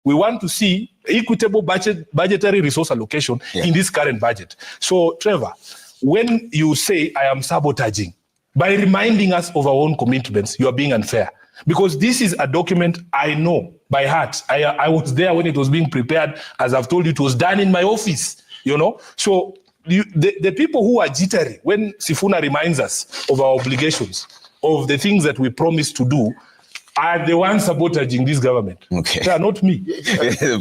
We want to see equitable budgetary resource allocation in this current budget. So, Trevor, when you say I am sabotaging, by reminding us of our own commitments, you are being unfair. Because this is a document I know by heart. I was there when it was being prepared. As I've told you, it was done in my office, you know. So the people who are jittery, when Sifuna reminds us of our obligations, of the things that we promised to do, are the ones sabotaging this government. Okay. They are not me.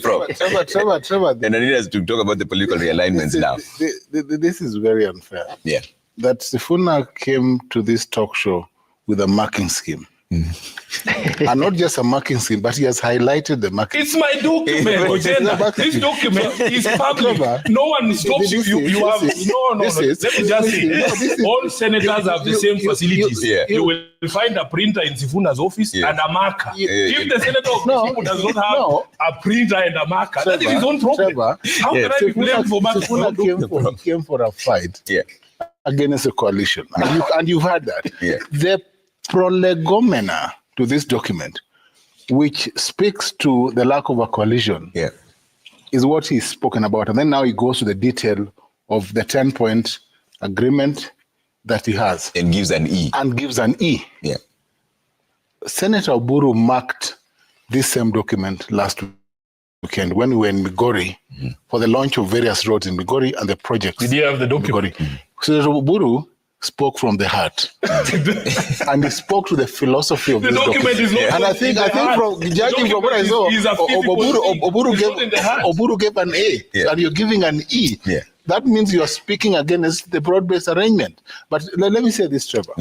Trevor. And I need us to talk about the political realignments now. This is very unfair. Yeah. That Sifuna came to this talk show with a marking scheme. And not just a marking scheme, but he has highlighted the marking. It's my document, Agenda. This document is public. No one stops you. You have no. Let me just say, all senators have the same facilities. You will find a printer in Sifuna's office and a marker. If the senator of Kisumu does not have a printer and a marker, that is his own problem. How can I be blamed for marking? Sifuna came for a fight. Yeah. against a coalition. And you've heard that. Yeah. The prolegomena to this document, which speaks to the lack of a coalition, is what he's spoken about. And then now he goes to the detail of the 10-point agreement that he has. And gives an E. Yeah. Senator Oburu marked this same document last weekend when we were in Migori for the launch of various roads in Migori and the projects. Did you have the document? Senator Oburu spoke from the heart, and he spoke to the philosophy of this document. And I think from judging from what I saw, Oburu gave an A, and you're giving an E. Yeah. That means you are speaking against the broad-based arrangement. But let me say this, Trevor,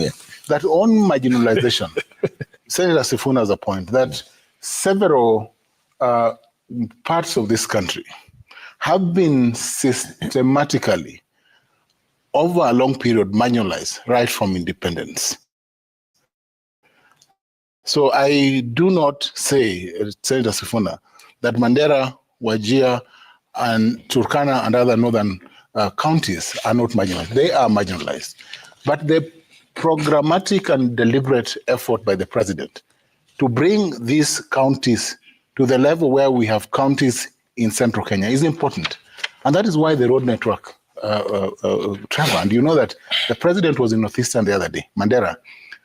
that on marginalization, Senator Sifuna has a point that several parts of this country have been systematically, over a long period, marginalized right from independence. So I do not say, Senator Sifuna, that Mandera, Wajir, and Turkana and other northern counties are not marginalized. They are marginalized. But the programmatic and deliberate effort by the president to bring these counties to the level where we have counties in central Kenya is important. And that is why the road network, Trevor, and you know that the president was in Northeastern the other day, Mandera,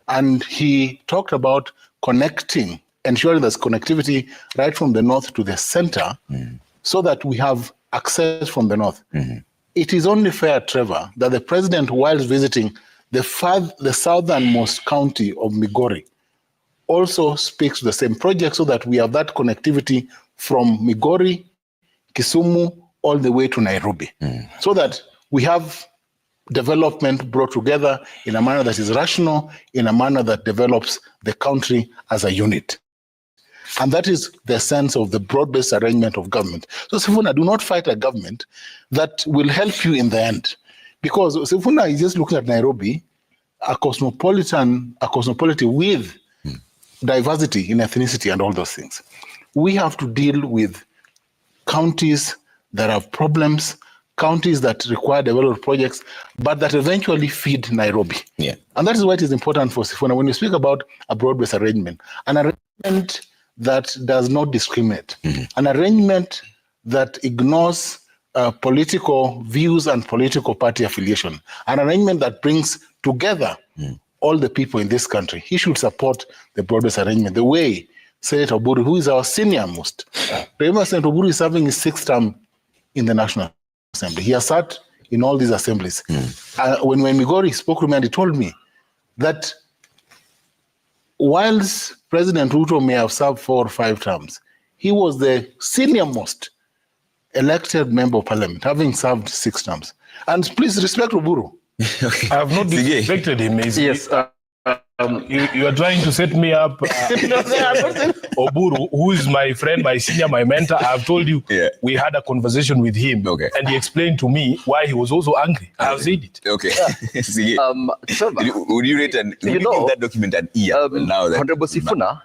and he talked about connecting, ensuring there's connectivity right from the north to the center so that we have access from the north. It is only fair, Trevor, that the president, while visiting the southernmost county of Migori, also speaks to the same project so that we have that connectivity from Migori, Kisumu, all the way to Nairobi, so that we have development brought together in a manner that is rational, in a manner that develops the country as a unit. And that is the sense of the broad-based arrangement of government. So Sifuna, do not fight a government that will help you in the end. Because Sifuna is just looking at Nairobi, a cosmopolitan with diversity in ethnicity and all those things. We have to deal with counties that have problems, counties that require development projects, but that eventually feed Nairobi. Yeah. And that is why it is important for Sifuna, when you speak about a broad-based arrangement, an arrangement that does not discriminate, an arrangement that ignores political views and political party affiliation, an arrangement that brings together all the people in this country. He should support the broad-based arrangement the way Senator Oburu, who is our senior most. Remember, Senator Oburu is serving his 6th term in the National Assembly. He has sat in all these assemblies. When Migori spoke to me and he told me that whilst President Ruto may have served 4 or 5 terms, he was the senior most elected member of parliament, having served 6 terms. And please respect Oburu. I have not disrespected him. Yes. You are trying to set me up. Oburu, who is my friend, my senior, my mentor, I have told you, we had a conversation with him, and he explained to me why he was also angry. I have said it. Okay. Would you rate that document an E? Now that Honorable Sifuna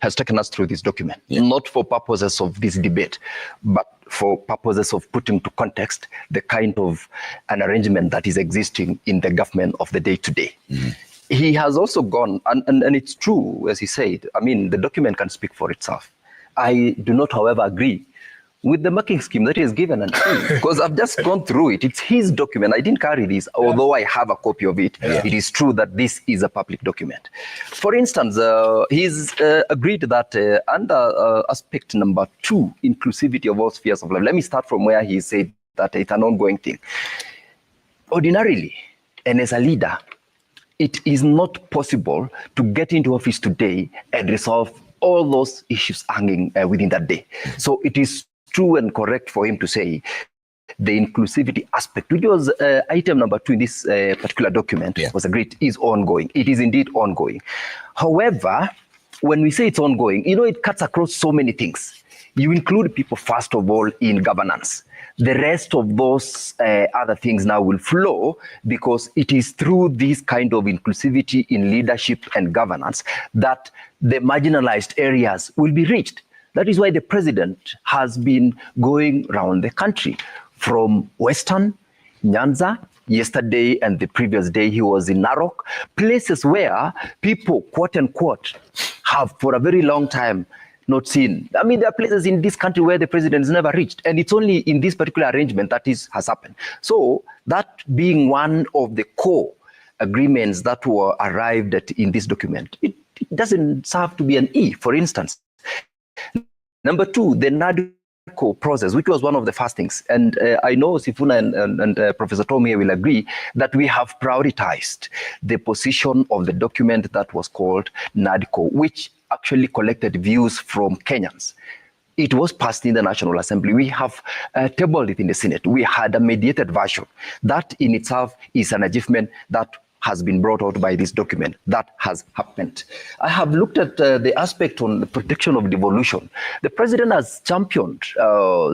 has taken us through this document, not for purposes of this debate, but for purposes of putting to context the kind of an arrangement that is existing in the government of the day-to-day. He has also gone, and it's true, as he said, I mean, the document can speak for itself. I do not, however, agree with the marking scheme that he has given an E, because I've just gone through it. It's his document. I didn't carry this, although I have a copy of it. It is true that this is a public document. For instance, he's agreed that under aspect number 2, inclusivity of all spheres of life. Let me start from where he said that it's an ongoing thing. Ordinarily, and as a leader, it is not possible to get into office today and resolve all those issues hanging within that day. So it is true and correct for him to say the inclusivity aspect, which was item number 2 in this particular document, was agreed, is ongoing. It is indeed ongoing. However, when we say it's ongoing, you know, it cuts across so many things. You include people, first of all, in governance. The rest of those other things now will flow because it is through this kind of inclusivity in leadership and governance that the marginalized areas will be reached. That is why the president has been going around the country from Western, Nyanza, Yesterday and the previous day, he was in Narok, places where people, quote unquote, have for a very long time not seen. I mean, there are places in this country where the president has never reached, and it's only in this particular arrangement that has happened. So that being one of the core agreements that were arrived at in this document, it doesn't serve to be an E, for instance. Number two, the NADCO process, which was one of the first things. And I know Sifuna and Professor Tom here will agree that we have prioritized the position of the document that was called NADCO, which actually collected views from Kenyans. It was passed in the National Assembly. We have tabled it in the Senate. We had a mediated version. That in itself is an achievement that has been brought out by this document. That has happened. I have looked at the aspect on the protection of devolution. The president has championed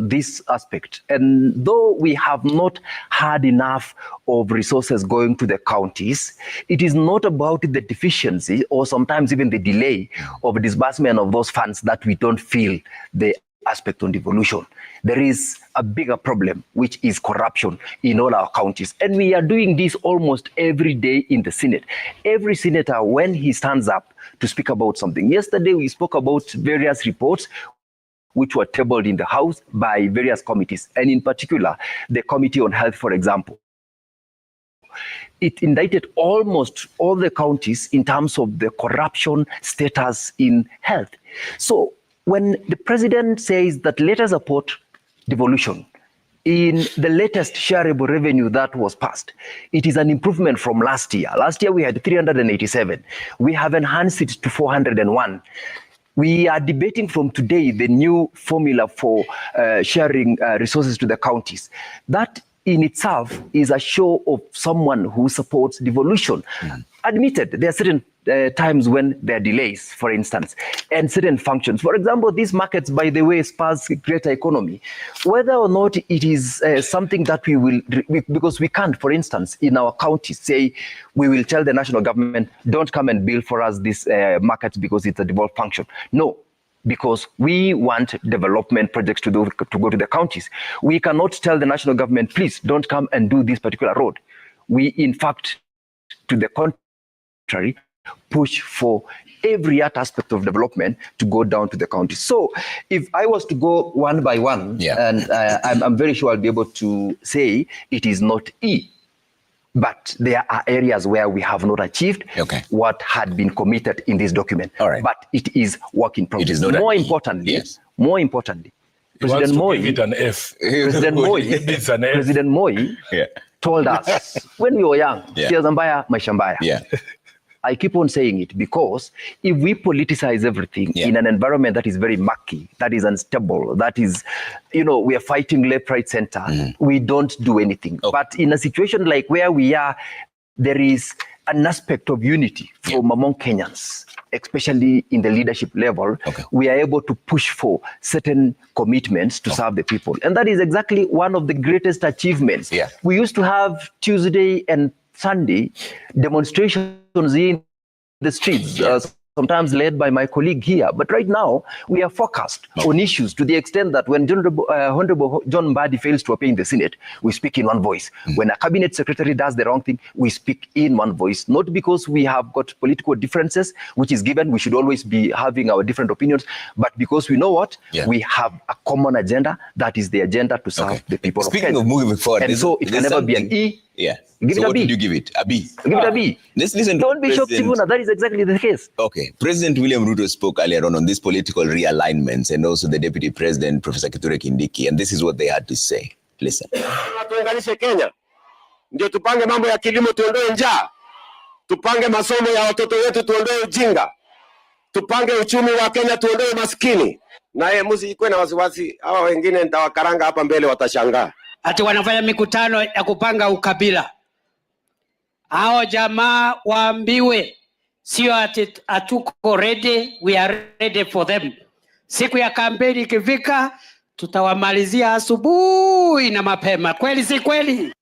this aspect. And though we have not had enough of resources going to the counties, it is not about the deficiency or sometimes even the delay of disbursement of those funds that we don't feel the aspect on devolution. There is a bigger problem, which is corruption in all our counties. And we are doing this almost every day in the Senate. Every senator, when he stands up to speak about something. Yesterday, we spoke about various reports which were tabled in the House by various committees, and in particular, the Committee on Health, for example. It indicted almost all the counties in terms of the corruption status in health. So when the president says that let us support devolution, in the latest shareable revenue that was passed, it is an improvement from last year. Last year we had 387. We have enhanced it to 401. We are debating from today the new formula for sharing resources to the counties. That in itself is a show of someone who supports devolution. Admitted, there are certain times when there are delays, for instance, and certain functions. For example, these markets, by the way, spurs greater economy. Whether or not it is something that we will, because we can't, for instance, in our counties, say we will tell the national government, don't come and build for us this market because it's a devolved function. No. Because we want development projects to go to the counties. We cannot tell the national government, please don't come and do this particular road. We, in fact, to the contrary, push for every other aspect of development to go down to the counties. So if I was to go one by one, and I'm very sure I'll be able to say it is not E. But there are areas where we have not achieved what had been committed in this document. But it is work in progress. More importantly, President Moi, President Moi told us when we were young, Siazambaya, Maishambaya. I keep on saying it because if we politicize everything in an environment that is very murky, that is unstable, that is, we are fighting left, right, center, we don't do anything. But in a situation like where we are, there is an aspect of unity from among Kenyans, especially in the leadership level. We are able to push for certain commitments to serve the people. And that is exactly one of the greatest achievements. We used to have Tuesday and Sunday demonstrations in the streets, sometimes led by my colleague here. But right now, we are focused on issues to the extent that when Honorable John Mbadi fails to appear in the Senate, we speak in one voice. When a cabinet secretary does the wrong thing, we speak in one voice. Not because we have got political differences, which is given, we should always be having our different opinions, but because we know what? We have a common agenda, that is the agenda to serve the people of Kenya. Speaking of moving forward, and so it can never be an E. Give it a B. What did you give it? A B. Give it a B. Let's listen. Don't be shocked, Sifuna. That is exactly the case. Okay. President William Ruto spoke earlier on this political realignments, and also the Deputy President, Professor Kindiki, and this is what they had to say. Listen. Tuunganishe Kenya. Ndio tupange mambo ya kilimo, tuondoe njaa. Tupange masomo ya watoto wetu, tuondoe ujinga. Tupange uchumi wa Kenya, tuondoe maskini. Na msikuwe na wasiwasi, hawa wengine nitawakaranga hapa mbele watashangaa. Ati wanafanya mikutano ya kupanga ukabila. Hao jamaa waambiwe, sio ati hatuko ready, we are ready for them. Siku ya kampeni ikifika, tutawamalizia asubuhi na mapema. Kweli si kweli?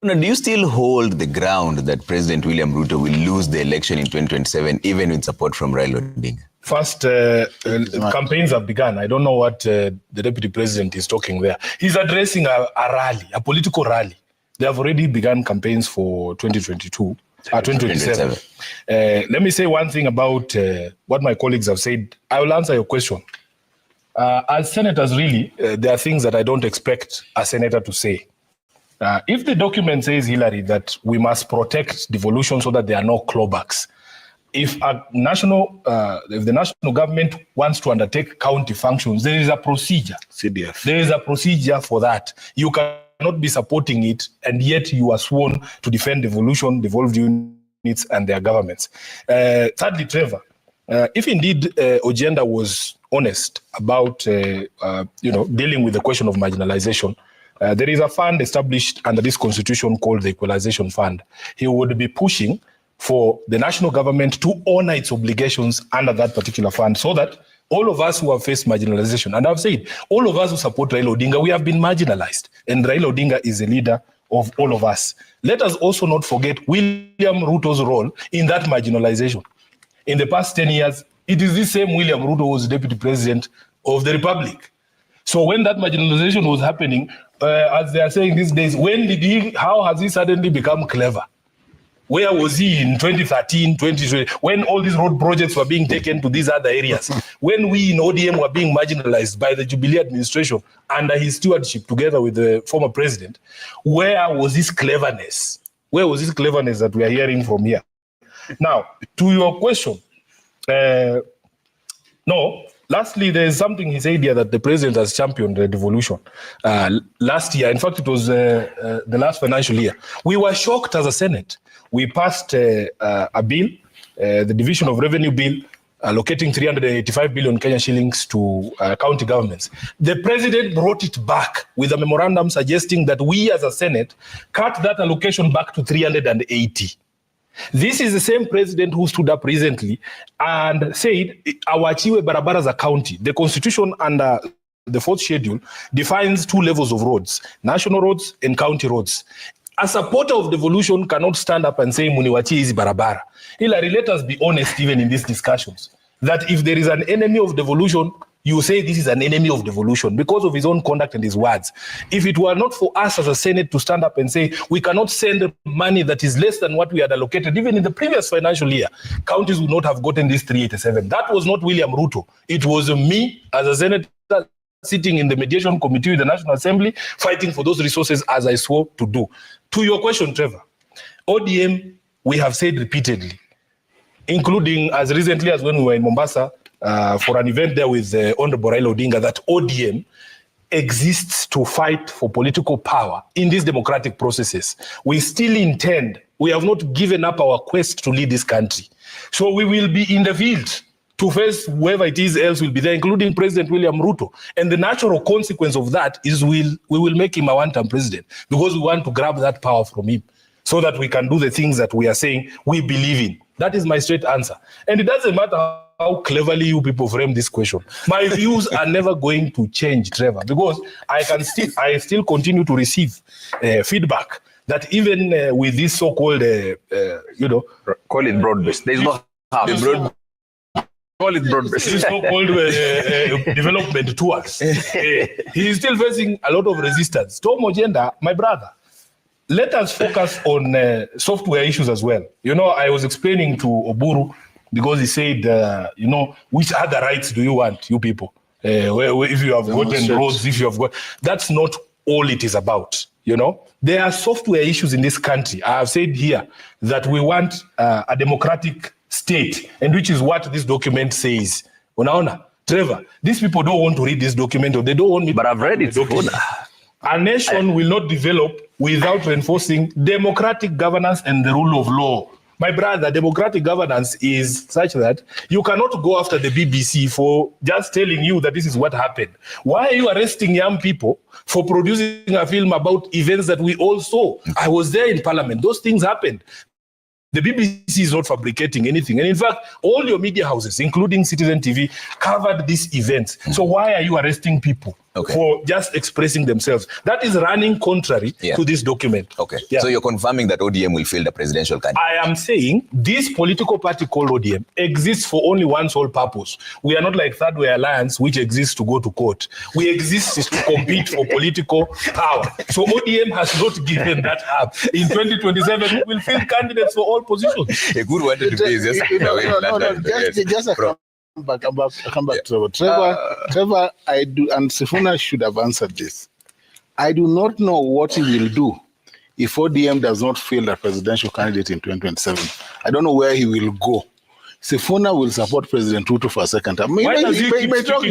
Now, do you still hold the ground that President William Ruto will lose the election in 2027, even with support from Raila Odinga? First, campaigns have begun. I don't know what the Deputy President is talking there. He's addressing a rally, a political rally. they have already begun campaigns for 2027. Let me say one thing about what my colleagues have said. I will answer your question. As senators, really, there are things that I don't expect a senator to say. If the document says, Hillary, that we must protect devolution so that there are no clawbacks, if the national government wants to undertake county functions, there is a procedure. CDF. There is a procedure for that. You cannot be supporting it, and yet you are sworn to defend devolution, devolved units, and their governments. Thirdly, Trevor, if indeed Ojenda was honest about dealing with the question of marginalization, there is a fund established under this constitution called the Equalization Fund. He would be pushing for the national government to honor its obligations under that particular fund, so that all of us who have faced marginalization, and I've said, all of us who support Raila Odinga, we have been marginalized, and Raila Odinga is a leader of all of us. Let us also not forget William Ruto's role in that marginalization. In the past 10 years, it is this same William Ruto who was deputy president of the Republic. So when that marginalization was happening, as they are saying these days, how has he suddenly become clever? Where was he in 2013, 2020, when all these road projects were being taken to these other areas? When we in ODM were being marginalized by the Jubilee administration under his stewardship together with the former president, where was his cleverness? Where was his cleverness that we are hearing from here? Now, to your question, lastly, there is something he said here that the president has championed the devolution. Last year, in fact, it was the last financial year, we were shocked as a Senate. We passed a bill, the Division of Revenue Bill, allocating 385 billion Kenya shillings to county governments. The president brought it back with a memorandum suggesting that we as a Senate cut that allocation back to 380. This is the same president who stood up recently and said, awachiwe barabara za county. The constitution under the fourth schedule defines two levels of roads, national roads and county roads. A supporter of devolution cannot stand up and say, muniwachi hizi barabara. Hillary, let us be honest even in these discussions, that if there is an enemy of devolution, you say this is an enemy of devolution because of his own conduct and his words. If it were not for us as a Senate to stand up and say, we cannot send money that is less than what we had allocated, even in the previous financial year, counties would not have gotten this 387. That was not William Ruto. It was me as a senator sitting in the mediation committee with the National Assembly, fighting for those resources as I swore to do. To your question, Trevor, ODM, we have said repeatedly, including as recently as when we were in Mombasa for an event there with Honorable Raila Odinga, that ODM exists to fight for political power in these democratic processes. We still intend, we have not given up our quest to lead this country. So we will be in the field to face whoever it is else will be there, including President William Ruto. And the natural consequence of that is we will make him a one-term president because we want to grab that power from him so that we can do the things that we are saying we believe in. That is my straight answer. And it doesn't matter how cleverly you people frame this question. My views are never going to change, Trevor, because I still continue to receive feedback that even with this so-called, call it broad-based. There's no broad. Call it broad-based. So-called development tours. He is still facing a lot of resistance. Tom Ojenda, my brother, let us focus on software issues as well. I was explaining to Oburu because he said, which other rights do you want, you people? If you have gotten roads, if you have got... That's not all it is about, There are software issues in this country. I have said here that we want a democratic state, and which is what this document says. Unaona, Trevor, these people don't want to read this document, or they don't want me. But I've read it. A nation will not develop without reinforcing democratic governance and the rule of law. My brother, democratic governance is such that you cannot go after the BBC for just telling you that this is what happened. Why are you arresting young people for producing a film about events that we all saw? I was there in Parliament. Those things happened. The BBC is not fabricating anything. And in fact, all your media houses, including Citizen TV, covered these events. So why are you arresting people for just expressing themselves. That is running contrary to this document. Okay. So you're confirming that ODM will field a presidential candidate? I am saying this political party called ODM exists for only one sole purpose. We are not like Third Way Alliance, which exists to go to court. We exist to compete for political power. So ODM has not given that up. In 2027, we will field candidates for all positions. A good one to debate is just come back, Trevor. Trevor, I do, and Sifuna should have answered this. I do not know what he will do if ODM does not field a presidential candidate in 2027. I don't know where he will go. Sifuna will support President Ruto for a second time. He may talk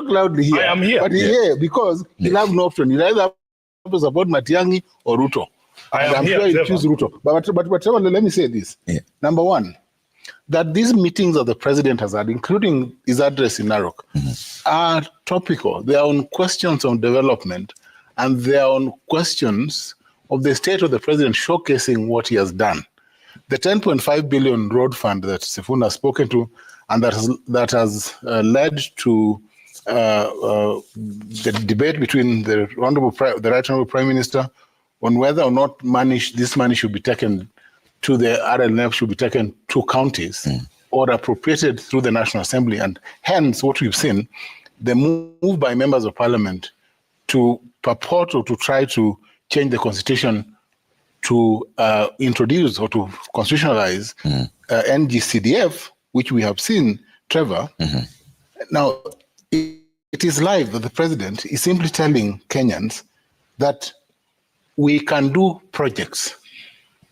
loudly here. I am here. But here, because he'll have no option. He'll either have to support Matiang'i or Ruto. I'm sure he'll choose Ruto. But Trevor, let me say this. Number one, that these meetings that the president has had, including his address in Narok, are topical. They are on questions on development, and they are on questions of the state of the president showcasing what he has done. The 10.5 billion road fund that Sifuna has spoken to, and that has led to the debate between the Right Honorable Prime Minister on whether or not this money should be taken to the RLF, should be taken to counties or appropriated through the National Assembly. And hence, what we've seen, the move by members of parliament to purport or to try to change the constitution to introduce or to constitutionalize NGCDF, which we have seen, Trevor. Now, it is live that the president is simply telling Kenyans that we can do projects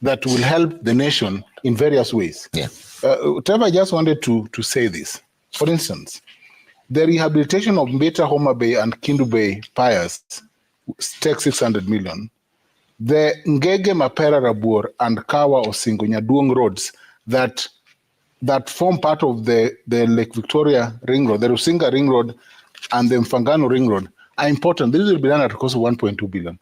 that will help the nation in various ways. Trevor, I just wanted to say this. For instance, the rehabilitation of Mbeta, Homa Bay, and Kindu Bay piers takes 600 million. The Ngege, Mapera, Rabur, and Kawa Osingo Nyaduong roads that form part of the Lake Victoria Ring Road, the Rusinga Ring Road, and the Mfangano Ring Road are important. This will be done at a cost of 1.2 billion.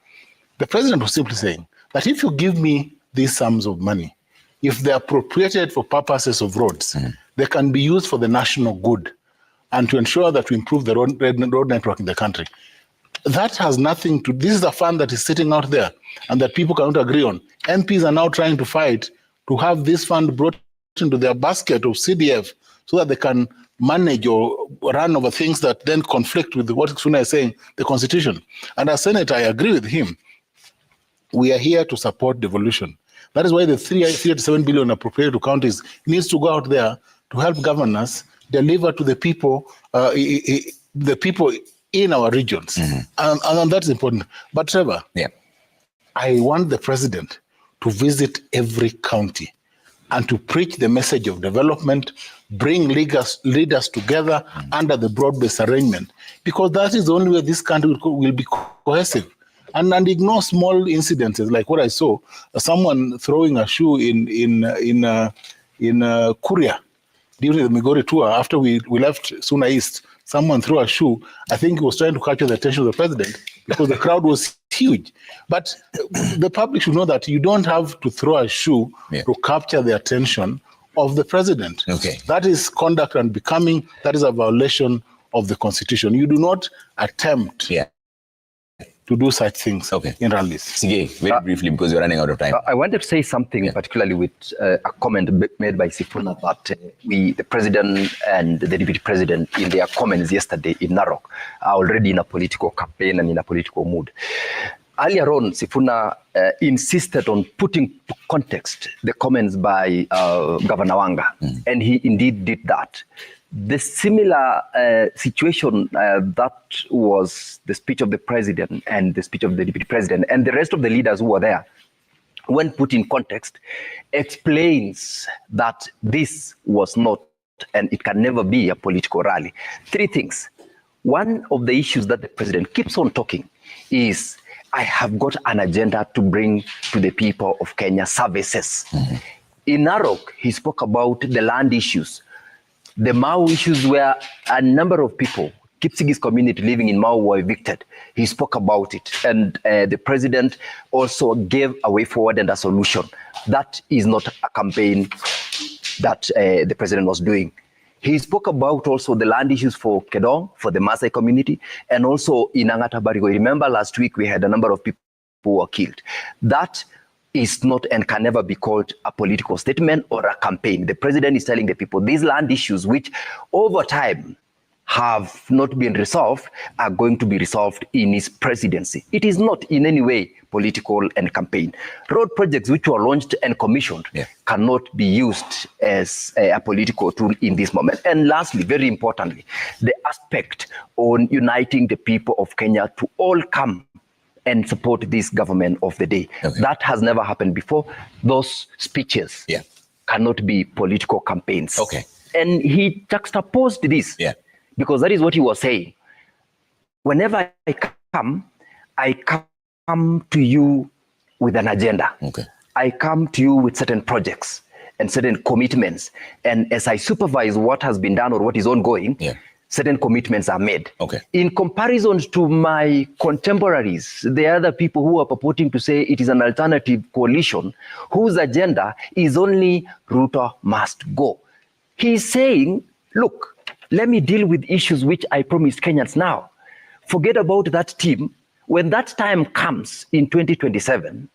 The president was simply saying that if you give me these sums of money, if they're appropriated for purposes of roads, they can be used for the national good and to ensure that we improve the road network in the country. That has nothing to, this is a fund that is sitting out there and that people cannot agree on. MPs are now trying to fight to have this fund brought into their basket of CDF so that they can manage or run over things that then conflict with what Suna is saying, the Constitution. And as Senator, I agree with him. We are here to support devolution. That is why the 387 billion appropriated to counties needs to go out there to help governors deliver to the people in our regions. And that's important. But Trevor, I want the president to visit every county and to preach the message of development, bring leaders together under the broad-based arrangement, because that is the only way this country will be cohesive. And ignore small incidences like what I saw, someone throwing a shoe in Kuria during the Migori tour. After we left Suna East, someone threw a shoe. I think he was trying to capture the attention of the president because the crowd was huge. But the public should know that you don't have to throw a shoe to capture the attention of the president. That is conduct and becoming, that is a violation of the Constitution. You do not attempt to do such things in rallies. Very briefly, because we're running out of time. I wanted to say something, particularly with a comment made by Sifuna that the president and the deputy president, in their comments yesterday in Narok, are already in a political campaign and in a political mood. Earlier on, Sifuna insisted on putting to context the comments by Governor Wanga, and he indeed did that. The similar situation that was the speech of the president and the speech of the deputy president and the rest of the leaders who were there, when put in context, explains that this was not and it can never be a political rally. Three things. One of the issues that the president keeps on talking is, I have got an agenda to bring to the people of Kenya services. In Narok, he spoke about the land issues. The Mau issues where a number of people, Kipsigis community living in Mau, were evicted. He spoke about it. And the president also gave a way forward and a solution. That is not a campaign that the president was doing. He spoke about also the land issues for Kedong, for the Maasai community, and also in Angata Barigo. Remember last week we had a number of people who were killed. That is not and can never be called a political statement or a campaign. The president is telling the people these land issues, which over time have not been resolved, are going to be resolved in his presidency. It is not in any way political and campaign. Road projects which were launched and commissioned cannot be used as a political tool in this moment. And lastly, very importantly, the aspect on uniting the people of Kenya to all come and support this government of the day. That has never happened before. Those speeches cannot be political campaigns. And he juxtaposed this because that is what he was saying. Whenever I come to you with an agenda. I come to you with certain projects and certain commitments. And as I supervise what has been done or what is ongoing, certain commitments are made. In comparison to my contemporaries, the other people who are purporting to say it is an alternative coalition, whose agenda is only Ruto must go. He's saying, look, let me deal with issues which I promised Kenyans now. Forget about that team. When that time comes in 2027,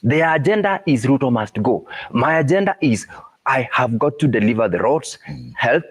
their agenda is Ruto must go. My agenda is I have got to deliver the roads, health,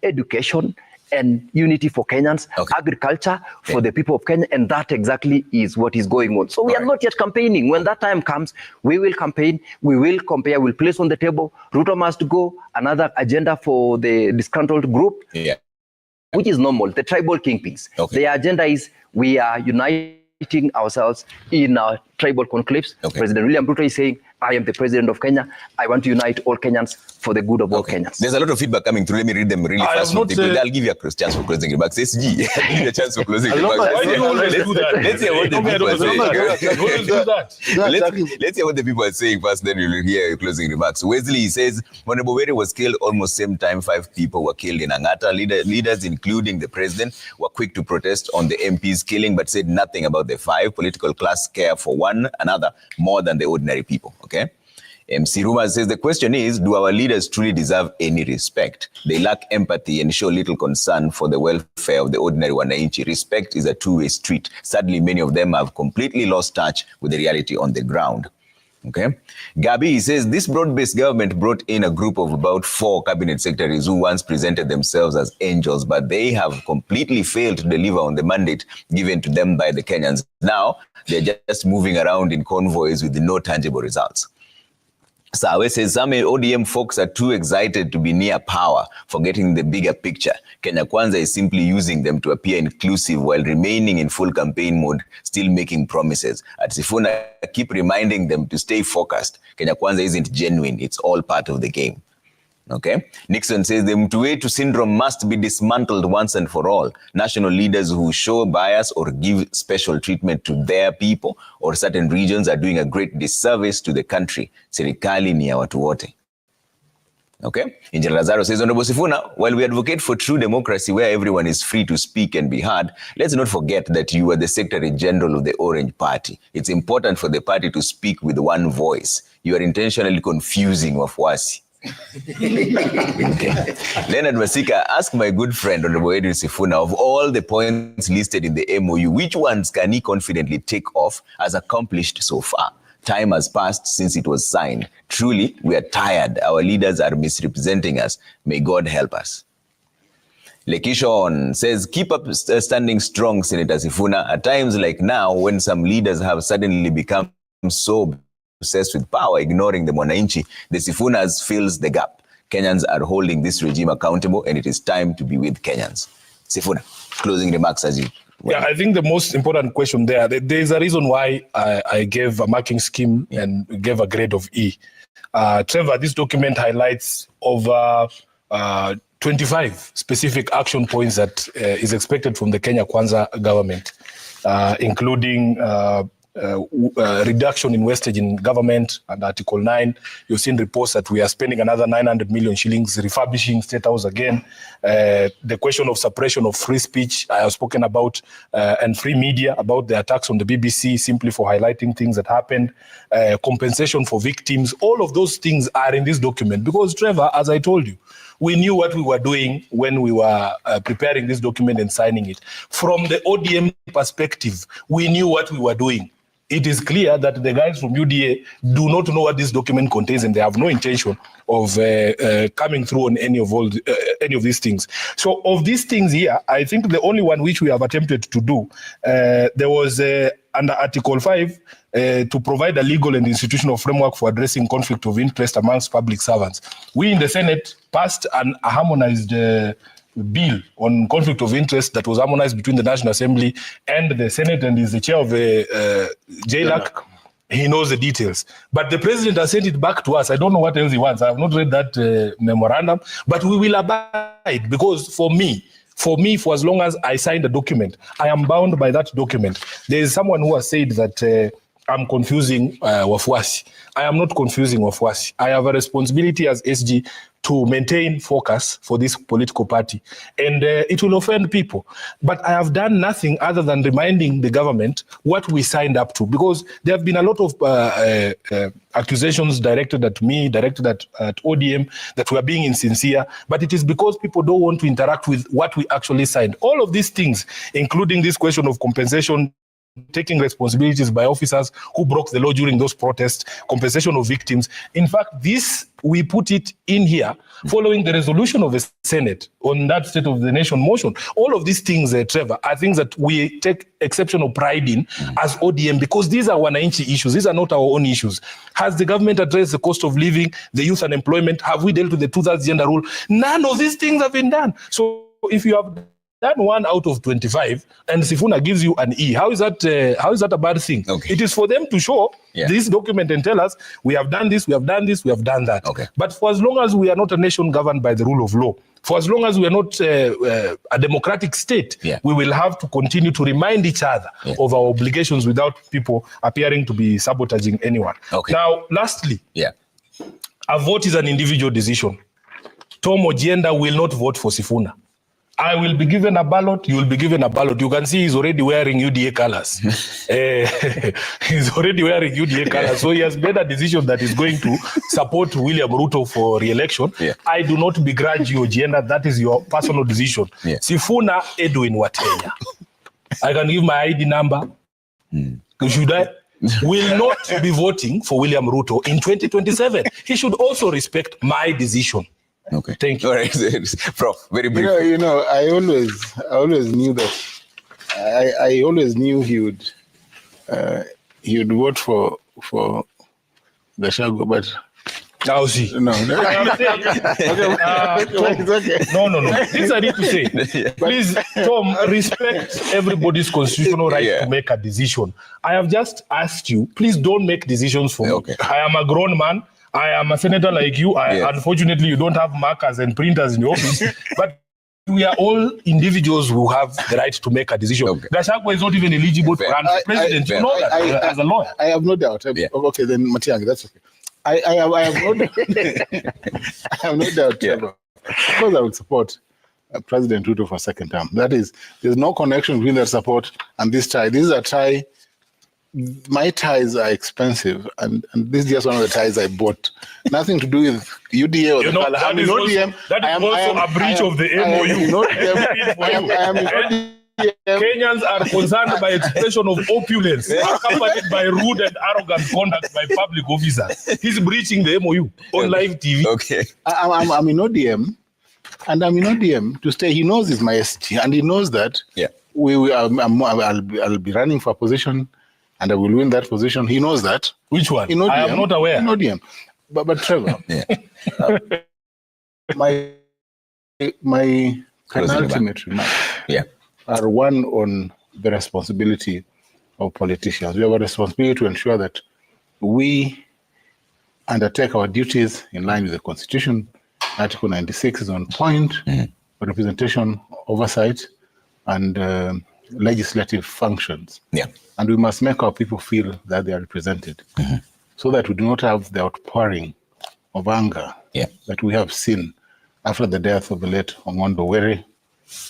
education, and unity for Kenyans, agriculture for the people of Kenya, and that exactly is what is going on. So we are not yet campaigning. When that time comes, we will campaign, we will compare, we'll place on the table, Ruto must go, another agenda for the disgruntled group, which is normal, the tribal kingpins. Their agenda is we are uniting ourselves in our tribal conclaves. President William Ruto is saying, I am the president of Kenya. I want to unite all Kenyans for the good of all Kenyans. There's a lot of feedback coming through. Let me read them really fast. I'll give you a chance for closing remarks. SG, give you a chance for closing remarks. Let's hear what the people are saying. Let's hear what the people are saying first, then you'll hear your closing remarks. Wesley says, Honorable Were was killed almost same time. 5 people were killed in Angata. Leaders, including the president, were quick to protest on the MP's killing, but said nothing about the 5. Political class care for one another more than the ordinary people. MC Ruma says the question is, do our leaders truly deserve any respect? They lack empathy and show little concern for the welfare of the ordinary wananchi. Respect is a two-way street. Sadly, many of them have completely lost touch with the reality on the ground. Gabi says this broad-based government brought in a group of about 4 cabinet secretaries who once presented themselves as angels, but they have completely failed to deliver on the mandate given to them by the Kenyans. Now, they're just moving around in convoys with no tangible results. Sawe says some ODM folks are too excited to be near power, forgetting the bigger picture. Kenya Kwanza is simply using them to appear inclusive while remaining in full campaign mode, still making promises. At Sifuna, keep reminding them to stay focused. Kenya Kwanza isn't genuine. It's all part of the game. Nixon says the Mtuwetu syndrome must be dismantled once and for all. National leaders who show bias or give special treatment to their people or certain regions are doing a great disservice to the country. Serikali ni ya watu wote. Angel Lazaro says, Honorable Sifuna, while we advocate for true democracy where everyone is free to speak and be heard, let's not forget that you are the Secretary General of the Orange Party. It's important for the party to speak with one voice. You are intentionally confusing wafuasi. Leonard Masika, ask my good friend Honorable Edwin Sifuna, of all the points listed in the MOU, which ones can he confidently take off as accomplished so far? Time has passed since it was signed. Truly, we are tired. Our leaders are misrepresenting us. May God help us. Lekishon says, keep up standing strong, Senator Sifuna. At times like now, when some leaders have suddenly become so obsessed with power, ignoring the Mwananchi, the Sifunas fills the gap. Kenyans are holding this regime accountable, and it is time to be with Kenyans. Sifuna, closing remarks as you. I think the most important question there is a reason why I gave a marking scheme and gave a grade of E. Trevor, this document highlights over 25 specific action points that is expected from the Kenya Kwanza government, including reduction in wastage in government and Article 9. You've seen reports that we are spending another 900 million shillings refurbishing State House again. The question of suppression of free speech I have spoken about, and free media, about the attacks on the BBC simply for highlighting things that happened. Compensation for victims. All of those things are in this document because, Trevor, as I told you, we knew what we were doing when we were preparing this document and signing it. From the ODM perspective, we knew what we were doing. It is clear that the guys from UDA do not know what this document contains, and they have no intention of coming through on any of these things. So of these things here, I think the only one which we have attempted to do, there was under Article 5, to provide a legal and institutional framework for addressing conflict of interest amongst public servants. We in the Senate passed a harmonized bill on conflict of interest that was harmonized between the National Assembly and the Senate, and is the chair of the JLAC. He knows the details. But the president has sent it back to us. I don't know what else he wants. I have not read that memorandum, but we will abide, because for me, for as long as I signed the document, I am bound by that document. There is someone who has said that I'm confusing Wafuasi. I am not confusing Wafuasi. I have a responsibility as SG to maintain focus for this political party, and it will offend people. But I have done nothing other than reminding the government what we signed up to, because there have been a lot of accusations directed at me, directed at ODM, that we are being insincere, but it is because people don't want to interact with what we actually signed. All of these things, including this question of compensation, taking responsibilities by officers who broke the law during those protests, compensation of victims. In fact, this, we put it in here following the resolution of the Senate on that State of the Nation motion. All of these things, Trevor, are things that we take exceptional pride in as ODM, because these are wananchi issues. These are not our own issues. Has the government addressed the cost of living, the youth unemployment? Have we dealt with the 2/3 gender rule? None of these things have been done. So if you have done 1 out of 25 and Sifuna gives you an E, how is that a bad thing? Okay. It is for them to show this document and tell us, we have done this, we have done this, we have done that. Okay. But for as long as we are not a nation governed by the rule of law, for as long as we are not a democratic state, we will have to continue to remind each other of our obligations without people appearing to be sabotaging anyone. Okay. Now, lastly, a vote is an individual decision. Tom Ojienda will not vote for Sifuna. I will be given a ballot, you will be given a ballot. You can see he's already wearing UDA colors. He's already wearing UDA colors. So he has made a decision that is going to support William Ruto for re-election. I do not begrudge you, Ojienda. That is your personal decision. Sifuna Edwin Watenya. I can give my ID number. Should I? Will not be voting for William Ruto in 2027. He should also respect my decision. Okay. Thank you. All right. Prof, very brief. I always knew that. I always knew he would vote for the Shago, but now see. No. No. This I need to say. Please, Tom, respect everybody's constitutional right to make a decision. I have just asked you, please don't make decisions for me. Okay. I am a grown man. I am a senator like you. Unfortunately, you don't have markers and printers in your office, but we are all individuals who have the right to make a decision. Gachagua is not even eligible to run for president. You know that as a lawyer. I have no doubt. Okay, then Matiang'i, that's okay. I have no doubt. I have no doubt. Of course, I would support President Ruto for a second term. That is, there's no connection between that support and this tie. This is a tie. My ties are expensive, and this is just one of the ties I bought. Nothing to do with UDA or the color. That is also a breach of the MOU. Kenyans are concerned by expression of opulence, accompanied by rude and arrogant conduct by public officers. He's breaching the MOU on live TV. Okay, I'm in ODM, and I'm in ODM to stay. He knows it's my ST, and he knows that. I'll be running for a position. And I will win that position. He knows that. Which one? In ODM, I am not aware. In ODM. But Trevor, my penultimate remarks are one on the responsibility of politicians. We have a responsibility to ensure that we undertake our duties in line with the Constitution. Article 96 is on point, representation, oversight, and legislative functions. And we must make our people feel that they are represented, so that we do not have the outpouring of anger that we have seen after the death of the late Ongondo Were,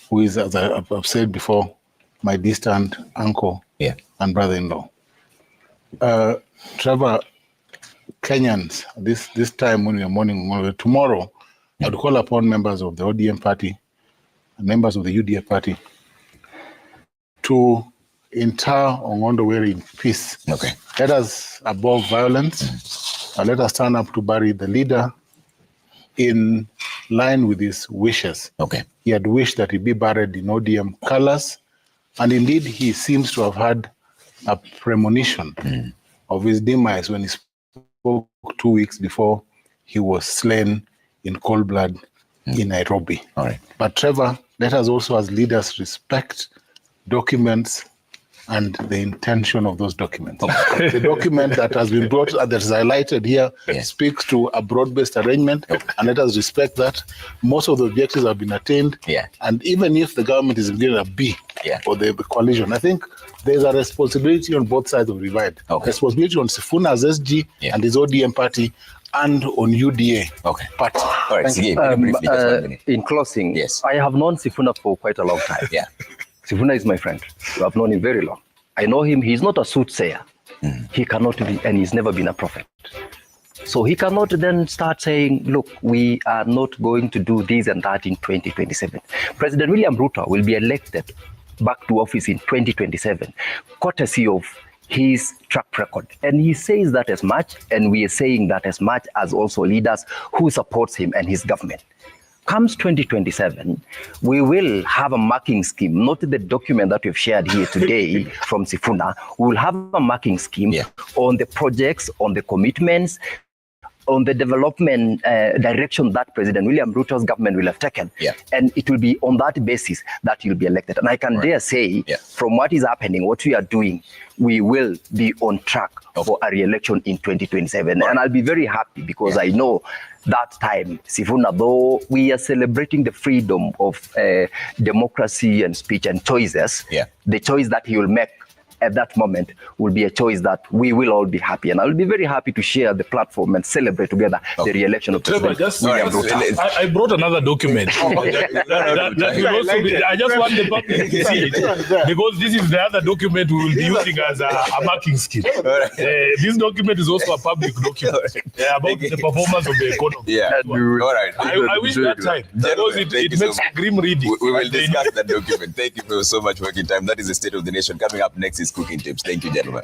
who is, as I've said before, my distant uncle and brother-in-law. Trevor, Kenyans, this time when we are mourning, tomorrow I would call upon members of the ODM party and members of the UDA party to inter Ongondo Weri in peace. Okay. Let us above violence, and let us stand up to bury the leader in line with his wishes. Okay. He had wished that he be buried in ODM colors, and indeed he seems to have had a premonition of his demise when he spoke 2 weeks before he was slain in cold blood in Nairobi. All right. But Trevor, let us also as leaders respect documents and the intention of those documents. The document that has been brought, that is highlighted here, speaks to a broad-based arrangement, and let us respect that. Most of the objectives have been attained, and even if the government is given a B for the coalition, I think there's a responsibility on both sides of the divide. Responsibility on Sifuna as SG and his ODM party, and on UDA party. All right, in closing, I have known Sifuna for quite a long time. Sifuna is my friend. I've known him very long. I know him. He's not a soothsayer. He cannot be, and he's never been a prophet. So he cannot then start saying, look, we are not going to do this and that in 2027. President William Ruto will be elected back to office in 2027, courtesy of his track record. And he says that as much, and we are saying that as much as also leaders who supports him and his government. Comes 2027, we will have a marking scheme, not the document that we've shared here today from Sifuna. We will have a marking scheme on the projects, on the commitments, on the development direction that President William Ruto's government will have taken. And it will be on that basis that he'll be elected. And I can dare say, from what is happening, what we are doing, we will be on track for a re-election in 2027. And I'll be very happy because I know that time, Sifuna, though we are celebrating the freedom of democracy and speech and choices, the choice that he will make at that moment will be a choice that we will all be happy. And I will be very happy to share the platform and celebrate together the re-election of President William Ruto. I brought another document. that will also be, I just want the public to see it, because this is the other document we will be using as a marking scheme. This document is also a public document about the performance of the economy. All right. I wish that time, because it makes grim reading. We will discuss that document. Thank you so much for making time. That is the State of the Nation. Coming up next is Cooking Tips. Thank you, gentlemen.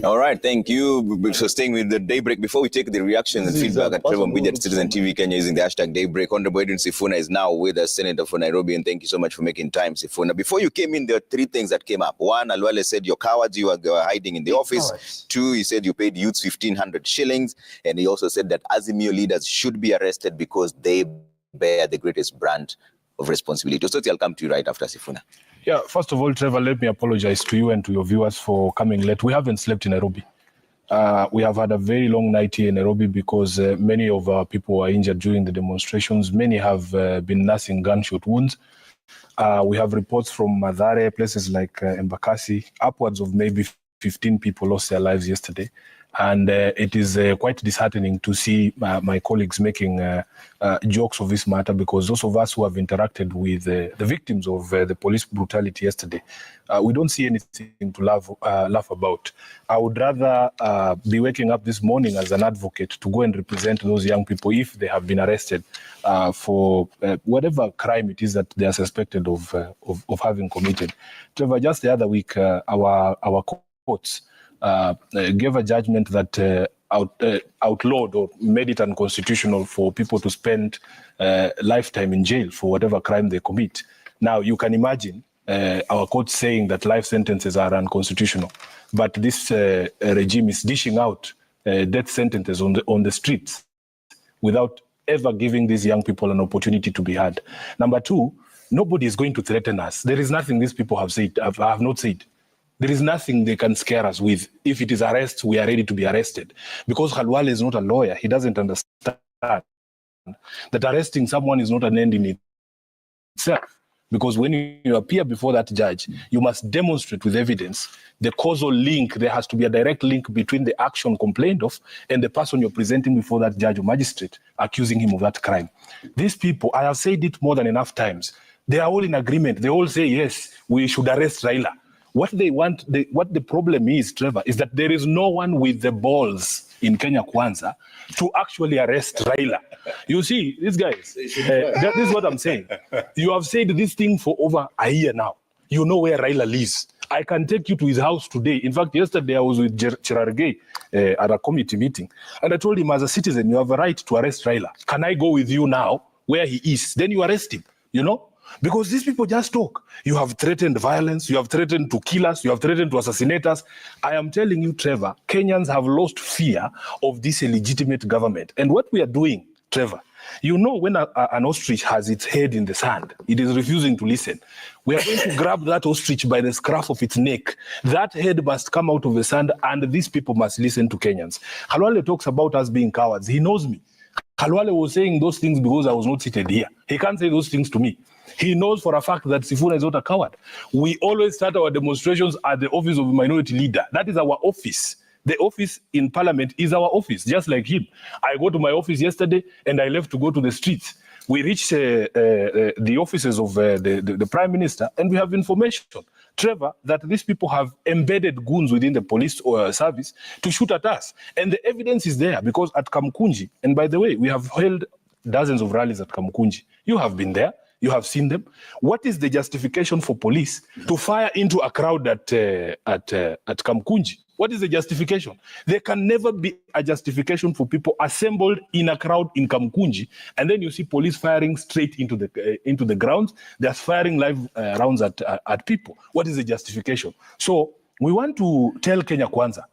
All right, thank you for staying with the Daybreak. Before we take the reaction and feedback at Trevor Mbidi at Citizen TV Kenya using the hashtag Daybreak, Honorable Edwin Sifuna is now with us, Senator for Nairobi, and thank you so much for making time, Sifuna. Before you came in, there were three things that came up. One, Alwale said you're cowards, you were hiding in the office. Two, he said you paid youths 1,500 shillings. And he also said that Azimio leaders should be arrested because they bear the greatest brand of responsibility. So I'll come to you right after, Sifuna. Yeah, first of all, Trevor, let me apologize to you and to your viewers for coming late. We haven't slept in Nairobi. We have had a very long night here in Nairobi because many of our people were injured during the demonstrations. Many have been nursing gunshot wounds. We have reports from Mathare, places like Embakasi, upwards of maybe 15 people lost their lives yesterday. And it is quite disheartening to see my colleagues making jokes of this matter, because those of us who have interacted with the victims of the police brutality yesterday, we don't see anything to laugh about. I would rather be waking up this morning as an advocate to go and represent those young people if they have been arrested for whatever crime it is that they are suspected of having committed. Trevor, just the other week, our courts gave a judgment that outlawed or made it unconstitutional for people to spend lifetime in jail for whatever crime they commit. Now, you can imagine our court saying that life sentences are unconstitutional, but this regime is dishing out death sentences on the streets without ever giving these young people an opportunity to be heard. Number two, nobody is going to threaten us. There is nothing these people have said, have not said. There is nothing they can scare us with. If it is arrest, we are ready to be arrested. Because Khalwale is not a lawyer. He doesn't understand that arresting someone is not an end in itself. Because when you appear before that judge, you must demonstrate with evidence the causal link. There has to be a direct link between the action complained of and the person you're presenting before that judge or magistrate accusing him of that crime. These people, I have said it more than enough times, they are all in agreement. They all say, yes, we should arrest Raila. What they want, what the problem is, Trevor, is that there is no one with the balls in Kenya Kwanza to actually arrest Raila. You see, these guys, this is what I'm saying. You have said this thing for over a year now. You know where Raila lives. I can take you to his house today. In fact, yesterday I was with Cherargei at a committee meeting, and I told him, as a citizen, you have a right to arrest Raila. Can I go with you now where he is? Then you arrest him, you know? Because these people just talk. You have threatened violence, you have threatened to kill us, you have threatened to assassinate us. I am telling you, Trevor, Kenyans have lost fear of this illegitimate government. And what we are doing, Trevor, you know, when an ostrich has its head in the sand, it is refusing to listen. We are going to grab that ostrich by the scruff of its neck. That head must come out of the sand, and these people must listen to Kenyans. Halwale talks about us being cowards. He knows me. Halwale was saying those things because I was not seated here. He can't say those things to me. He knows for a fact that Sifuna is not a coward. We always start our demonstrations at the office of minority leader. That is our office. The office in parliament is our office, just like him. I go to my office yesterday and I left to go to the streets. We reached the offices of the Prime Minister, and we have information, Trevor, that these people have embedded goons within the police service to shoot at us. And the evidence is there, because at Kamkunji, and by the way, we have held dozens of rallies at Kamkunji. You have been there. You have seen them. What is the justification for police to fire into a crowd at Kamkunji? What is the justification? There can never be a justification for people assembled in a crowd in Kamkunji, and then you see police firing straight into the grounds. They're firing live rounds at people. What is the justification? So we want to tell Kenya Kwanza,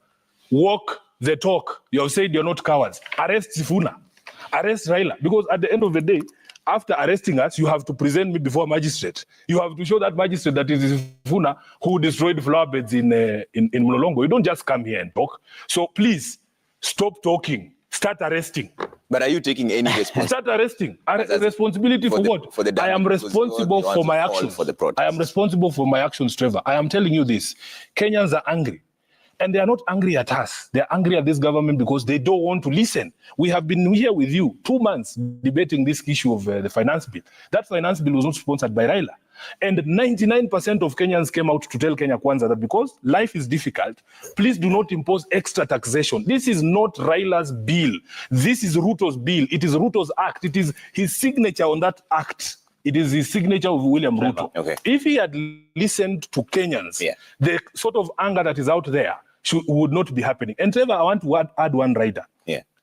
walk the talk. You have said you're not cowards. Arrest Sifuna. Arrest Raila. Because at the end of the day, after arresting us, you have to present me before a magistrate. You have to show that magistrate that it is Sifuna who destroyed flower beds in Mlolongo. You don't just come here and talk. So please, stop talking. Start arresting. But are you taking any responsibility? Start arresting. Responsibility for what? For the I am responsible for my actions. I am responsible for my actions, Trevor. I am telling you this. Kenyans are angry. And they are not angry at us. They are angry at this government because they don't want to listen. We have been here with you 2 months debating this issue of the finance bill. That finance bill was not sponsored by Raila. And 99% of Kenyans came out to tell Kenya Kwanza that because life is difficult, please do not impose extra taxation. This is not Raila's bill. This is Ruto's bill. It is Ruto's act. It is his signature on that act. It is the signature of William Ruto. Okay. If he had listened to Kenyans, the sort of anger that is out there would not be happening. And Trevor, I want to add one rider.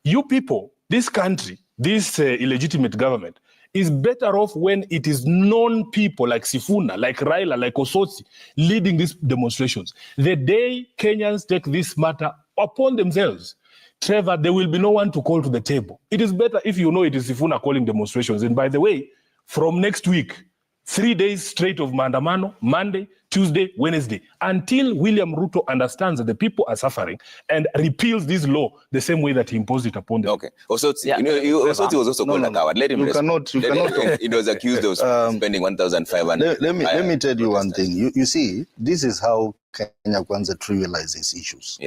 You people, this country, this illegitimate government, is better off when it is known people like Sifuna, like Raila, like Osotsi, leading these demonstrations. The day Kenyans take this matter upon themselves, Trevor, there will be no one to call to the table. It is better if you know it is Sifuna calling demonstrations. And by the way, from next week, 3 days straight of mandamano, Monday, Tuesday, Wednesday, until William Ruto understands that the people are suffering and repeals this law the same way that he imposed it upon them. Okay. Osotsi, Osotsi was also called a coward. Let him respond. You cannot. It was accused of spending 1,500. Let me tell you one thing. You see, this is how Kenya Kwanza trivializes issues.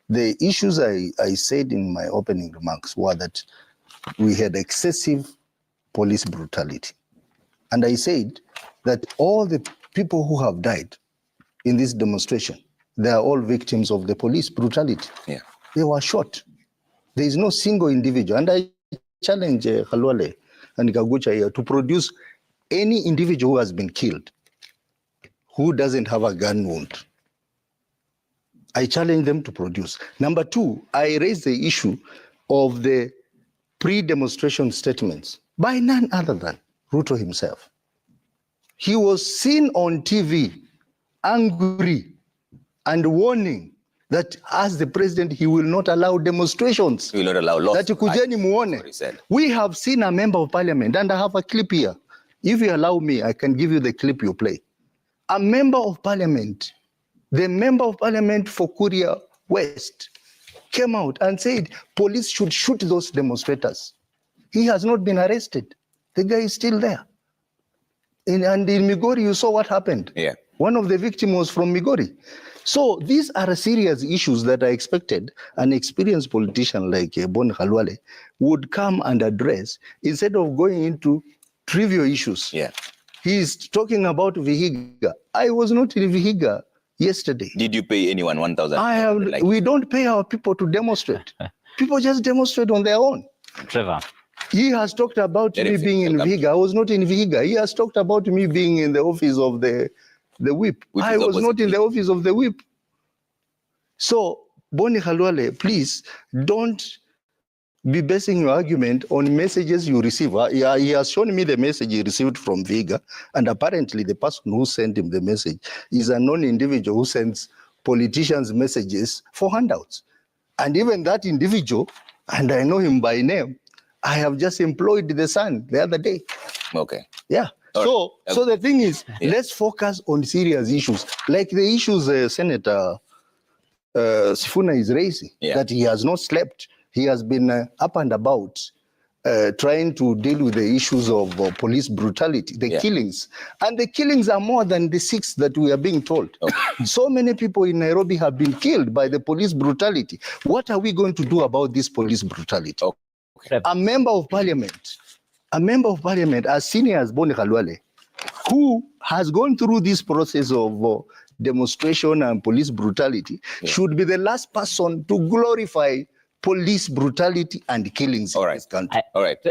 The issues I said in my opening remarks were that we had excessive police brutality. And I said that all the people who have died in this demonstration, they are all victims of the police brutality. They were shot. There is no single individual. And I challenge Halwale and Kagucha here to produce any individual who has been killed who doesn't have a gun wound. I challenge them to produce. Number two, I raised the issue of the pre-demonstration statements by none other than Ruto himself. He was seen on TV angry and warning that as the president, he will not allow demonstrations. He will not allow laws. That kujeni muone. We have seen a member of parliament, and I have a clip here. If you allow me, I can give you the clip you play. A member of parliament, the member of parliament for Kuria West, came out and said police should shoot those demonstrators. He has not been arrested. The guy is still there. And in Migori, you saw what happened. Yeah. One of the victims was from Migori. So these are serious issues that I expected an experienced politician like Bon Khalwale would come and address instead of going into trivial issues. Yeah. He's talking about Vihiga. I was not in Vihiga yesterday. Did you pay anyone 1,000? We don't pay our people to demonstrate. People just demonstrate on their own. Trevor. He has talked about me being in Vihiga. I was not in Vihiga. He has talked about me being in the office of the whip. I was not in the office of the whip. So, Boni Khalwale, please don't be basing your argument on messages you receive. He has shown me the message he received from Vihiga, and apparently the person who sent him the message is a known individual who sends politicians messages for handouts. And even that individual, and I know him by name, I have just employed the son the other day. Okay. Yeah. So the thing is, let's focus on serious issues, like the issues Senator Sifuna is raising, that he has not slept. He has been up and about trying to deal with the issues of police brutality, the killings. And the killings are more than the 6 that we are being told. So many people in Nairobi have been killed by the police brutality. What are we going to do about this police brutality? A member of parliament, as senior as Boni Khalwale, who has gone through this process of demonstration and police brutality, should be the last person to glorify police brutality and killings in this country.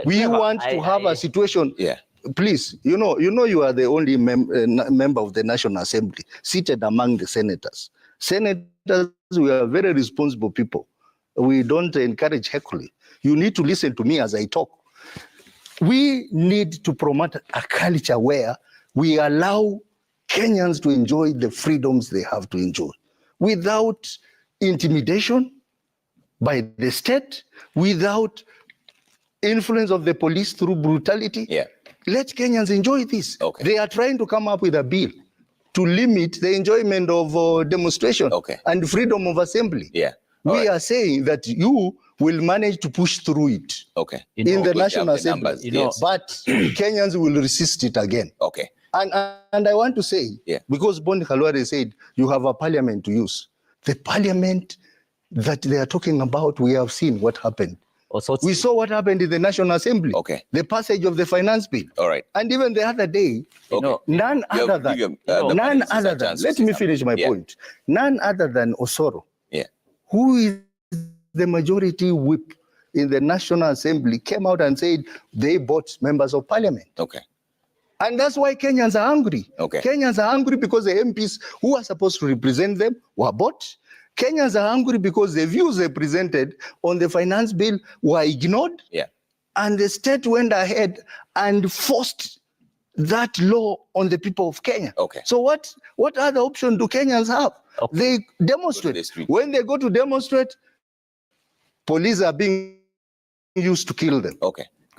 We want to have a situation. Please, you know you are the only member of the National Assembly seated among the senators. Senators, we are very responsible people. We don't encourage heckling. You need to listen to me as I talk. We need to promote a culture where we allow Kenyans to enjoy the freedoms they have to enjoy without intimidation by the state, without influence of the police through brutality. Let Kenyans enjoy this. They are trying to come up with a bill to limit the enjoyment of demonstration and freedom of assembly. We are saying that you will manage to push through it in the National Assembly. But Kenyans will resist it again. And I want to say, because Boni Khalwale said you have a parliament to use. The parliament that they are talking about, we have seen what happened. We saw what happened in the National Assembly. The passage of the finance bill. And even the other day, none other than, let me finish my point. None other than Osoro, who is the majority whip in the National Assembly, came out and said they bought members of parliament. And that's why Kenyans are angry. Kenyans are angry because the MPs who are supposed to represent them were bought. Kenyans are angry because the views they presented on the finance bill were ignored. And the state went ahead and forced that law on the people of Kenya. So what other option do Kenyans have? They demonstrate. When they go to demonstrate, police are being used to kill them.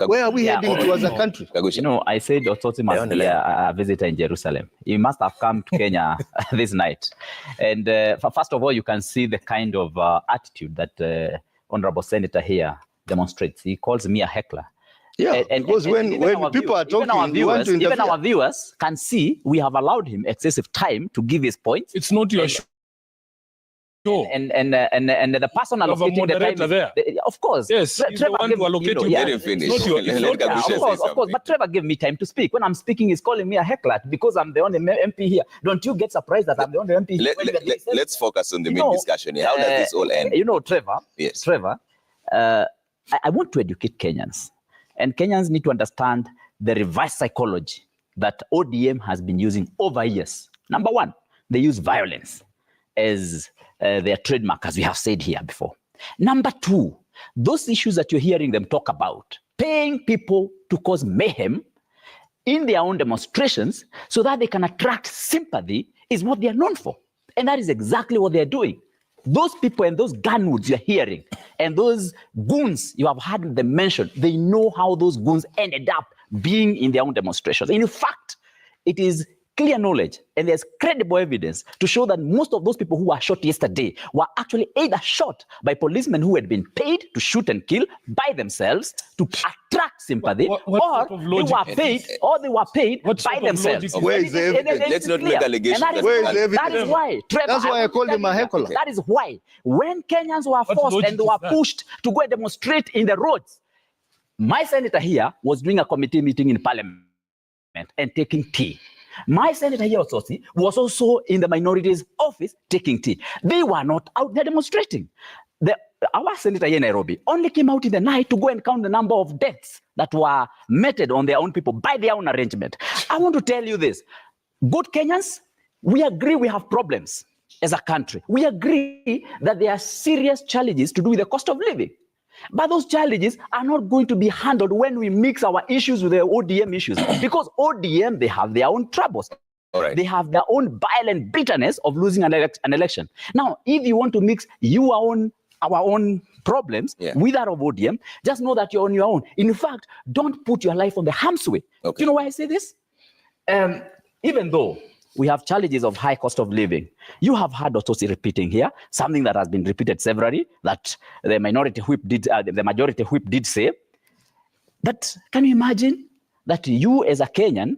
Where are we heading to as a country? I said Ototi must be a visitor in Jerusalem. He must have come to Kenya this night. And first of all, you can see the kind of attitude that Honorable Senator here demonstrates. He calls me a heckler. Because when people are talking, even our viewers can see we have allowed him excessive time to give his points. It's not your show. And the person allocating the time, there. Of course. Yes, he's the one to allocate you. Of course. But Trevor gave me time to speak. When I'm speaking, he's calling me a heckler because I'm the only MP here. Don't you get surprised that I'm the only MP here? Let's focus on the main discussion here. How does this all end? Trevor. Yes. Trevor, I want to educate Kenyans, and Kenyans need to understand the reverse psychology that ODM has been using over years. Number one, they use violence as their trademark, as we have said here before. Number two, those issues that you're hearing them talk about, paying people to cause mayhem in their own demonstrations so that they can attract sympathy, is what they are known for. And that is exactly what they're doing. Those people and those gunwoods you're hearing and those goons you have heard them mention, they know how those goons ended up being in their own demonstrations. In fact, it is clear knowledge and there's credible evidence to show that most of those people who were shot yesterday were actually either shot by policemen who had been paid to shoot and kill by themselves to attract sympathy, or they were paid by themselves. Where is the evidence? Let's not make allegations. That is why, Trevor, that's why I called him a heckler. That is why when Kenyans were forced and they were pushed to go and demonstrate in the roads, my senator here was doing a committee meeting in parliament and taking tea. My senator here was also in the minorities office taking tea. They were not out there demonstrating. Our senator here in Nairobi only came out in the night to go and count the number of deaths that were meted on their own people by their own arrangement. I want to tell you this. Good Kenyans, we agree we have problems as a country. We agree that there are serious challenges to do with the cost of living. But those challenges are not going to be handled when we mix our issues with the ODM issues. Because ODM, they have their own troubles. They have their own violent bitterness of losing an election. Now, if you want to mix our own problems with that of ODM, just know that you're on your own. In fact, don't put your life on the harm's way. Do you know why I say this? Even though we have challenges of high cost of living, you have heard Otosi repeating here something that has been repeated severally, that the majority whip did say. But can you imagine that you as a Kenyan,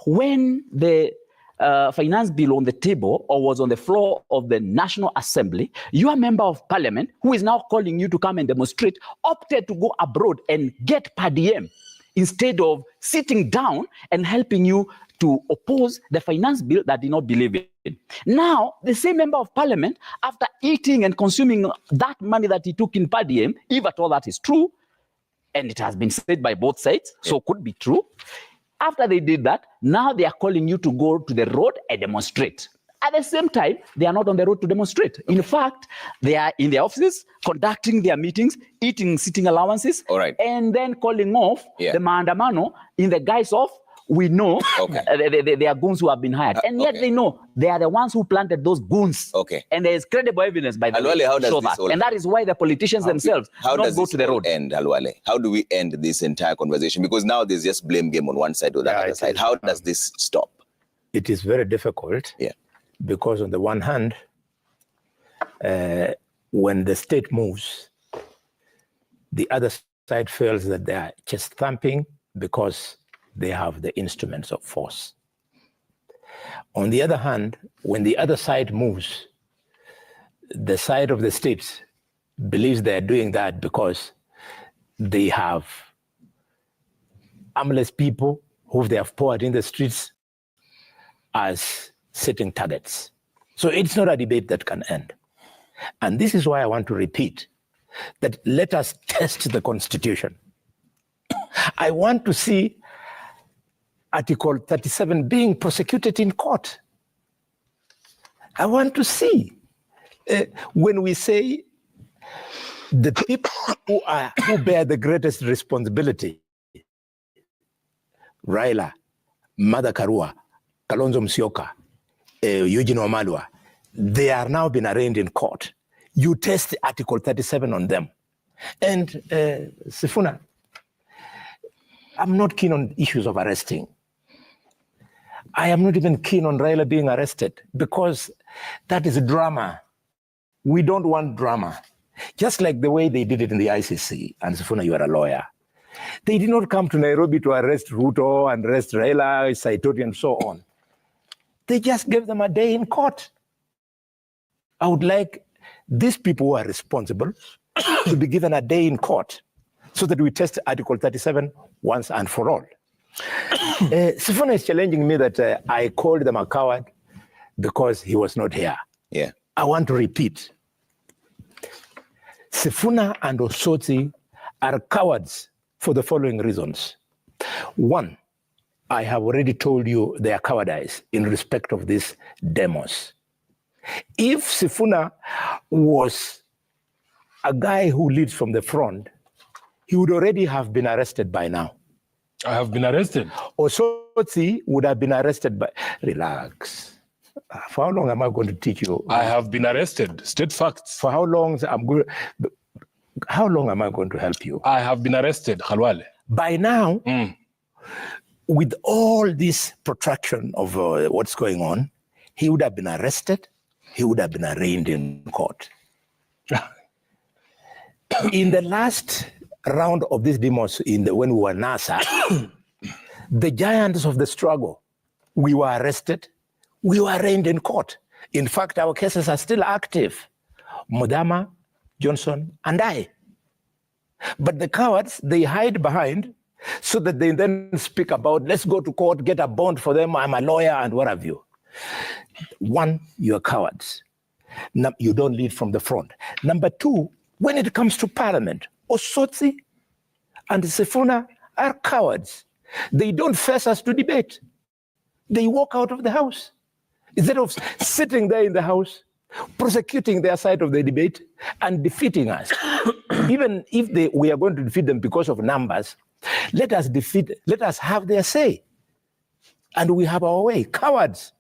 when the finance bill on the table or was on the floor of the National Assembly, your member of parliament, who is now calling you to come and demonstrate, opted to go abroad and get per diem instead of sitting down and helping you to oppose the finance bill that did not believe in. Now, the same member of parliament, after eating and consuming that money that he took in per diem, if at all that is true, and it has been said by both sides, so it could be true, after they did that, now they are calling you to go to the road and demonstrate. At the same time, they are not on the road to demonstrate. In fact, they are in their offices, conducting their meetings, eating sitting allowances, and then calling off the maandamano in the guise of, we know they are goons who have been hired. And yet they know they are the ones who planted those goons. And there is credible evidence by the way to show that. And that is why the politicians themselves do not go to the road. How do we end this entire conversation? Because now there's just blame game on one side or the other side. How does this stop? It is very difficult. Because on the one hand, when the state moves, the other side feels that they are just thumping because they have the instruments of force. On the other hand, when the other side moves, the side of the state believes they are doing that because they have armless people who they have poured in the streets as sitting targets. So it's not a debate that can end. And this is why I want to repeat that let us test the Constitution. I want to see Article 37 being prosecuted in court. I want to see when we say the people who bear the greatest responsibility, Raila, Martha Karua, Kalonzo Musyoka, Eugene Wamalwa, they are now being arraigned in court. You test Article 37 on them. And Sifuna, I'm not keen on issues of arresting. I am not even keen on Raila being arrested because that is drama. We don't want drama. Just like the way they did it in the ICC, and Sifuna, you are a lawyer. They did not come to Nairobi to arrest Ruto and arrest Raila, Saitoti, and so on. They just gave them a day in court. I would like these people who are responsible to be given a day in court so that we test Article 37 once and for all. Sifuna is challenging me that I called them a coward because he was not here. I want to repeat. Sifuna and Osotsi are cowards for the following reasons. One, I have already told you their cowardice in respect of these demos. If Sifuna was a guy who leads from the front, he would already have been arrested by now. I have been arrested. Osotsi would have been arrested by... Relax. For how long am I going to teach you? I have been arrested. State facts. For how long how long am I going to help you? I have been arrested, Khalwale. By now, with all this protraction of what's going on, he would have been arrested, he would have been arraigned in court. In the last round of these demos, when we were NASA, the giants of the struggle, we were arrested, we were arraigned in court. In fact, our cases are still active. Mudama, Johnson, and I. But the cowards, they hide behind so that they then speak about, let's go to court, get a bond for them, I'm a lawyer, and what have you. One, you're cowards. You don't lead from the front. Number two, when it comes to parliament, Osotsi and Sifuna are cowards. They don't face us to debate. They walk out of the house. Instead of sitting there in the house, prosecuting their side of the debate and defeating us. Even if we are going to defeat them because of numbers, let us have their say. And we have our way. Cowards,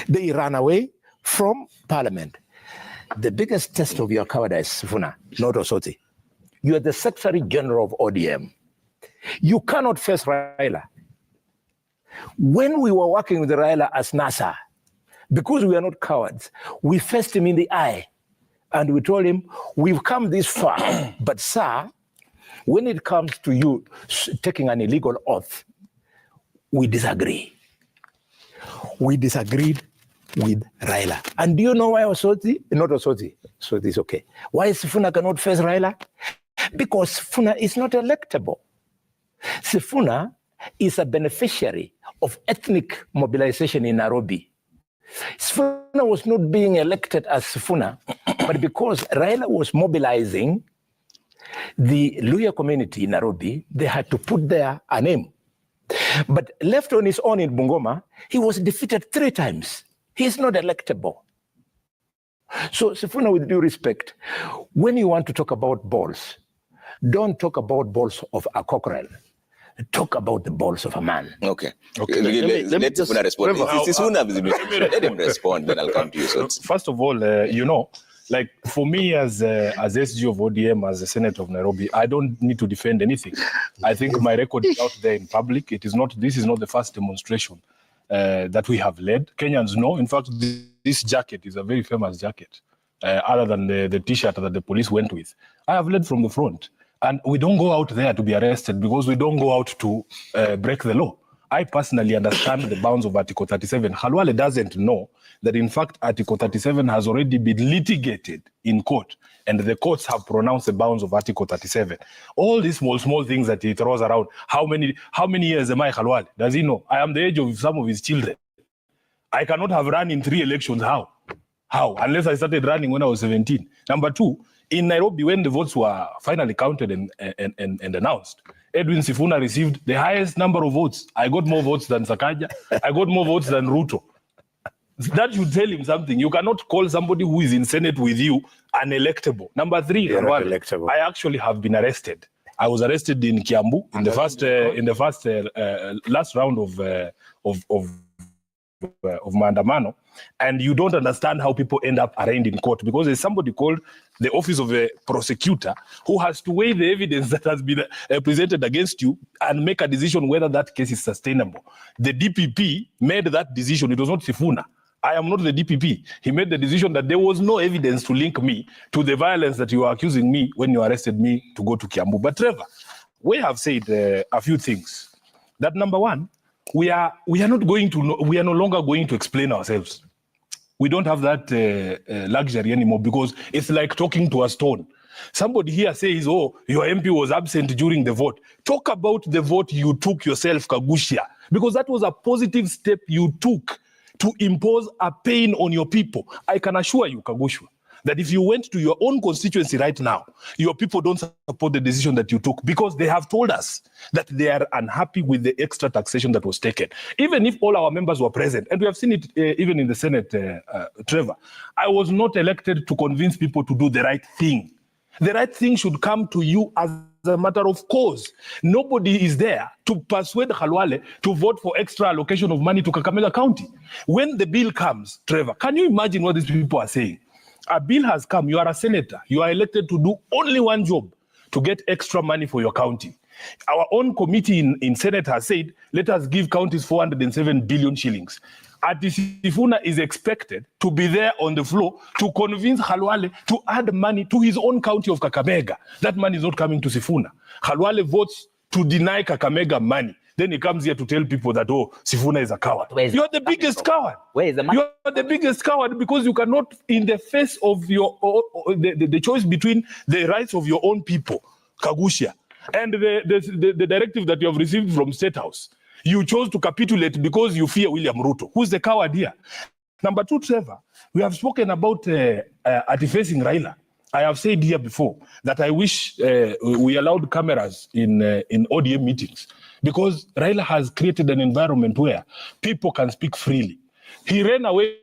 they ran away from parliament. The biggest test of your cowardice, Sifuna, not Osoti. You are the Secretary General of ODM. You cannot face Raila. When we were working with Raila as NASA, because we are not cowards, we faced him in the eye and we told him, we've come this far, but sir, when it comes to you taking an illegal oath, we disagree. We disagreed with Raila. And do you know why Osoti? Not Osoti, so it's okay. Why Sifuna cannot face Raila? Because Sifuna is not electable. Sifuna is a beneficiary of ethnic mobilization in Nairobi. Sifuna was not being elected as Sifuna, but because Raila was mobilizing the Luya community in Nairobi, they had to put there a name. But left on his own in Bungoma, he was defeated 3 times. He is not electable. So Sifuna, with due respect, when you want to talk about balls, don't talk about balls of a cockerel. Talk about the balls of a man. Okay. Let Sifuna respond. Let him respond, then I'll come to you. So first of all, like for me as SG of ODM, as a Senator of Nairobi, I don't need to defend anything. I think my record is out there in public. This is not the first demonstration that we have led. Kenyans know. In fact, this jacket is a very famous jacket, other than the T-shirt that the police went with. I have led from the front. And we don't go out there to be arrested because we don't go out to break the law. I personally understand the bounds of Article 37. Khalwale doesn't know that, in fact, Article 37 has already been litigated in court, and the courts have pronounced the bounds of Article 37. All these small things that he throws around, how many years am I, Khalwale? Does he know? I am the age of some of his children. I cannot have run in 3 elections. How? Unless I started running when I was 17. Number two, in Nairobi, when the votes were finally counted and announced, Edwin Sifuna received the highest number of votes. I got more votes than Sakaja. I got more votes than Ruto. That should tell him something. You cannot call somebody who is in Senate with you unelectable. Number three, I actually have been arrested. I was arrested in Kiambu in the first last round of Maandamano, and you don't understand how people end up arraigned in court, because there's somebody called the office of a prosecutor who has to weigh the evidence that has been presented against you and make a decision whether that case is sustainable. The DPP made that decision. It was not Sifuna. I am not the DPP. He made the decision that there was no evidence to link me to the violence that you are accusing me when you arrested me to go to Kiambu. But Trevor, we have said a few things. That number one, we are no longer going to explain ourselves. We don't have that luxury anymore, because it's like talking to a stone. Somebody here says, oh, your MP was absent during the vote. Talk about the vote you took yourself, Kagushia, because that was a positive step you took to impose a pain on your people. I can assure you, Kagushwa, that if you went to your own constituency right now, your people don't support the decision that you took, because they have told us that they are unhappy with the extra taxation that was taken. Even if all our members were present, and we have seen it even in the Senate, Trevor, I was not elected to convince people to do the right thing. The right thing should come to you as a matter of course. Nobody is there to persuade Khalwale to vote for extra allocation of money to Kakamega County. When the bill comes, Trevor, can you imagine what these people are saying? A bill has come, you are a senator, you are elected to do only one job, to get extra money for your county. Our own committee in Senate has said, let us give counties 407 billion shillings. Ati Sifuna is expected to be there on the floor to convince Khalwale to add money to his own county of Kakamega. That money is not coming to Sifuna. Khalwale votes to deny Kakamega money. Then he comes here to tell people that, oh, Sifuna is a coward. You're the biggest coward. Where is the money? You're the biggest coward because you cannot, in the face of your the choice between the rights of your own people, Kagushia, and the directive that you have received from State House, you chose to capitulate because you fear William Ruto. Who's the coward here? Number two, Trevor, we have spoken about anti-facing Raila. I have said here before that I wish we allowed cameras in ODM meetings because Raila has created an environment where people can speak freely. He ran away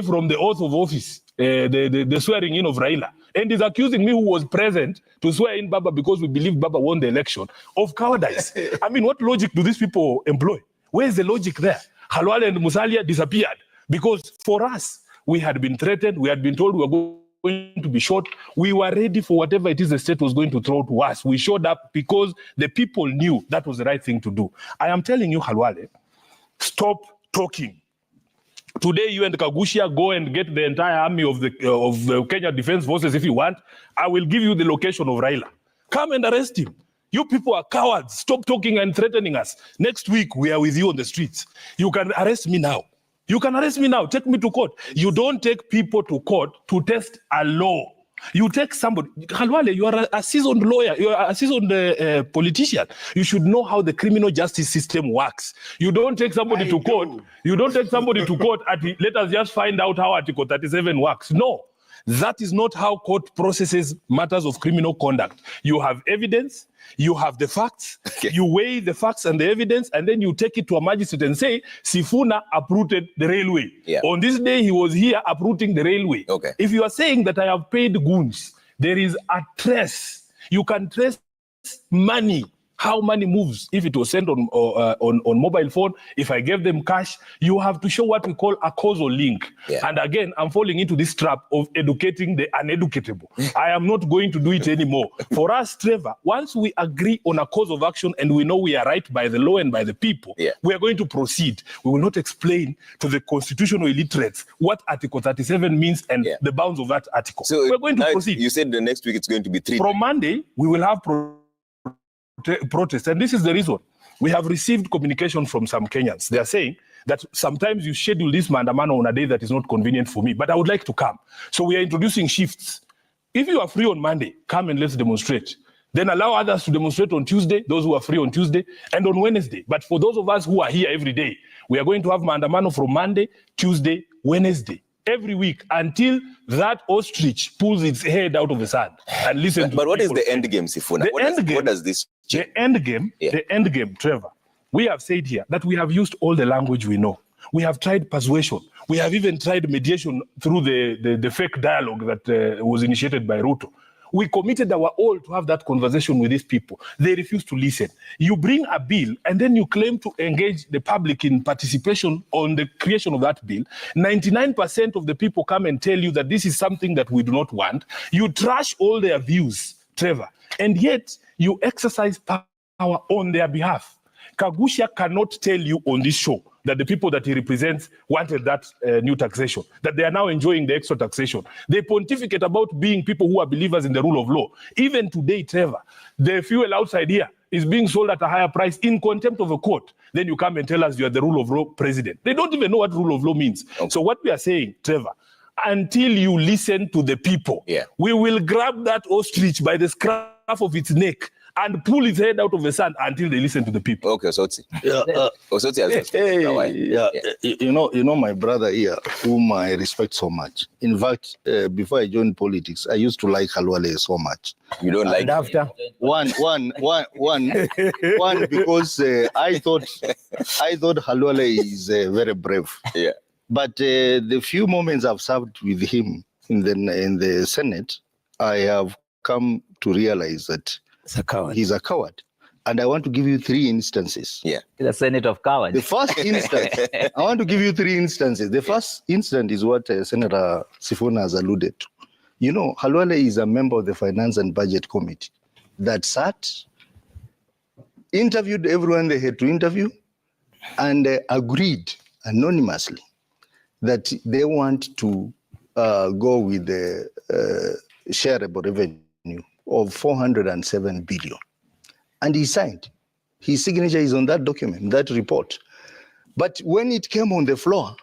from the oath of office, the swearing in of Raila, and is accusing me, who was present, to swear in Baba because we believe Baba won the election, of cowardice. I mean, what logic do these people employ? Where is the logic there? Khalwale and Musalia disappeared because for us, we had been threatened, we had been told we were going to be shot. We were ready for whatever it is the state was going to throw to us. We showed up because the people knew that was the right thing to do. I am telling you, Khalwale, stop talking. Today, you and Kagushia go and get the entire army of the Kenya Defense Forces if you want. I will give you the location of Raila. Come and arrest him. You people are cowards. Stop talking and threatening us. Next week, we are with you on the streets. You can arrest me now. You can arrest me now. Take me to court. You don't take people to court to test a law. You take somebody. Khalwale, you are a seasoned lawyer. You are a seasoned politician. You should know how the criminal justice system works. You don't take somebody to court. You don't take somebody to court. Let us just find out how Article 37 works. No, that is not how court processes matters of criminal conduct. You have evidence. You have the facts, you weigh the facts and the evidence, and then you take it to a magistrate and say, Sifuna uprooted the railway. Yeah. On this day, he was here uprooting the railway. Okay. If you are saying that I have paid goons, there is a trace. You can trace money, how money moves. If it was sent on mobile phone, if I gave them cash, you have to show what we call a causal link. Yeah. And again, I'm falling into this trap of educating the uneducatable. I am not going to do it anymore. For us, Trevor, once we agree on a cause of action and we know we are right by the law and by the people, we are going to proceed. We will not explain to the constitutional illiterates what Article 37 means and the bounds of that article. So we're going to proceed. You said the next week it's going to be 3 From Monday, we will have protest, and this is the reason. We have received communication from some Kenyans. They are saying that sometimes you schedule this mandamano on a day that is not convenient for me, but I would like to come. So we are introducing shifts. If you are free on Monday, come and let's demonstrate. Then allow others to demonstrate on Tuesday, those who are free on Tuesday, and on Wednesday. But for those of us who are here every day, we are going to have mandamano from Monday, Tuesday, Wednesday, every week until that ostrich pulls its head out of the sand and listen to. But what is the end game, Sifuna? What does this change? The end game, Trevor. We have said here that we have used all the language we know. We have tried persuasion. We have even tried mediation through the fake dialogue that was initiated by Ruto. We committed our all to have that conversation with these people. They refuse to listen. You bring a bill and then you claim to engage the public in participation on the creation of that bill. 99% of the people come and tell you that this is something that we do not want. You trash all their views, Trevor, and yet you exercise power on their behalf. Kagushia cannot tell you on this show that the people that he represents wanted that new taxation, that they are now enjoying the extra taxation. They pontificate about being people who are believers in the rule of law. Even today, Trevor, the fuel outside here is being sold at a higher price in contempt of a court. Then you come and tell us you are the rule of law president. They don't even know what rule of law means. Okay. So what we are saying, Trevor, until you listen to the people, we will grab that ostrich by the scruff of its neck and pull his head out of the sand until they listen to the people. Okay, Osotsi. You know my brother here, whom I respect so much. In fact, before I joined politics, I used to like Khalwale so much. You don't like after one because I thought Khalwale is very brave. Yeah. But the few moments I've served with him in the Senate, I have come to realize that he's a coward. And I want to give you 3 instances. Yeah. The Senate of cowards. The first instance, I want to give you 3 instances. The first instance is what Senator Sifuna has alluded to. You know, Khalwale is a member of the Finance and Budget Committee that sat interviewed everyone they had to interview, and agreed anonymously that they want to go with the shareable revenue of 407 billion. And he signed. His signature is on that document, that report. But when it came on the floor,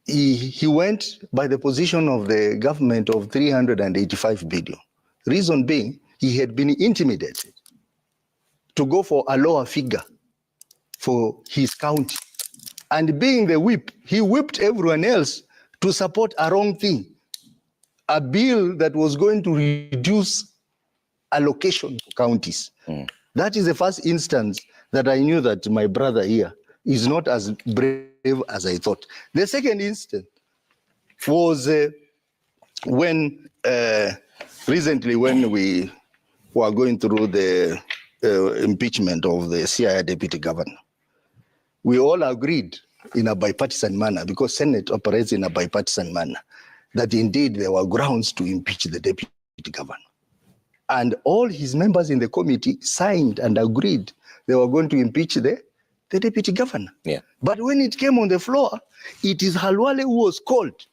he went by the position of the government of 385 billion. Reason being, he had been intimidated to go for a lower figure for his county. And being the whip, he whipped everyone else to support a wrong thing, a bill that was going to reduce allocation to counties. That is the first instance that I knew that my brother here is not as brave as I thought. The second instance was when recently when we were going through the impeachment of the CIA deputy governor. We all agreed in a bipartisan manner, because Senate operates in a bipartisan manner, that indeed there were grounds to impeach the deputy governor. And all his members in the committee signed and agreed they were going to impeach the deputy governor. Yeah. But when it came on the floor, it is Halwale who was called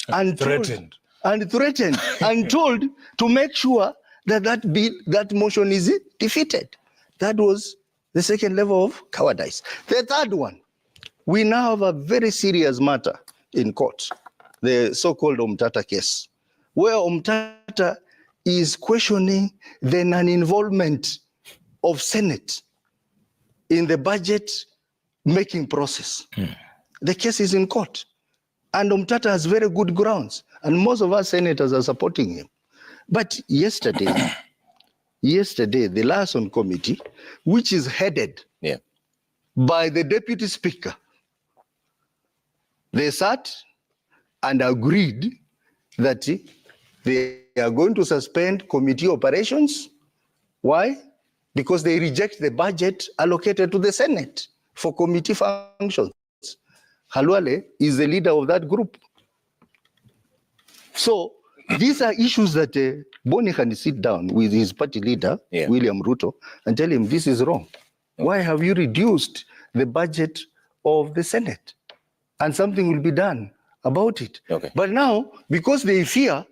and threatened and told to make sure that that motion is defeated. That was the second level of cowardice. The third one, we now have a very serious matter in court, the so-called Omtata case, where Omtata is questioning the non-involvement of Senate in the budget making process. The case is in court, and Omtata has very good grounds, and most of us senators are supporting him. But yesterday, the liaison committee, which is headed by the deputy speaker, they sat and agreed that they are going to suspend committee operations. Why? Because they reject the budget allocated to the Senate for committee functions. Halwale is the leader of that group. So these are issues that Boni can sit down with his party leader, William Ruto, and tell him this is wrong. Why have you reduced the budget of the Senate? And something will be done about it. But now, because they fear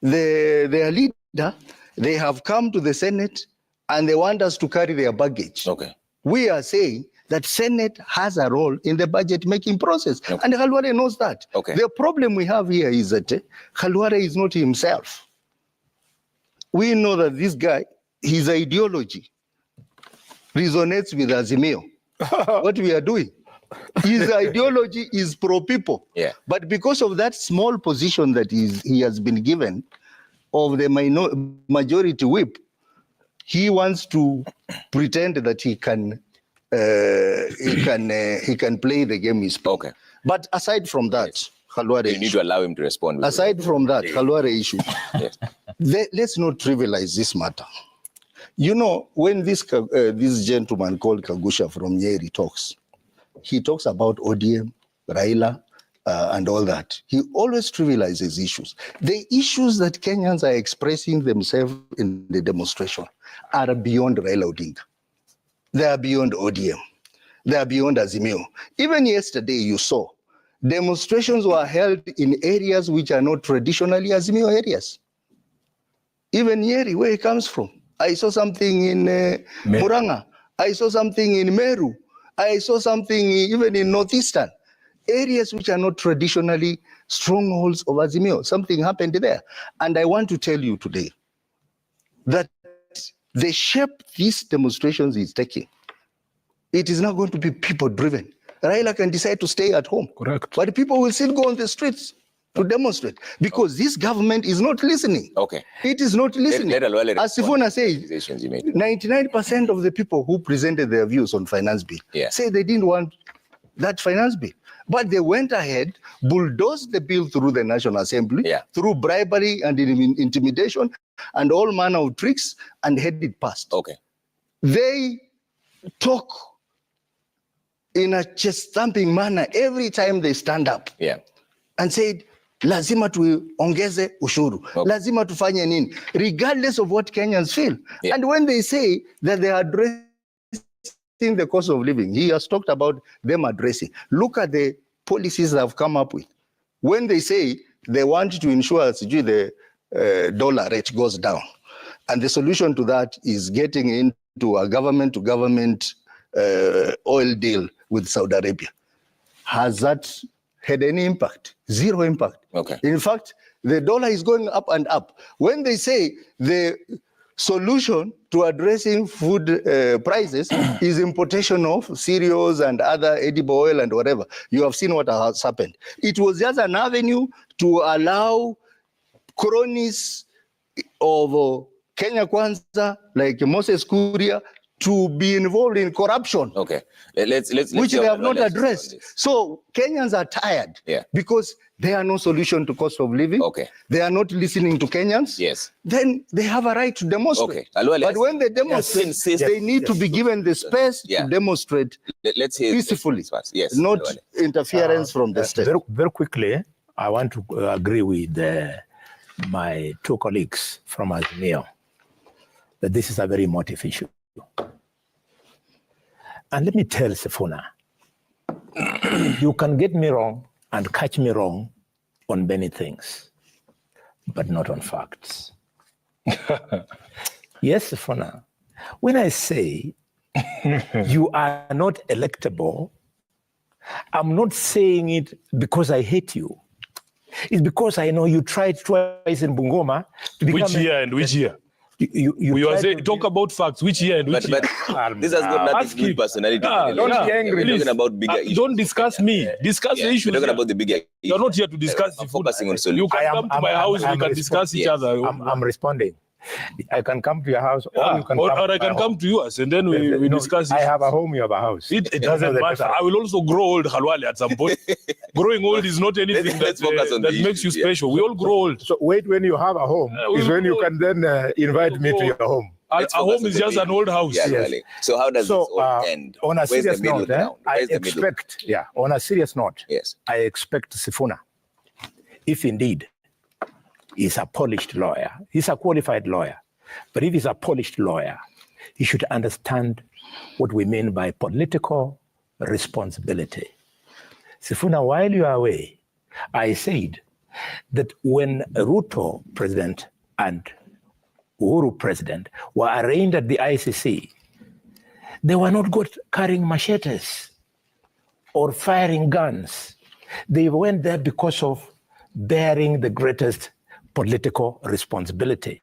their leader, they have come to the Senate and they want us to carry their baggage. We are saying that Senate has a role in the budget making process. And Halwale knows that. The problem we have here is that Halwale is not himself. We know that this guy, his ideology resonates with Azimio. What we are doing. His ideology is pro-people. But because of that small position that he has been given of the majority whip, he wants to pretend that he can play the game he's playing. But aside from that, Halwale you need to allow him to respond. Aside from that, Halwale issue, let's not trivialize this matter. You know, when this gentleman called Kagusha from Nyeri talks, he talks about ODM, Raila, and all that. He always trivializes issues. The issues that Kenyans are expressing themselves in the demonstration are beyond Raila Odinga. They are beyond ODM. They are beyond Azimio. Even yesterday, you saw demonstrations were held in areas which are not traditionally Azimio areas. Even Nyeri, where he comes from. I saw something in Muranga. I saw something in Meru. I saw something even in Northeastern. Areas which are not traditionally strongholds of Azimio. Something happened there. And I want to tell you today that the shape these demonstrations is taking, it is not going to be people-driven. Raila can decide to stay at home. Correct. But people will still go on the streets to demonstrate because this government is not listening. It is not listening. As Sifuna says, 99% of the people who presented their views on finance bill say they didn't want that finance bill. But they went ahead, bulldozed the bill through the National Assembly, through bribery and intimidation and all manner of tricks, and had it passed. They talk in a chest-thumping manner every time they stand up and said, lazima tuongeze ushuru, lazima tufanye nini, regardless of what Kenyans feel. And when they say that they are addressing the cost of living, he has talked about them addressing. Look at the policies they have come up with. When they say they want to ensure the dollar rate goes down, and the solution to that is getting into a government-to-government oil deal with Saudi Arabia. Has that had any impact? Zero impact. Okay. In fact, the dollar is going up and up. When they say the solution to addressing food prices is importation of cereals and other edible oil and whatever, you have seen what has happened. It was just an avenue to allow cronies of Kenya Kwanza, like Moses Kuria, to be involved in corruption. Okay, let's which they have not addressed. So Kenyans are tired because there are no solution to cost of living. Okay, they are not listening to Kenyans. Yes, then they have a right to demonstrate. Okay, but when they demonstrate, they need to be given the space to demonstrate. Let's hear peacefully. Yes, not interference from the state. Very, very quickly, I want to agree with my two colleagues from Azimio that this is a very emotive issue. And let me tell Sifuna, you can get me wrong and catch me wrong on many things, but not on facts. Yes, Sifuna, when I say you are not electable, I'm not saying it because I hate you. It's because I know you tried twice in Bungoma to become which year and which year? You are saying, talk about facts. Which year and which year? This has got nothing to do with personality. Don't be angry. We're talking about bigger issues. Don't discuss me. Discuss the issues. We're talking about the bigger issues. You're not here to discuss. Focusing on solutions. You can come to my house. We can discuss each other. I'm responding. I can come to your house, or you can or come I can come to yours, and then we discuss. I have a home, you have a house. It doesn't matter. I will also grow old, Khalwale, at some point. Growing old is not anything that makes you special. We all grow old. So wait, when you have a home, is when you can then invite me to your home. A home is just an old house. Yes. So how does this all end? On a Where's serious the middle note, ground? I Where's the middle? expect, on a serious note, yes, I expect Sifuna, if indeed he's a polished lawyer, he's a qualified lawyer, but if he's a polished lawyer, he should understand what we mean by political responsibility. Sifuna, while you are away, I said that when Ruto president and Uhuru president were arraigned at the ICC, they were not carrying machetes or firing guns. They went there because of bearing the greatest political responsibility.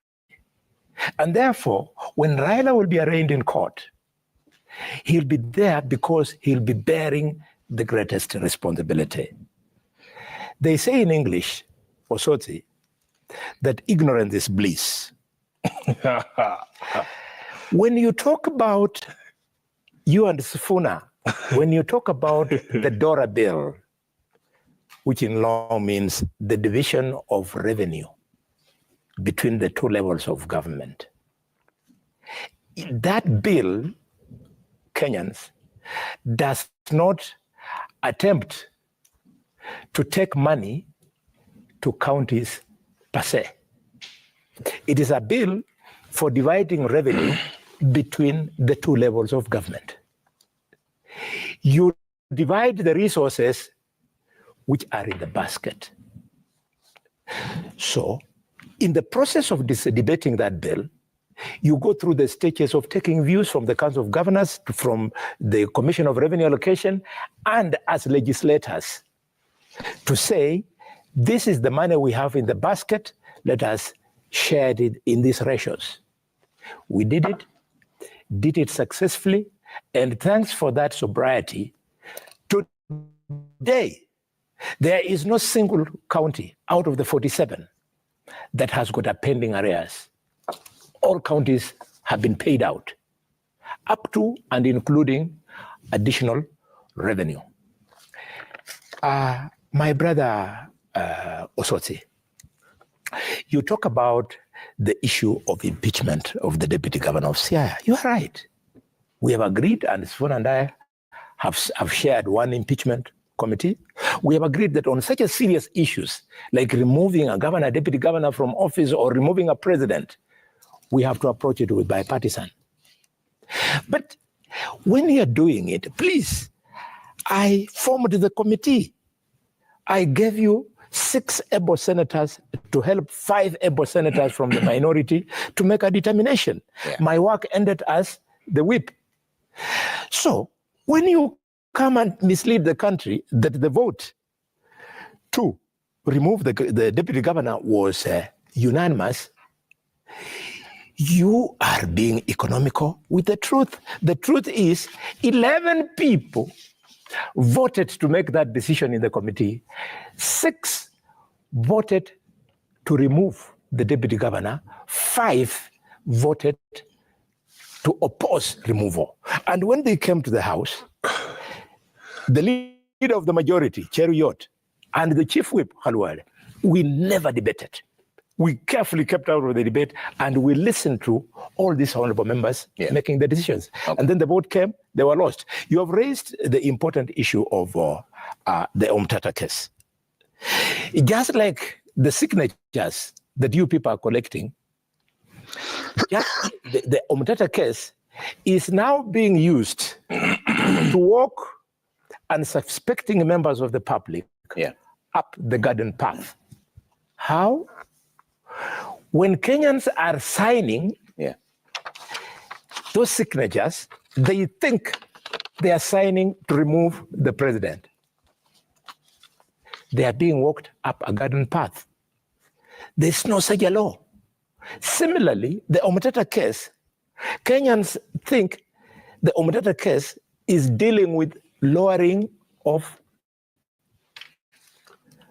And therefore, when Raila will be arraigned in court, he'll be there because he'll be bearing the greatest responsibility. They say in English, Osoti, that ignorance is bliss. When you talk about you and Sifuna, when you talk about the Dora Bill, which in law means the division of revenue between the two levels of government, that bill, Kenyans, does not attempt to take money to counties per se. It is a bill for dividing revenue between the two levels of government. You divide the resources which are in the basket. So, in the process of debating that bill, you go through the stages of taking views from the Council of Governors, from the Commission of Revenue Allocation, and as legislators to say, this is the money we have in the basket, let us share it in these ratios. We did it successfully, and thanks for that sobriety, today, there is no single county out of the 47 that has got a pending arrears. All counties have been paid out, up to and including additional revenue. My brother Osoti, you talk about the issue of impeachment of the Deputy Governor of Siaya. You are right. We have agreed, and Sifuna and I have shared one impeachment committee. We have agreed that on such a serious issues, like removing a governor, deputy governor from office or removing a president, we have to approach it with bipartisan. But when you are doing it, please, I formed the committee. I gave you 6 able senators to help 5 able senators from the minority to make a determination. Yeah. My work ended as the whip. So when you come and mislead the country that the vote to remove the deputy governor was unanimous, you are being economical with the truth. The truth is 11 people voted to make that decision in the committee. 6 voted to remove the deputy governor. 5 voted to oppose removal. And when they came to the House, the leader of the majority, Cheruiyot, and the chief whip, Khalwale, we never debated. We carefully kept out of the debate and we listened to all these honorable members making the decisions. Okay. And then the vote came, they were lost. You have raised the important issue of the Omtata case. Just like the signatures that you people are collecting, the Omtata case is now being used to walk unsuspecting members of the public up the garden path. How? When Kenyans are signing those signatures, they think they are signing to remove the president. They are being walked up a garden path. There's no such a law. Similarly, the Omtata case, Kenyans think the Omtata case is dealing with lowering of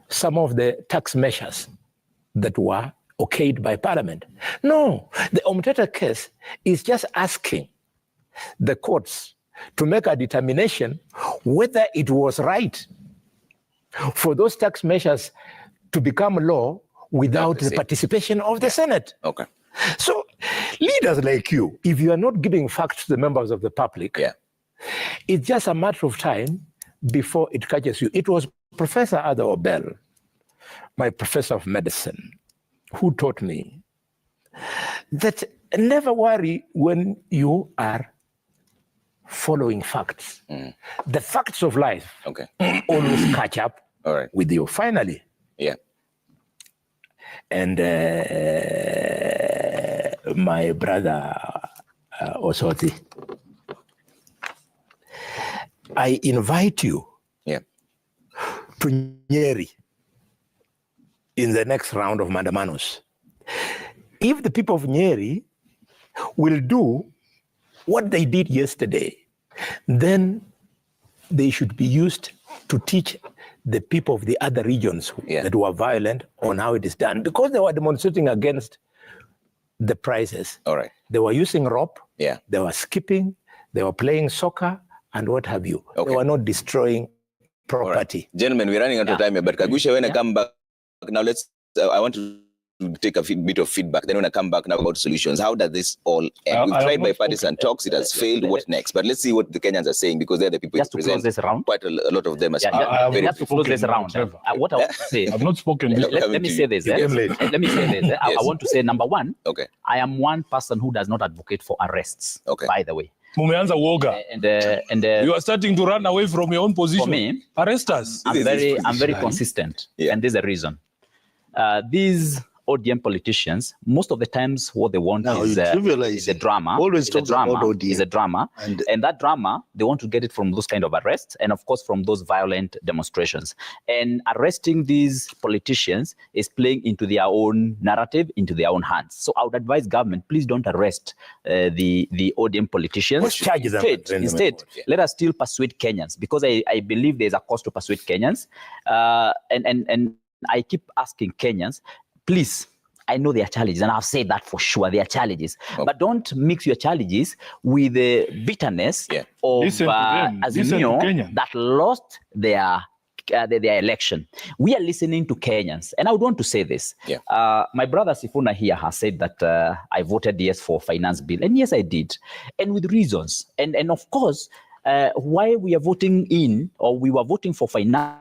some of the tax measures that were okayed by Parliament. No, the Omtata case is just asking the courts to make a determination whether it was right for those tax measures to become law without the participation of the Senate. Okay. So leaders like you, if you are not giving facts to the members of the public, it's just a matter of time before it catches you. It was Professor Ada Obel, my professor of medicine, who taught me that never worry when you are following facts. The facts of life always catch up with you. Finally. And my brother Osoti, I invite you to Nyeri in the next round of Mandamanos. If the people of Nyeri will do what they did yesterday, then they should be used to teach the people of the other regions that were violent on how it is done, because they were demonstrating against the prices. They were using rope, they were skipping, they were playing soccer, and what have you. They were not destroying property. Gentlemen, we're running out of time here, but Kagusha, when I come back, now I want to take a bit of feedback. Then when I come back now about solutions, how does this all end? We've tried bipartisan talks, it has failed. What next? But let's see what the Kenyans are saying, because they're the people who present quite a lot of them as just to close this round. What I want to say, I've not spoken. Let me say this. Let me say this. I want to say, number one, I am one person who does not advocate for arrests, by the way. Mumeanza woga. And you are starting to run away from your own position. For me, arrest us. I'm very consistent, and there's a reason. These ODM politicians, most of the times what they want is a drama. Always talk about ODM. Is a drama. And that drama, they want to get it from those kind of arrests and of course from those violent demonstrations. And arresting these politicians is playing into their own narrative, into their own hands. So I would advise government, please don't arrest the ODM politicians. Instead, let us still persuade Kenyans, because I believe there's a cost to persuade Kenyans. And I keep asking Kenyans, please, I know there are challenges, and I've said that for sure, there are challenges. But don't mix your challenges with the bitterness of Azimio that lost their election. We are listening to Kenyans, and I would want to say this. My brother Sifuna here has said that I voted yes for finance bill, and yes, I did, and with reasons. And of course, why we are voting in, or we were voting for finance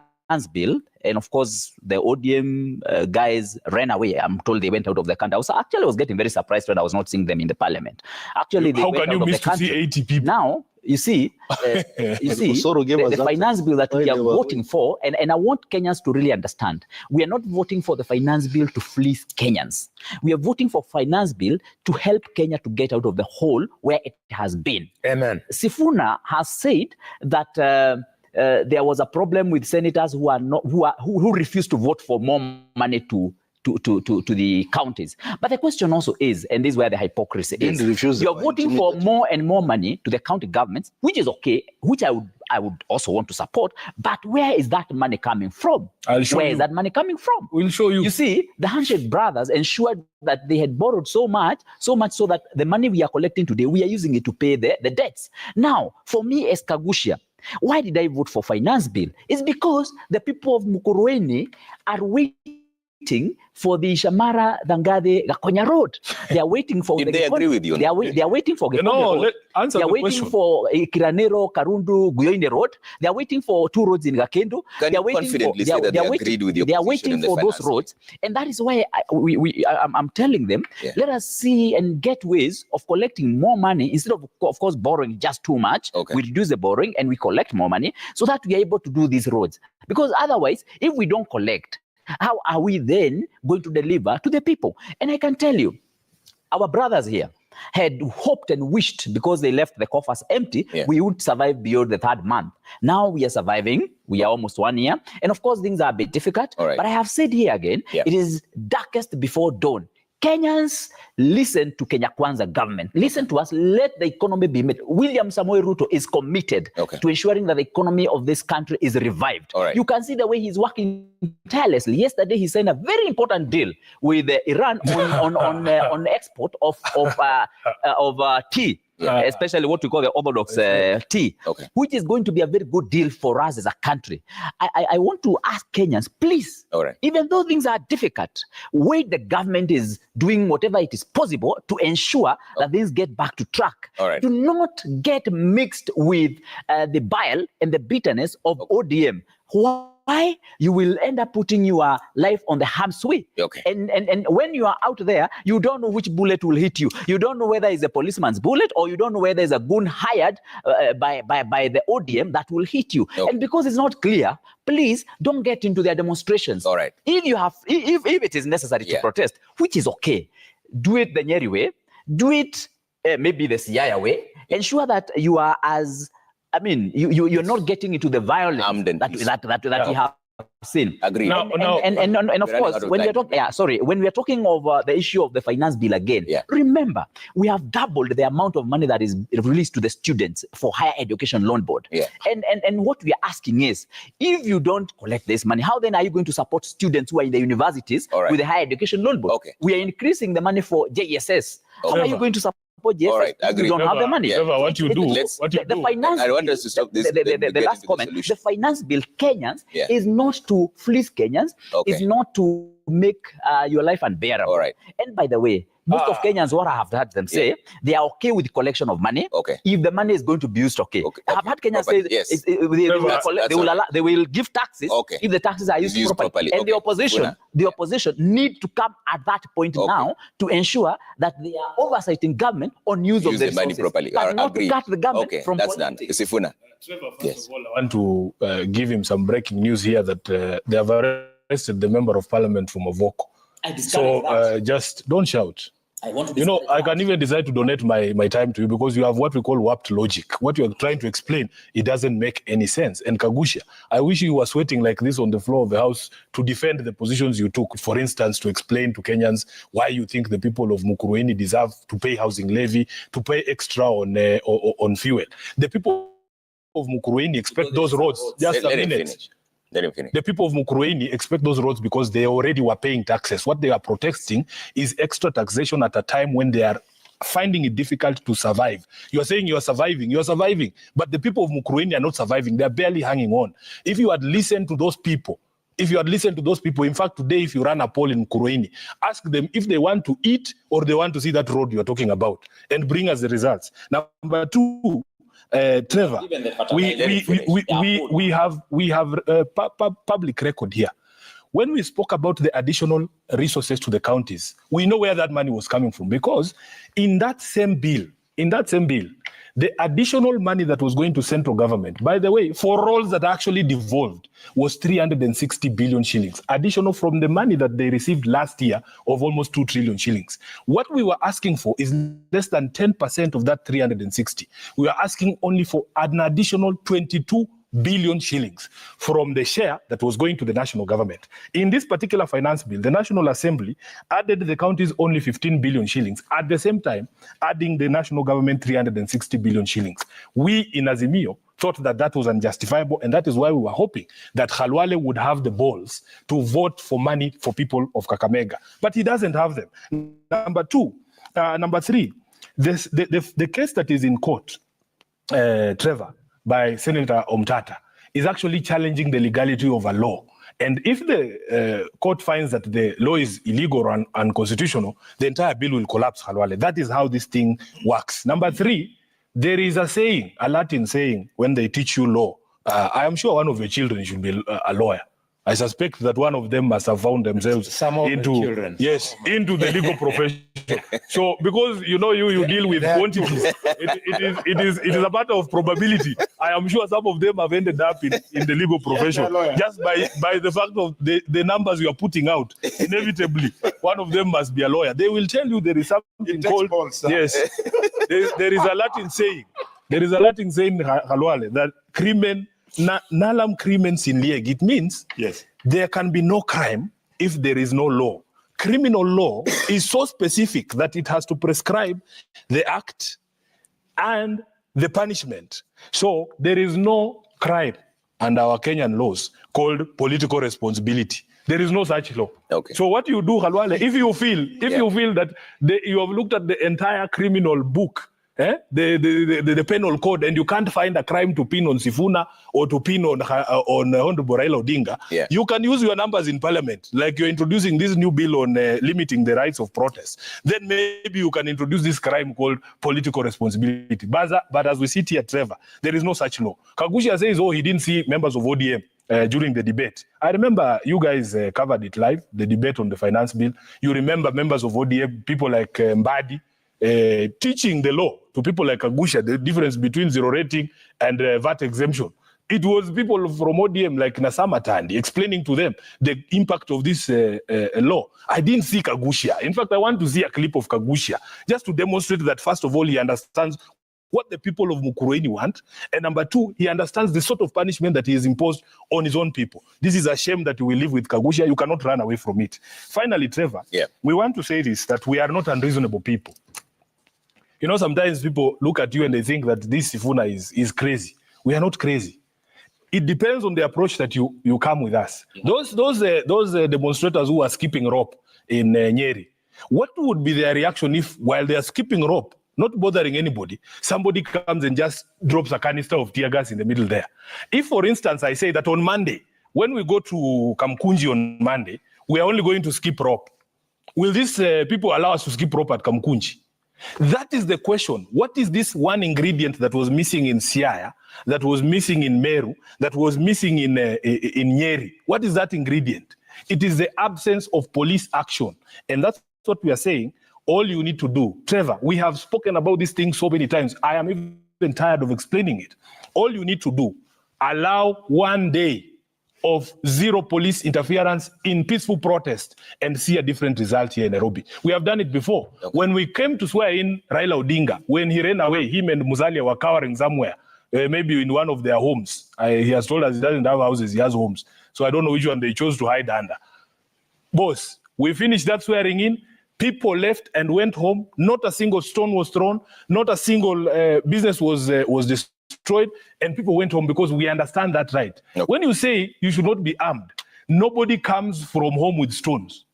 bill, and of course the ODM guys ran away. I'm told they went out of the country. I was getting very surprised when I was not seeing them in the parliament. Actually, they how went can you out of miss the country. to see 80 people? Now, you see, the finance bill that we are voting for, and I want Kenyans to really understand, we are not voting for the finance bill to fleece Kenyans. We are voting for finance bill to help Kenya to get out of the hole where it has been. Amen. Sifuna has said that there was a problem with senators who refused to vote for more money to the counties. But the question also is, and this is where the hypocrisy is, you're voting for more and more money to the county governments, which is okay, which I would also want to support, but where is that money coming from? Where is that money coming from? We'll show you. You see, the Handshake Brothers ensured that they had borrowed so much so that the money we are collecting today, we are using it to pay the debts. Now, for me as Kagushia, why did I vote for finance bill? It's because the people of Mukurweini are waiting for the Shamara Dangade Gakonya Road. They are waiting for Did they agree with you? They are waiting for Gakonya Road. They are waiting for Kiranero, Karundu, Guyoinde Road. They are waiting for 2 roads in Gakendo. Can you confidently say that they agreed with your They are position waiting for those roads. And that is why I'm telling them, let us see and get ways of collecting more money instead of course, borrowing just too much. We reduce the borrowing and we collect more money so that we are able to do these roads. Because otherwise, if we don't collect, how are we then going to deliver to the people? And I can tell you, our brothers here had hoped and wished, because they left the coffers empty, we would survive beyond the 3rd month. Now we are surviving. We are almost 1 year. And of course, things are a bit difficult. But I have said here again, it is darkest before dawn. Kenyans, listen to Kenya Kwanza government. Listen to us. Let the economy be made. William Samoei Ruto is committed to ensuring that the economy of this country is revived. You can see the way he's working tirelessly. Yesterday, he signed a very important deal with Iran on export of tea. Especially what we call the Orthodox tea, which is going to be a very good deal for us as a country. I want to ask Kenyans, please, even though things are difficult, wait, the government is doing whatever it is possible to ensure that things get back to track. Do not get mixed with the bile and the bitterness of ODM. Why? You will end up putting your life on the harm's way. And when you are out there, you don't know which bullet will hit you. You don't know whether it's a policeman's bullet, or you don't know whether it's a goon hired by the ODM that will hit you. And because it's not clear, please don't get into their demonstrations. If it is necessary to protest, which is okay, do it the Nyeri way, do it maybe the Siaya way. Ensure that you are you're not getting into the violence that you have seen. Agreed. And of course, when we are talking of the issue of the finance bill again, remember, we have doubled the amount of money that is released to the students for higher education loan board. And what we are asking is, if you don't collect this money, how then are you going to support students who are in the universities with the higher education loan board? We are increasing the money for JSS. How are you going to support? Agree. You don't have the money. What you do? The finance. I want us to stop this. The last comment. The finance bill, Kenyans, is not to fleece Kenyans. Is not to make your life unbearable. And by the way, most of Kenyans, what I have heard them say, they are okay with collection of money. If the money is going to be used, I have heard Kenyans say they will give taxes if the taxes are used properly. And the opposition need to come at that point now to ensure that they are oversighting government on use of the money properly. But not to cut the government from that's done. Sifuna. First of all, I want to give him some breaking news here that they have arrested the member of parliament from Ovoko. So just don't shout. I can even decide to donate my time to you because you have what we call warped logic. What you are trying to explain, it doesn't make any sense. And Kagusha, I wish you were sweating like this on the floor of the house to defend the positions you took. For instance, to explain to Kenyans why you think the people of Mukurweini deserve to pay housing levy, to pay extra on fuel. The people of Mukurweini expect those roads. Just a minute. The people of Mukurweini expect those roads because they already were paying taxes. What they are protesting is extra taxation at a time when they are finding it difficult to survive. You're saying you're surviving, but the people of Mukurweini are not surviving. They're barely hanging on. If you had listened to those people, in fact, today, if you run a poll in Mukurweini, ask them if they want to eat or they want to see that road you're talking about and bring us the results. Number two, Trevor, we have public record here. When we spoke about the additional resources to the counties, we know where that money was coming from, because in that same bill, the additional money that was going to central government, by the way, for roles that actually devolved, was 360 billion shillings, additional from the money that they received last year of almost 2 trillion shillings. What we were asking for is less than 10% of that 360. We are asking only for an additional 22 billion shillings from the share that was going to the national government. In this particular finance bill, the National Assembly added the counties only 15 billion shillings, at the same time adding the national government 360 billion shillings. We in Azimio thought that that was unjustifiable, and that is why we were hoping that Khalwale would have the balls to vote for money for people of Kakamega. But he doesn't have them. Number three, the case that is in court, Trevor, by Senator Omtata, is actually challenging the legality of a law. And if the court finds that the law is illegal or unconstitutional, the entire bill will collapse, Khalwale. That is how this thing works. Number three, there is a saying, a Latin saying, when they teach you law. I am sure one of your children should be a lawyer. I suspect that one of them must have found themselves into the legal profession. So, because you deal with quantities, it is a matter of probability. I am sure some of them have ended up in the legal profession just by the fact of the numbers you are putting out. Inevitably, one of them must be a lawyer. They will tell you there is something called there is a Latin saying. There is a Latin saying, Khalwale, that crimen Nalam crimen sin lieg. It means there can be no crime if there is no law. Criminal law is so specific that it has to prescribe the act and the punishment. So there is no crime under our Kenyan laws called political responsibility. There is no such law. Okay. So what you do, Khalwale, if you feel that you have looked at the entire criminal book, the penal code, and you can't find a crime to pin on Sifuna or to pin on Honorable Raila Odinga, you can use your numbers in parliament, like you're introducing this new bill on limiting the rights of protest. Then maybe you can introduce this crime called political responsibility. But as we sit here, Trevor, there is no such law. Kagusha says, he didn't see members of ODM during the debate. I remember you guys covered it live, the debate on the finance bill. You remember members of ODM, people like Mbadi, teaching the law to people like Agusha, the difference between zero rating and VAT exemption. It was people from ODM like Nasama Tandi explaining to them the impact of this law. I didn't see Kagusha. In fact, I want to see a clip of Kagusha just to demonstrate that, first of all, he understands what the people of Mukurweini want, and number two, he understands the sort of punishment that he has imposed on his own people. This is a shame that we live with Kagusha. You cannot run away from it. Finally, Trevor, we want to say this, that we are not unreasonable people. Sometimes people look at you and they think that this Sifuna is crazy. We are not crazy. It depends on the approach that you come with us. Those demonstrators who are skipping rope in Nyeri, what would be their reaction if, while they are skipping rope, not bothering anybody, somebody comes and just drops a canister of tear gas in the middle there? If, for instance, I say that on Monday, when we go to Kamkunji on Monday, we are only going to skip rope, will these people allow us to skip rope at Kamkunji? That is the question. What is this one ingredient that was missing in Siaya, that was missing in Meru, that was missing in Nyeri? What is that ingredient? It is the absence of police action. And that's what we are saying. All you need to do, Trevor, we have spoken about this thing so many times. I am even tired of explaining it. All you need to do, allow 1 day of zero police interference in peaceful protest and see a different result here in Nairobi. We have done it before. Okay. When we came to swear in Raila Odinga, when he ran away, him and Musalia were cowering somewhere, maybe in one of their homes. He has told us he doesn't have houses, he has homes. So I don't know which one they chose to hide under. Boss, we finished that swearing in. People left and went home. Not a single stone was thrown. Not a single business was destroyed, and people went home because we understand that right. Okay. When you say you should not be armed, nobody comes from home with stones.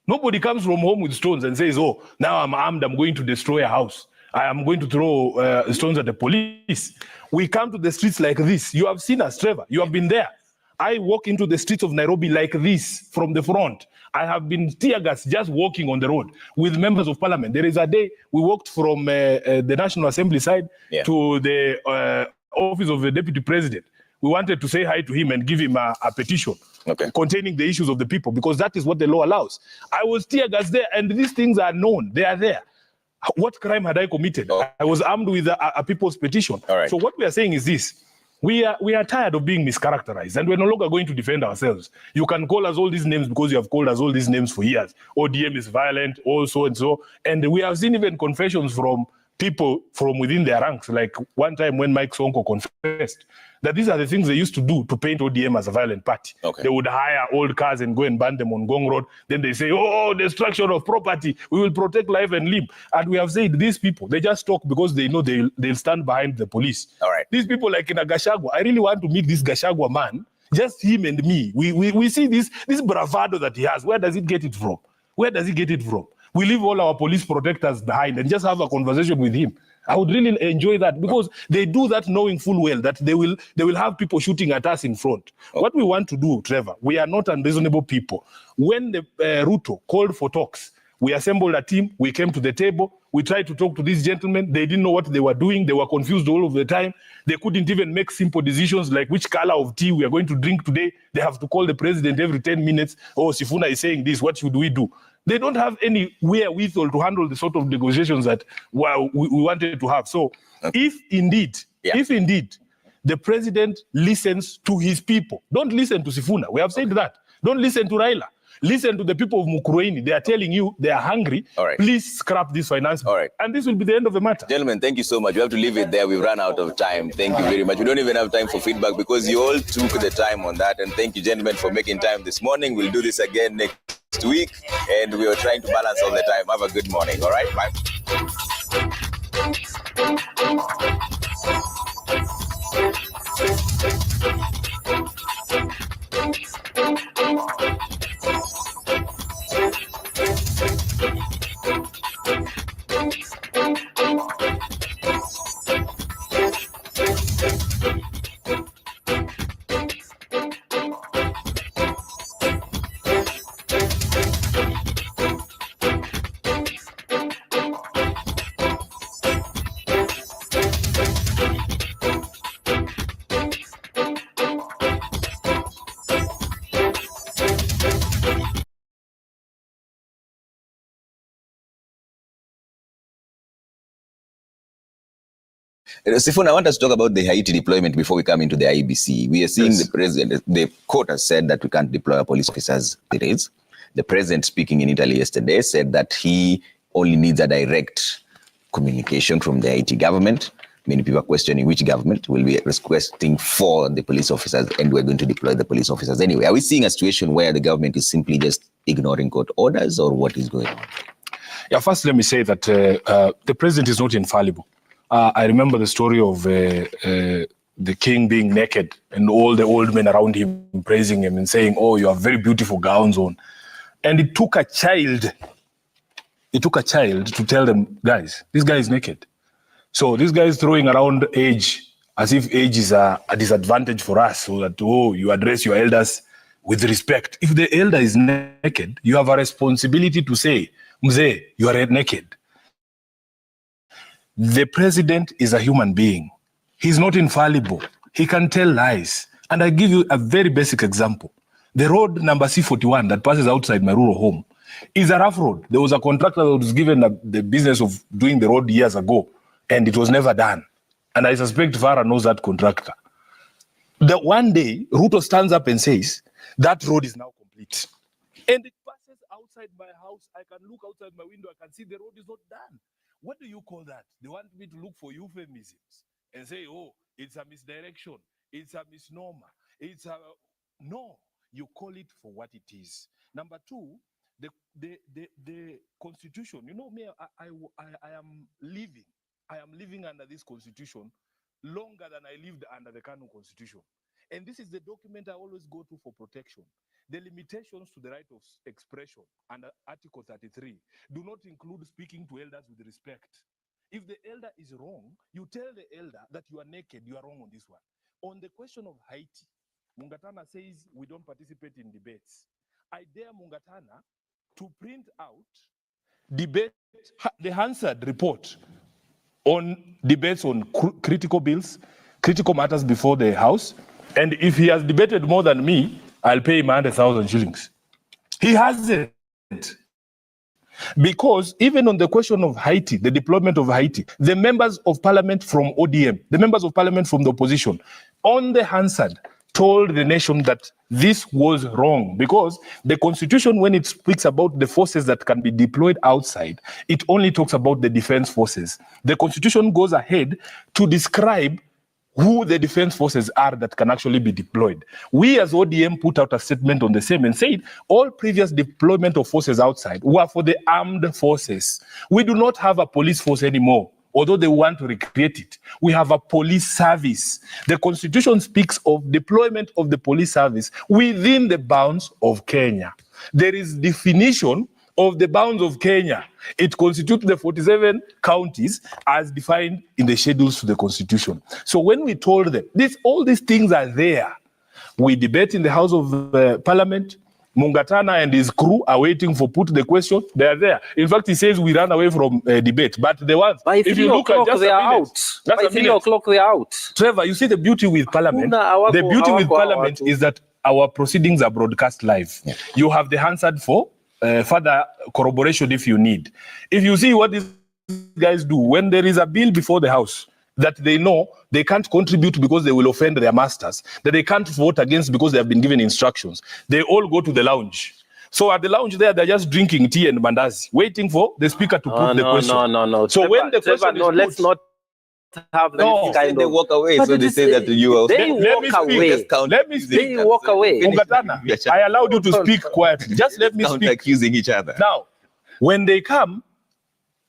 Nobody comes from home with stones and says, oh, now I'm armed, I'm going to destroy a house. I am going to throw stones at the police. We come to the streets like this. You have seen us, Trevor. You have been there. I walk into the streets of Nairobi like this from the front. I have been tear gas just walking on the road with members of parliament. There is a day we walked from the National Assembly side to the office of the Deputy President. We wanted to say hi to him and give him a petition containing the issues of the people, because that is what the law allows. I was tear gas there, and these things are known. They are there. What crime had I committed? I was armed with a people's petition. So what we are saying is this. We are tired of being mischaracterized, and we're no longer going to defend ourselves. You can call us all these names because you have called us all these names for years. ODM is violent, also and so. And we have seen even confessions from people from within their ranks. Like one time when Mike Sonko confessed that these are the things they used to do to paint ODM as a violent party. They would hire old cars and go and burn them on Gong Road. Then they say, oh, destruction of property. We will protect life and limb. And we have said these people, they just talk because they know they'll stand behind the police. These people like in a Gachagua, I really want to meet this Gachagua man, just him and me. We see this bravado that he has. Where does he get it from? Where does he get it from? We leave all our police protectors behind and just have a conversation with him. I would really enjoy that, because they do that knowing full well that they will have people shooting at us in front. What we want to do, Trevor, we are not unreasonable people. When the Ruto called for talks, we assembled a team, we came to the table, we tried to talk to these gentlemen. They didn't know what they were doing. They were confused all of the time. They couldn't even make simple decisions like which color of tea we are going to drink today. They have to call the president every 10 minutes. Oh, Sifuna is saying this, what should we do? They don't have any wherewithal to handle the sort of negotiations that we wanted to have. So if indeed the president listens to his people, don't listen to Sifuna. We have said that. Don't listen to Raila. Listen to the people of Mukurweini. They are telling you they are hungry. Please scrap this finance. And this will be the end of the matter. Gentlemen, thank you so much. We have to leave it there. We've run out of time. Thank you very much. We don't even have time for feedback because you all took the time on that. And thank you, gentlemen, for making time this morning. We'll do this again next week. And we are trying to balance all the time. Have a good morning. All right? Bye. Sifuna, I want us to talk about the Haiti deployment before we come into the IBC. We are seeing the president, the court has said that we can't deploy our police officers. It is. The president speaking in Italy yesterday said that he only needs a direct communication from the Haiti government. Many people are questioning which government will be requesting for the police officers, and we're going to deploy the police officers anyway. Are we seeing a situation where the government is simply just ignoring court orders, or what is going on? Yeah, first let me say that the president is not infallible. I remember the story of the king being naked and all the old men around him praising him and saying, oh, you have very beautiful gowns on. And it took a child to tell them, guys, this guy is naked. So this guy is throwing around age as if age is a disadvantage for us, so that, oh, you address your elders with respect. If the elder is naked, you have a responsibility to say, Mzee, you are naked. The president is a human being. He's not infallible. He can tell lies. And I give you a very basic example. The road number C41 that passes outside my rural home is a rough road. There was a contractor that was given the business of doing the road years ago, and it was never done. And I suspect Farah knows that contractor. The one day, Ruto stands up and says, that road is now complete. And it passes outside my house. I can look outside my window. I can see the road is not done. What do you call that? They want me to look for euphemisms and say, oh, it's a misdirection. It's a misnomer. No, you call it for what it is. Number two, the constitution, you know, me, I am living under this constitution longer than I lived under the Kanu constitution. And this is the document I always go to for protection. The limitations to the right of expression under Article 33 do not include speaking to elders with respect. If the elder is wrong, you tell the elder that you are naked, you are wrong on this one. On the question of Haiti, Mungatana says we don't participate in debates. I dare Mungatana to print out the Hansard report on debates on critical bills, critical matters before the House. And if he has debated more than me, I'll pay him 100,000 shillings. He hasn't. Because even on the question of Haiti, the deployment of Haiti, the members of parliament from ODM, the members of parliament from the opposition, on the Hansard, told the nation that this was wrong, because the constitution, when it speaks about the forces that can be deployed outside, it only talks about the defense forces. The constitution goes ahead to describe who the defense forces are that can actually be deployed. We as ODM put out a statement on the same and said all previous deployment of forces outside were for the armed forces. We do not have a police force anymore, although they want to recreate it. We have a police service. The constitution speaks of deployment of the police service within the bounds of Kenya. There is definition of the bounds of Kenya. It constitutes the 47 counties as defined in the schedules to the constitution. So when we told them, all these things are there, we debate in the House of Parliament. Mungatana and his crew are waiting for put the question. They are there. In fact, he says we ran away from debate, but the ones, by 3 o'clock they are out. By 3 o'clock they are out. Trevor, you see the beauty with Parliament. The beauty with Parliament is that our proceedings are broadcast live. Yeah. You have the Hansard for further corroboration if you need. If you see what these guys do, when there is a bill before the House that they know they can't contribute because they will offend their masters, that they can't vote against because they have been given instructions, they all go to the lounge. So at the lounge there, they're just drinking tea and mandazi, waiting for the speaker to put the question. No. So Trevor, when the question is put, let's not have them kind they of walk away, so they say that you also. They walk away. Let me speak. They walk away. Mungatana, I allowed you to speak quietly. Just let me speak. Accusing each other. Now, when they come,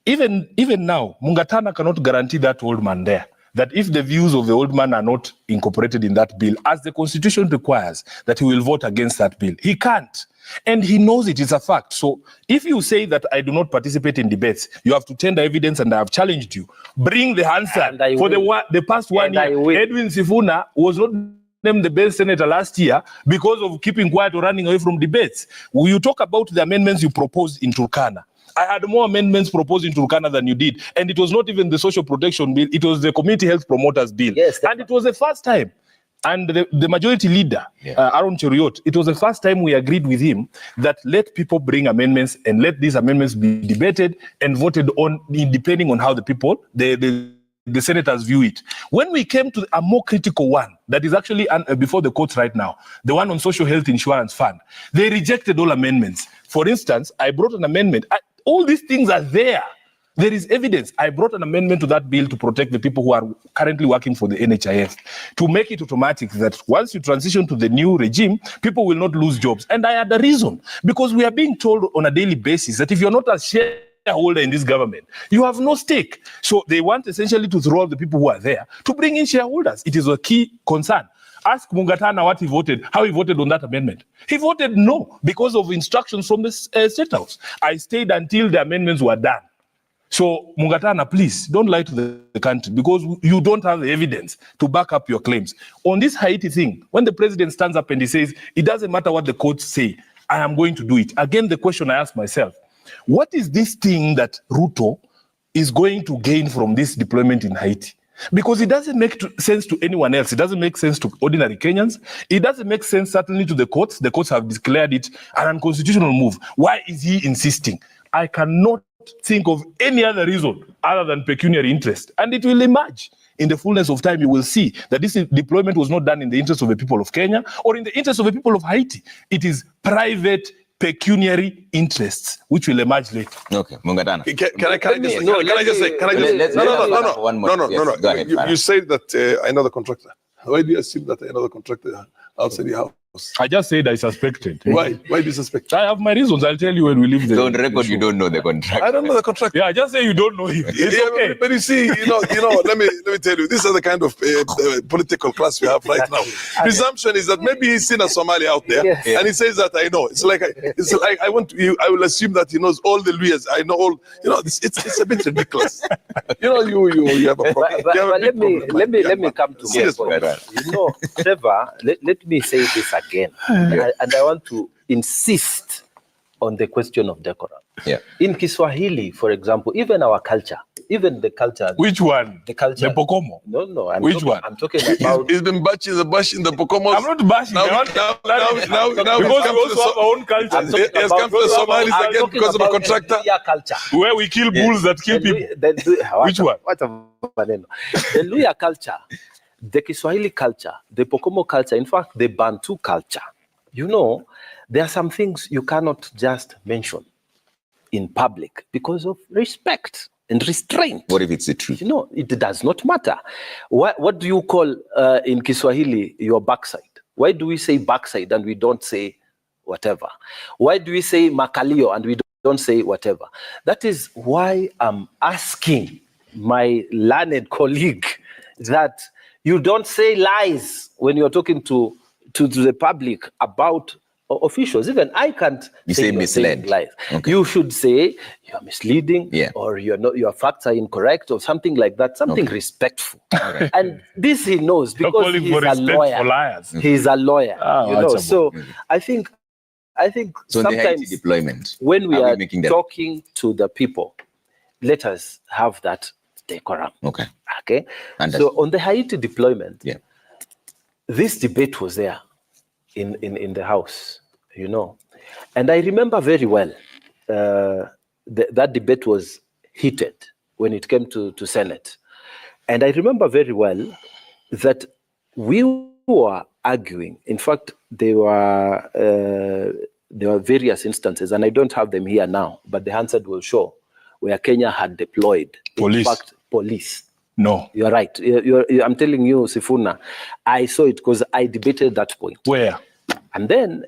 even now, Mungatana cannot guarantee that old man there that if the views of the old man are not incorporated in that bill, as the constitution requires, that he will vote against that bill. He can't. And he knows it is a fact. So if you say that I do not participate in debates, you have to tender evidence, and I have challenged you. Bring the answer. For the past 1 year, Edwin Sifuna was not named the best senator last year because of keeping quiet or running away from debates. Will you talk about the amendments you proposed in Turkana? I had more amendments proposed in Turkana than you did. And it was not even the social protection bill. It was the community health promoters bill. Yes, and it was the first time. And the majority leader, Aaron Cheriot, it was the first time we agreed with him that let people bring amendments and let these amendments be debated and voted on depending on how the people, the senators view it. When we came to a more critical one that is actually before the courts right now, the one on social health insurance fund, they rejected all amendments. For instance, I brought an amendment. All these things are there. There is evidence. I brought an amendment to that bill to protect the people who are currently working for the NHIF, to make it automatic that once you transition to the new regime, people will not lose jobs. And I had a reason, because we are being told on a daily basis that if you're not a shareholder in this government, you have no stake. So they want essentially to throw out the people who are there to bring in shareholders. It is a key concern. Ask Mungatana what he voted, how he voted on that amendment. He voted no because of instructions from the State House. I stayed until the amendments were done. So, Mungatana, please, don't lie to the country, because you don't have the evidence to back up your claims. On this Haiti thing, when the president stands up and he says, it doesn't matter what the courts say, I am going to do it. Again, the question I ask myself, what is this thing that Ruto is going to gain from this deployment in Haiti? Because it doesn't make sense to anyone else. It doesn't make sense to ordinary Kenyans. It doesn't make sense, certainly, to the courts. The courts have declared it an unconstitutional move. Why is he insisting? I cannot think of any other reason other than pecuniary interest. And it will emerge. In the fullness of time, you will see that this deployment was not done in the interest of the people of Kenya or in the interest of the people of Haiti. It is private pecuniary interests, which will emerge later. Okay, Mungatana. Can I just say? No. You said that I know the contractor. Why do you assume that I know the contractor outside the house? I just said I suspected. Why? Why do you suspect? I have my reasons. I'll tell you when we leave the. So on record, you don't know the contract. I don't know the contract. Yeah, just say you don't know him. It's okay. But you see, let me tell you, this is the kind of political class we have right now. Presumption is that maybe he's seen a Somali out there, and he says that I know. It's like I will assume that he knows all the lawyers. I know all. It's a bit ridiculous. You have a problem. But let me come to my point. Trevor, let me say this again, and I want to insist on the question of decorum. Yeah. In Kiswahili, for example, even our culture, even the culture. Which one? The culture. The Pokomo. No. Which one? I'm talking about. He's been bashing the Pokomos. I'm not bashing. Now, because we also have our own culture. He has come to the Somalis again because of a contractor. Culture. Where we kill bulls that kill people. Which one? The Luya culture, the Kiswahili culture, the Pokomo culture, in fact, the Bantu culture. There are some things you cannot just mention in public because of respect and restraint. What if it's the truth? It does not matter. What do you call in Kiswahili your backside? Why do we say backside and we don't say whatever? Why do we say makalio and we don't say whatever? That is why I'm asking my learned colleague that you don't say lies when you're talking to the public about officials. Even I can't. You say misled. Lies. Okay. You should say you're misleading, or your facts are incorrect, or something like that. Something respectful. Right. And this he knows because he's a lawyer. Liars. He's a lawyer. So I think so sometimes the Haiti deployment, when we are talking to the people, let us have that decorum. Okay. So on the Haiti deployment, this debate was there in the House, and I remember very well that debate was heated when it came to Senate, and I remember very well that we were arguing. In fact, there were various instances, and I don't have them here now, but the Hansard will show where Kenya had deployed police. In fact, police. No. You're right. I'm telling you, Sifuna, I saw it because I debated that point. Where? And then,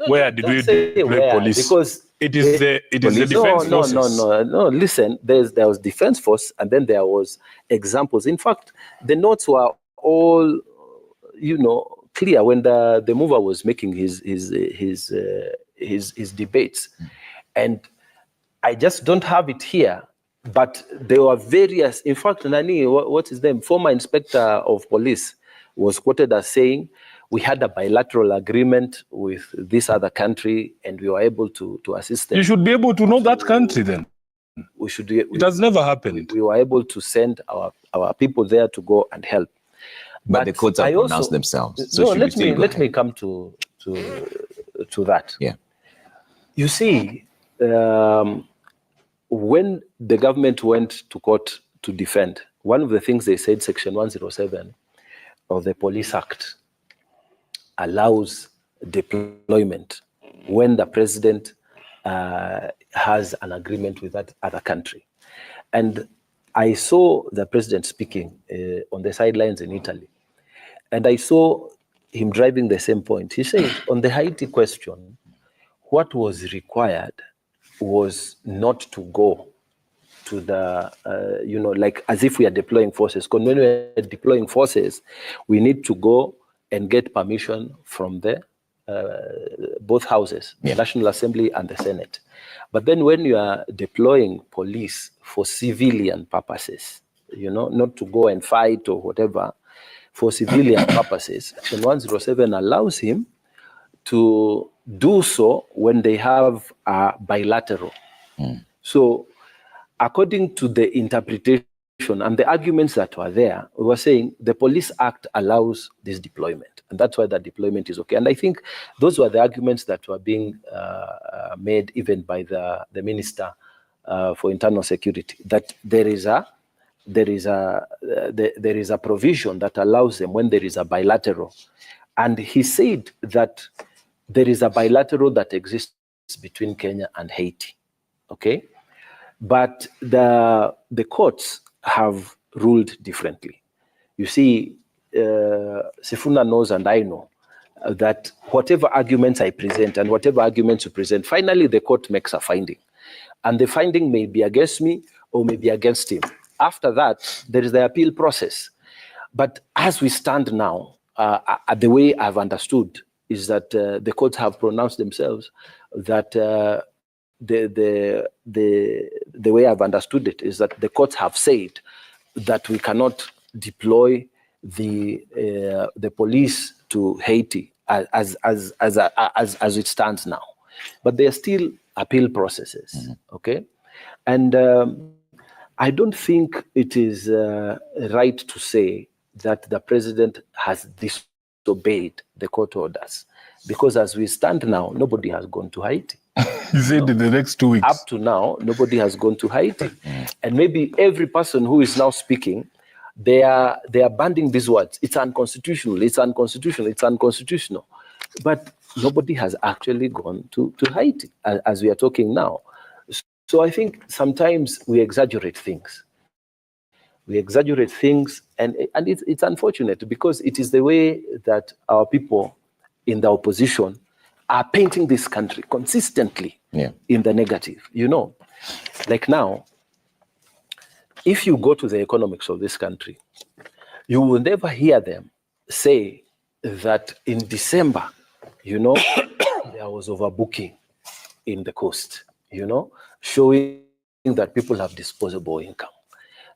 where did we deploy police? Because it is the defense forces. No. Listen, there was defense force, and then there was examples. In fact, the notes were all, clear when the mover was making his debates, and I just don't have it here. But there were various. In fact, Nani, what's his name? Former inspector of police was quoted as saying, "We had a bilateral agreement with this other country, and we were able to assist them." You should be able to know that country then. It has never happened. We were able to send our people there to go and help. But the courts have pronounced themselves. So let me come to that. Yeah. You see, when the government went to court to defend, one of the things they said, Section 107 of the Police Act allows deployment when the president has an agreement with that other country. And I saw the president speaking on the sidelines in Italy, and I saw him driving the same point. He said, on the Haiti question, what was required was not to go to the, like as if we are deploying forces. Because when we are deploying forces, we need to go and get permission from both houses, the National Assembly and the Senate. But then when you are deploying police for civilian purposes, not to go and fight or whatever, for civilian purposes, Section 107 allows him to do so when they have a bilateral. So according to the interpretation and the arguments that were there, we were saying the Police Act allows this deployment, and that's why that deployment is okay. And I think those were the arguments that were being made even by the Minister for Internal Security, that there is a provision that allows them when there is a bilateral. And he said that there is a bilateral that exists between Kenya and Haiti, okay? But the courts have ruled differently. You see, Sifuna knows and I know that whatever arguments I present and whatever arguments you present, finally the court makes a finding. And the finding may be against me or may be against him. After that, there is the appeal process. But as we stand now, the way I've understood is that the courts have pronounced themselves that the way I've understood it is that the courts have said that we cannot deploy the police to Haiti as it stands now. But there are still appeal processes, okay? And I don't think it is right to say that the president has disobeyed the court orders, because as we stand now, nobody has gone to Haiti. He said in the next 2 weeks. Up to now, nobody has gone to Haiti. And maybe every person who is now speaking, they are banding these words. It's unconstitutional, it's unconstitutional, it's unconstitutional. But nobody has actually gone to Haiti as we are talking now. So I think sometimes we exaggerate things. We exaggerate things, and it's unfortunate because it is the way that our people in the opposition are painting this country consistently in the negative. You know, like now, if you go to the economics of this country, you will never hear them say that in December, you know, there was overbooking in the coast, you know, showing that people have disposable income.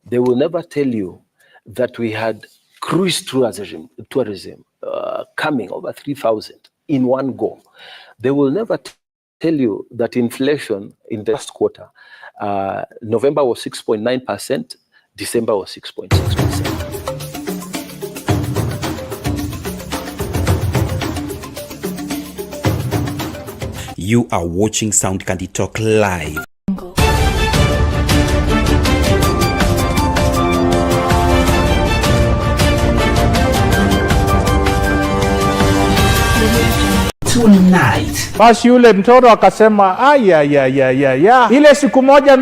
They will never tell you that we had cruise tourism coming over 3,000 in one go. They will never tell you that inflation in the last quarter, November was 6.9%, December was 6.6%. You are watching Sound Candy Talk live. Tonight. Basi yule mtoto akasema, ile siku moja